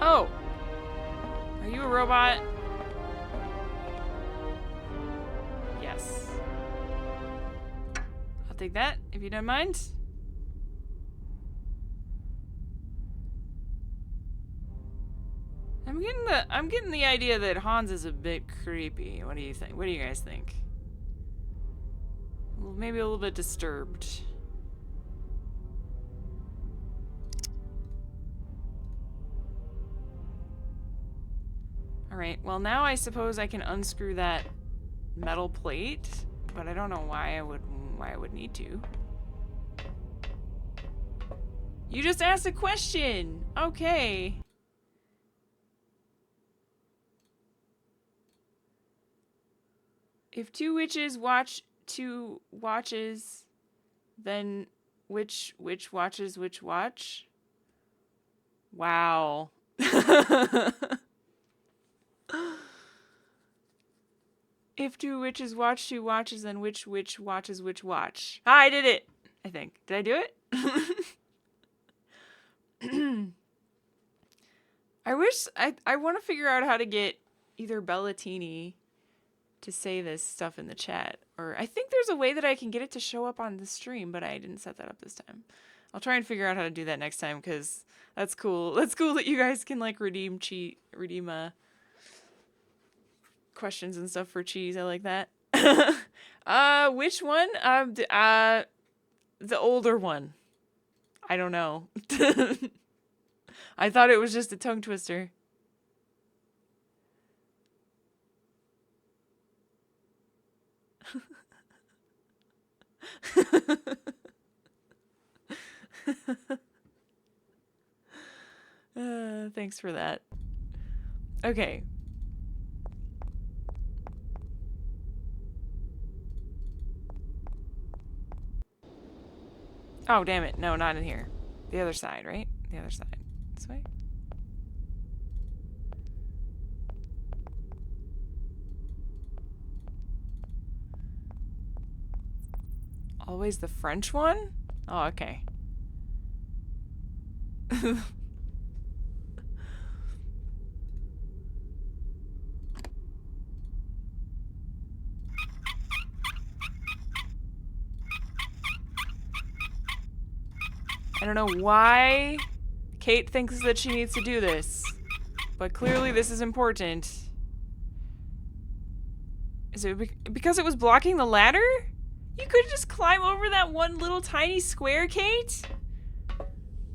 Oh! Are you a robot? Yes. I'll take that, if you don't mind. I'm getting the idea that Hans is a bit creepy. What do you think? What do you guys think? Well, maybe a little bit disturbed. Alright, well now I suppose I can unscrew that metal plate, but I don't know why I would need to. You just asked a question! Okay. If two witches watch two watches, then which watches which watch? Wow. If two witches watch two watches, then which witch watches which watch? Ah, I did it! I think. Did I do it? I want to figure out how to get either Bellatini to say this stuff in the chat. Or I think there's a way that I can get it to show up on the stream, but I didn't set that up this time. I'll try and figure out how to do that next time, because that's cool. That's cool that you guys can like redeem questions and stuff for cheese. I like that. Which one? The older one. I don't know. I thought it was just a tongue twister. Thanks for that. Okay. Oh, damn it. No, not in here. The other side, right? The other side. This way? Always the French one? Oh, okay. I don't know why Kate thinks that she needs to do this, but clearly this is important. Is it because it was blocking the ladder? You could just climb over that one little tiny square, Kate?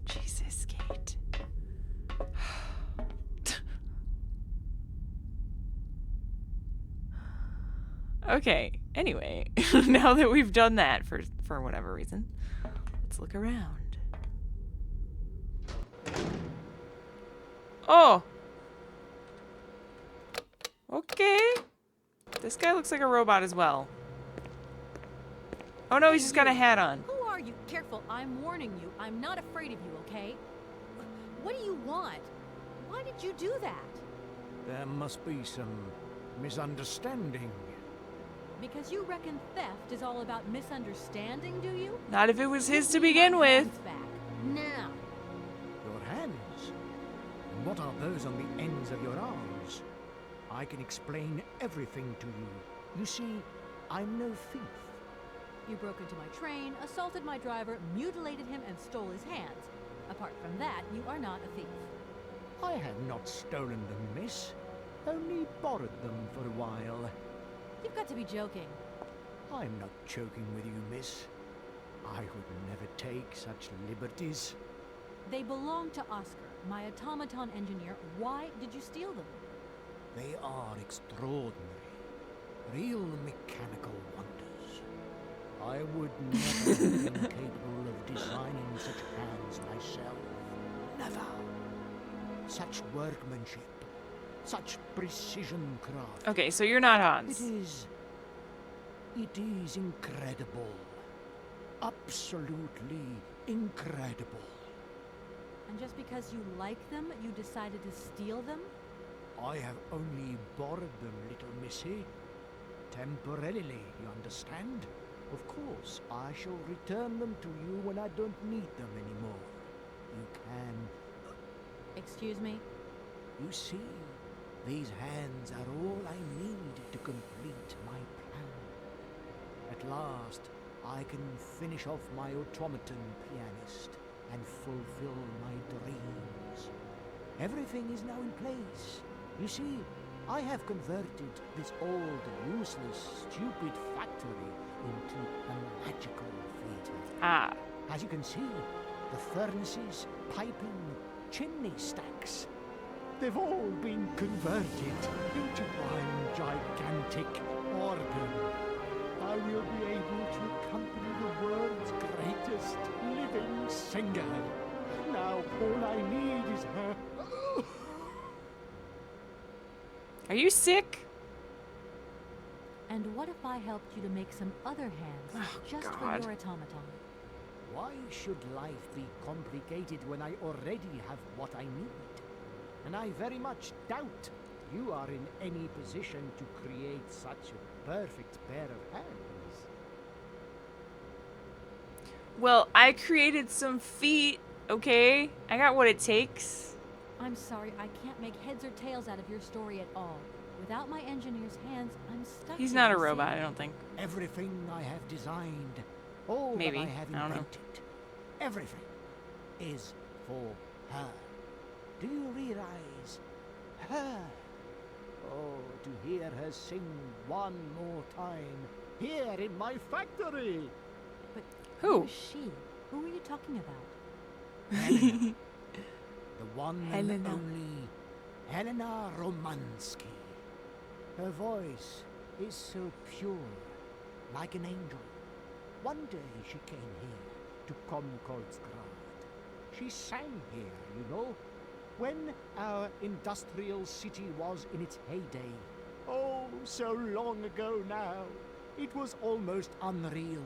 Jesus, Kate. Okay, anyway, now that we've done that for whatever reason, let's look around. Oh! Okay. This guy looks like a robot as well. Oh no, he's just got a hat on.
Who are you? Careful, I'm warning you. I'm not afraid of you, okay? What do you want? Why did you do that?
There must be some misunderstanding.
Because you reckon theft is all about misunderstanding, do you?
Not if it was his to begin with.
Back. Now.
Your hands? And what are those on the ends of your arms? I can explain everything to you. You see, I'm no thief.
You broke into my train, assaulted my driver, mutilated him, and stole his hands. Apart from that, you are not a thief.
I have not stolen them, miss. Only borrowed them for a while.
You've got to be joking.
I'm not joking with you, miss. I would never take such liberties.
They belong to Oscar, my automaton engineer. Why did you steal them?
They are extraordinary. Real mechanical wonders. I I would never have been capable of designing such hands myself. Never. Such workmanship. Such precision craft.
Okay, so you're not Hans.
It is incredible. Absolutely incredible.
And just because you like them, you decided to steal them?
I have only borrowed them, little missy. Temporarily, you understand? Of course, I shall return them to you when I don't need them anymore. You can...
Excuse me?
You see, these hands are all I need to complete my plan. At last, I can finish off my automaton pianist and fulfill my dreams. Everything is now in place. You see, I have converted this old, useless, stupid factory into a magical theater.
Ah.
As you can see, the furnaces, piping, chimney stacks, they've all been converted into one gigantic organ. I will be able to accompany the world's greatest living singer. Now all I need is her.
Are you sick?
And what if I helped you to make some other hands, just for your automaton?
Why should life be complicated when I already have what I need? And I very much doubt you are in any position to create such a perfect pair of hands.
Well, I created some feet, okay? I got what it takes.
I'm sorry, I can't make heads or tails out of your story at all. Without my engineer's hands, I'm stuck.
He's
here,
not a
you see?
robot, I don't think.
Everything I have designed, all
Maybe.
that I have
I don't know.
invented, everything is for her. Do you realize? Her. Oh, to hear her sing one more time here in my factory.
But
who
is she? Who are you talking about?
Helena. The one
Helena.
and only Helena Romansky. Her voice is so pure, like an angel. One day she came here to Komkolsgrad. She sang here, you know, when our industrial city was in its heyday. Oh, so long ago now. It was almost unreal.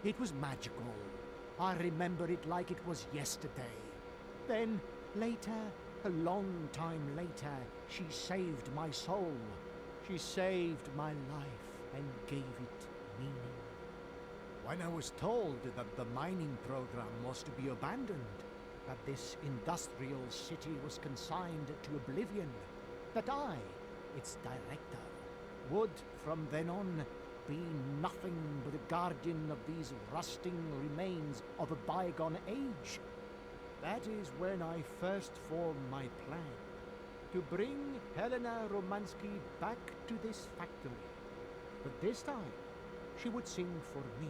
It was magical. I remember it like it was yesterday. Then, later, a long time later, she saved my soul. She saved my life and gave it meaning. When I was told that the mining program was to be abandoned, that this industrial city was consigned to oblivion, that I, its director, would from then on be nothing but a guardian of these rusting remains of a bygone age, that is when I first formed my plan to bring Helena Romansky back to this factory. But this time, she would sing for me,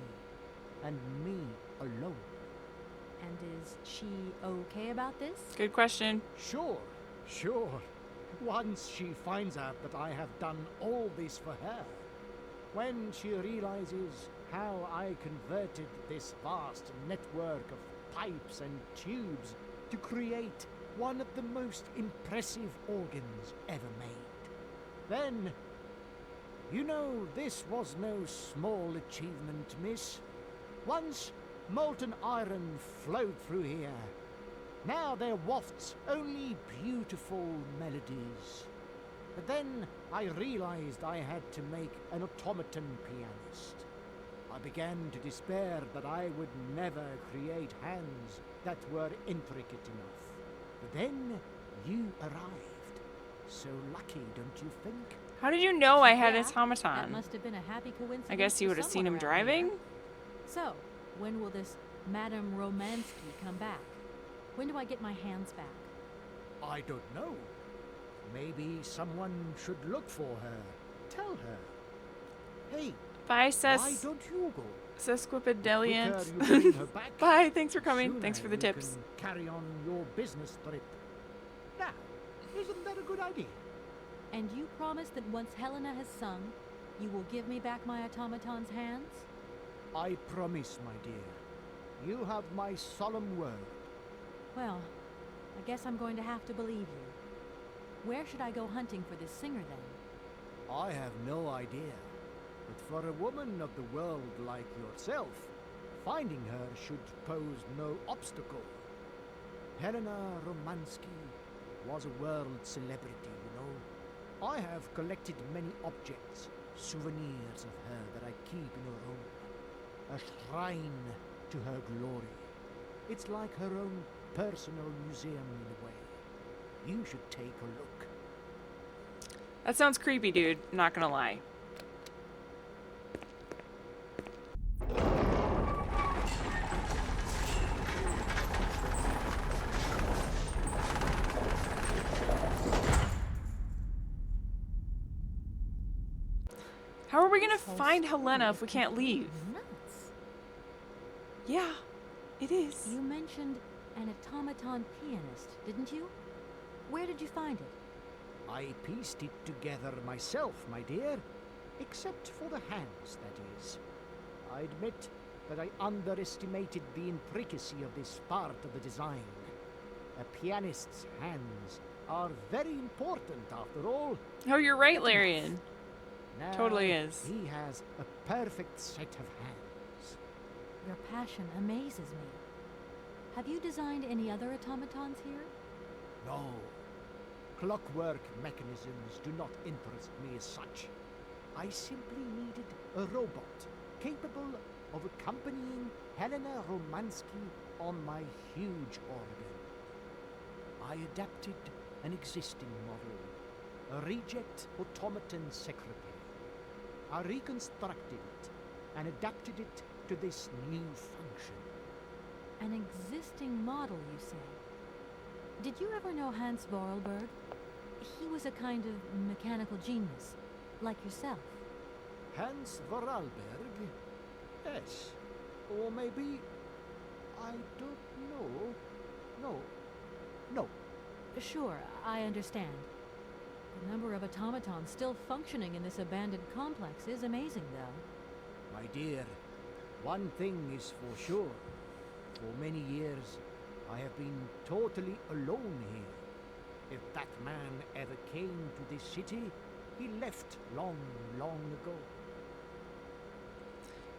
and me alone.
And is she okay about this?
Good question.
Sure. Once she finds out that I have done all this for her, when she realizes how I converted this vast network of pipes and tubes to create one of the most impressive organs ever made, then, you know, this was no small achievement, miss. Once molten iron flowed through here. Now there wafts only beautiful melodies. But then I realized I had to make an automaton pianist. I began to despair that I would never create hands that were intricate enough. But then you arrived. So lucky, don't you think?
How did you know I had an
That
automaton?
must have been a happy coincidence.
I guess you
for
would have seen
someone
him
around
driving?
here. So, when will this Madame Romansky come back? When do I get my hands back?
I don't know. Maybe someone should look for her. Tell her. Hey,
Bye,
why don't you go?
Sesquipedalian.
The quicker you bring her back,
Bye, thanks for coming.
sooner
Thanks for the
you
tips.
can carry on your business trip. Now, isn't that a good idea?
And you promise that once Helena has sung, you will give me back my automaton's hands?
I promise, my dear. You have my solemn word.
Well, I guess I'm going to have to believe you. Where should I go hunting for this singer, then?
I have no idea. But for a woman of the world like yourself, finding her should pose no obstacle. Helena Romansky was a world celebrity, you know. I have collected many objects, souvenirs of her that I keep in her home. A shrine to her glory. It's like her own personal museum in a way. You should take a look.
That sounds creepy, dude. Not gonna lie. How are we gonna find Helena if we can't leave?
Nuts.
Yeah, it is.
You mentioned an automaton pianist, didn't you? Where did you find it?
I pieced it together myself, my dear. Except for the hands, that is. I admit that I underestimated the intricacy of this part of the design. A pianist's hands are very important, after all.
Oh, you're right, Larian.
Now,
Totally is.
He has a perfect set of hands.
Your passion amazes me. Have you designed any other automatons here?
No. Clockwork mechanisms do not interest me as such. I simply needed a robot capable of accompanying Helena Romansky on my huge organ. I adapted an existing model, a reject automaton secretary. I reconstructed it and adapted it to this new function.
An existing model, you say? Did you ever know Hans Vorarlberg? He was a kind of mechanical genius, like yourself.
Hans Vorarlberg? Yes. Or maybe... I don't know. No.
Sure, I understand. The number of automatons still functioning in this abandoned complex is amazing, though.
My dear, one thing is for sure. For many years, I have been totally alone here. If that man ever came to this city, he left long, long ago.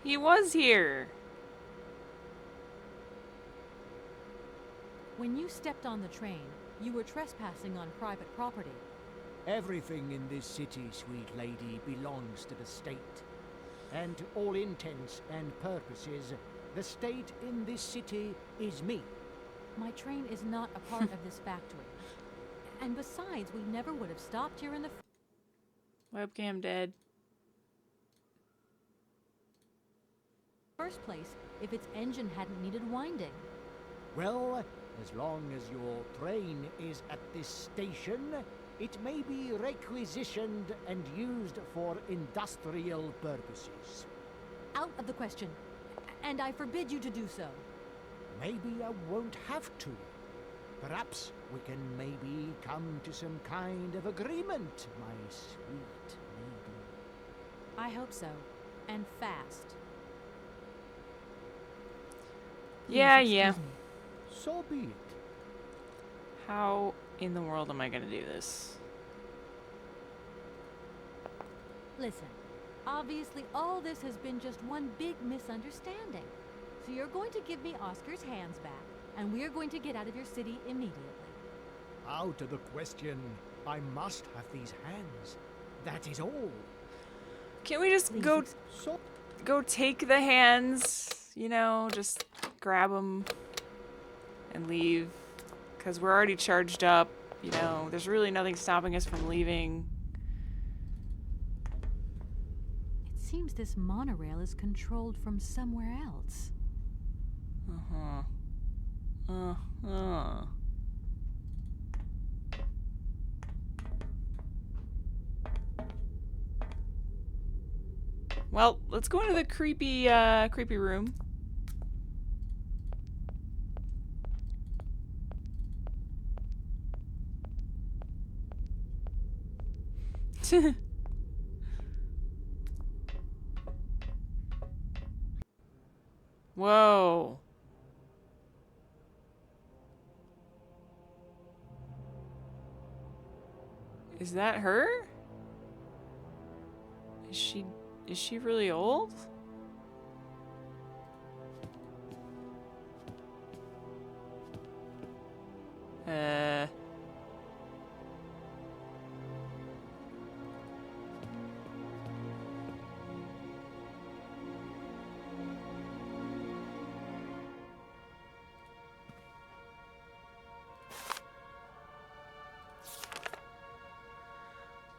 He was here.
When you stepped on the train, you were trespassing on private property.
Everything in this city, sweet lady, belongs to the state. And to all intents and purposes, the state in this city is me.
My train is not a part of this factory. And besides, we never would have stopped here in the
Webcam dead.
first place if its engine hadn't needed winding.
Well, as long as your train is at this station, it may be requisitioned and used for industrial purposes.
Out of the question. And I forbid you to do so.
Maybe I won't have to. Perhaps we can maybe come to some kind of agreement, my sweet lady.
I hope so. And fast.
Yeah,
Please
yeah.
excuse me.
So be it.
How in the world am I gonna do this?
Listen, obviously all this has been just one big misunderstanding. So you're going to give me Oscar's hands back, and we're going to get out of your city immediately.
Out of the question. I must have these hands. That is all.
Can't we just go take the hands, you know, just grab them and leave? Because we're already charged up, you know, there's really nothing stopping us from leaving.
It seems this monorail is controlled from somewhere else.
Well, let's go into the creepy room. Whoa. Is that her? Is she really old?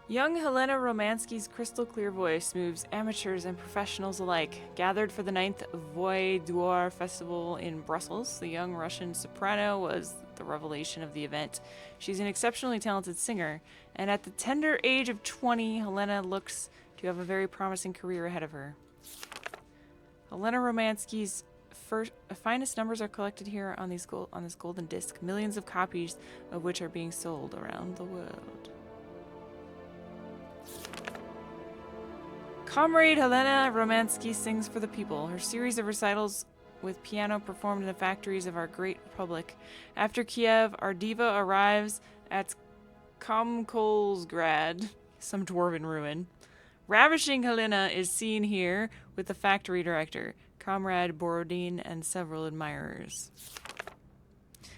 Young Helena Romansky's crystal clear voice moves amateurs and professionals alike. Gathered for the 9th Voix d'Or Festival in Brussels, the young Russian soprano was the revelation of the event. She's an exceptionally talented singer, and at the tender age of 20, Helena looks to have a very promising career ahead of her. Helena Romansky's finest numbers are collected here on this golden disc, millions of copies of which are being sold around the world. Comrade Helena Romansky sings for the people. Her series of recitals with piano performed in the factories of our great republic. After Kiev, our diva arrives at Komkolzgrad, some dwarven ruin. Ravishing Helena is seen here with the factory director, Comrade Borodin, and several admirers.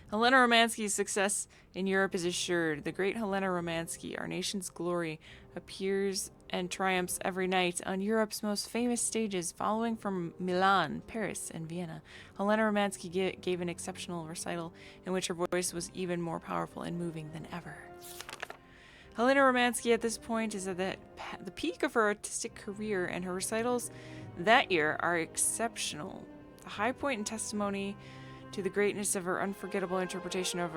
Helena Romansky's success in Europe is assured. The great Helena Romansky, our nation's glory, appears and triumphs every night on Europe's most famous stages, following from Milan, Paris, and Vienna. Helena Romansky gave an exceptional recital in which her voice was even more powerful and moving than ever. Helena Romansky at this point is at the peak of her artistic career, and her recitals that year are exceptional. The high point in testimony to the greatness of her unforgettable interpretation of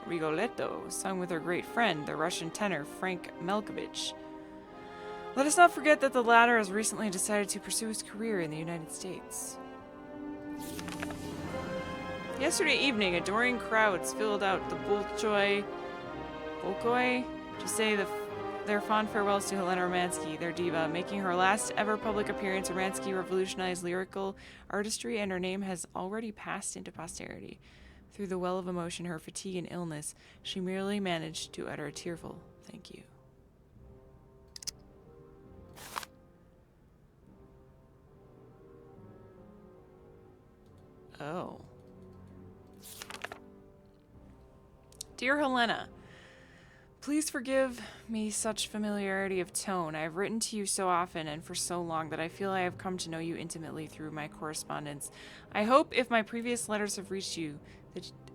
Rigoletto, sung with her great friend, the Russian tenor Frank Malkovich. Let us not forget that the latter has recently decided to pursue his career in the United States. Yesterday evening, adoring crowds filled out the Bolshoi to say their fond farewells to Helena Romansky, their diva. Making her last ever public appearance, Romansky revolutionized lyrical artistry, and her name has already passed into posterity. Through the well of emotion, her fatigue, and illness, she merely managed to utter a tearful thank you. Oh. Dear Helena, please forgive me such familiarity of tone. I have written to you so often and for so long that I feel I have come to know you intimately through my correspondence. I hope if my previous letters have reached you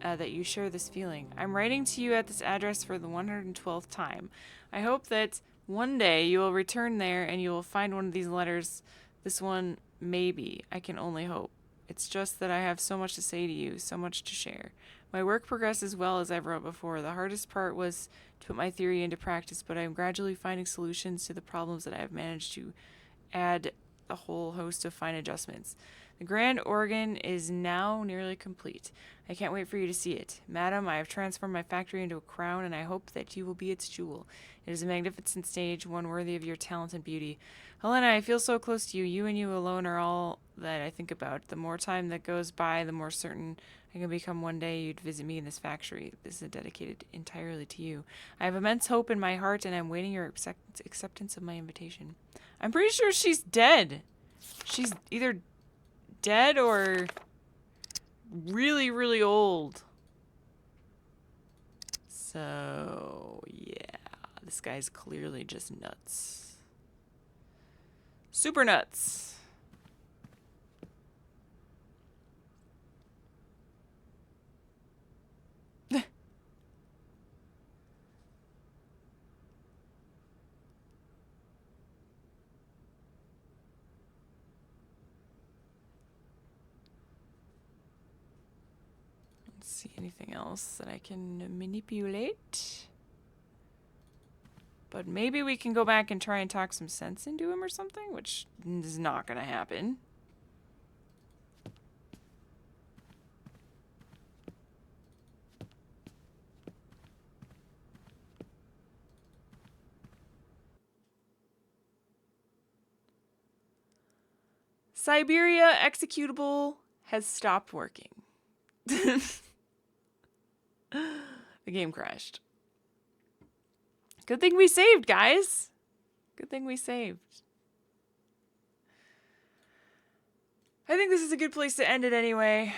that you share this feeling. I'm writing to you at this address for the 112th time. I hope that one day you will return there and you will find one of these letters. This one, maybe. I can only hope. It's just that I have so much to say to you, so much to share. My work progresses well as I've wrote before. The hardest part was to put my theory into practice, but I am gradually finding solutions to the problems that I have managed to add a whole host of fine adjustments. The grand organ is now nearly complete. I can't wait for you to see it. Madam, I have transformed my factory into a crown, and I hope that you will be its jewel. It is a magnificent stage, one worthy of your talent and beauty. Helena, I feel so close to you. You and you alone are all that I think about. The more time that goes by, the more certain I can become one day you'd visit me in this factory. This is dedicated entirely to you. I have immense hope in my heart, and I'm waiting your acceptance of my invitation. I'm pretty sure she's dead. She's either dead or really, really old. So, yeah. This guy's clearly just nuts. Super nuts. See anything else that I can manipulate? But maybe we can go back and try and talk some sense into him or something, which is not gonna happen. Siberia executable has stopped working. The game crashed. Good thing we saved, guys. Good thing we saved. I think this is a good place to end it anyway.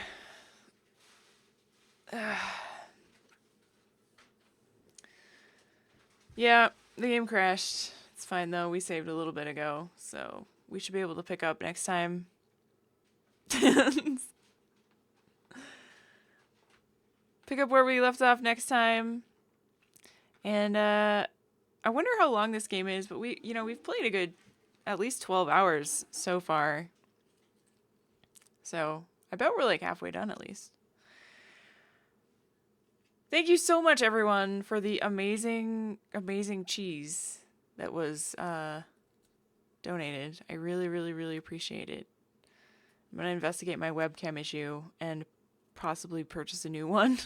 Yeah, the game crashed. It's fine though. We saved a little bit ago, so we should be able to pick up next time. Pick up where we left off next time. And I wonder how long this game is, but we've played a good at least 12 hours so far. So I bet we're like halfway done at least. Thank you so much, everyone, for the amazing, amazing cheese that was donated. I really, really, really appreciate it. I'm going to investigate my webcam issue and possibly purchase a new one.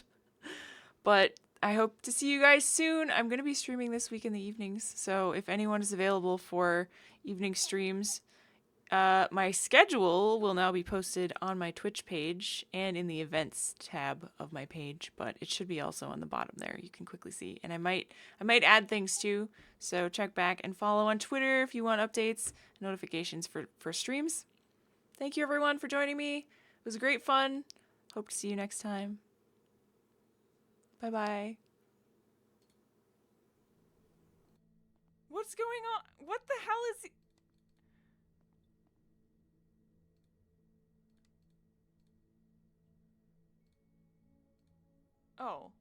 But I hope to see you guys soon. I'm going to be streaming this week in the evenings. So if anyone is available for evening streams, my schedule will now be posted on my Twitch page and in the events tab of my page, but it should be also on the bottom there. You can quickly see. And I might add things too. So check back and follow on Twitter if you want updates, notifications for streams. Thank you everyone for joining me. It was great fun. Hope to see you next time. Bye-bye. What's going on? What the hell is... Oh.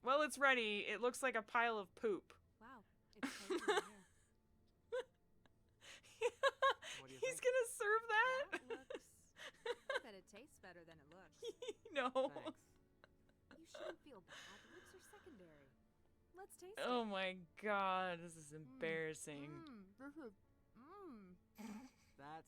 Well, it's ready. It looks like a pile of poop.
Wow. It's tasty in here.
He's gonna serve that?
I bet it tastes better than it looks.
No.
Thanks. You shouldn't feel bad. Looks are secondary. Let's taste it.
Oh my god, this is embarrassing.
This is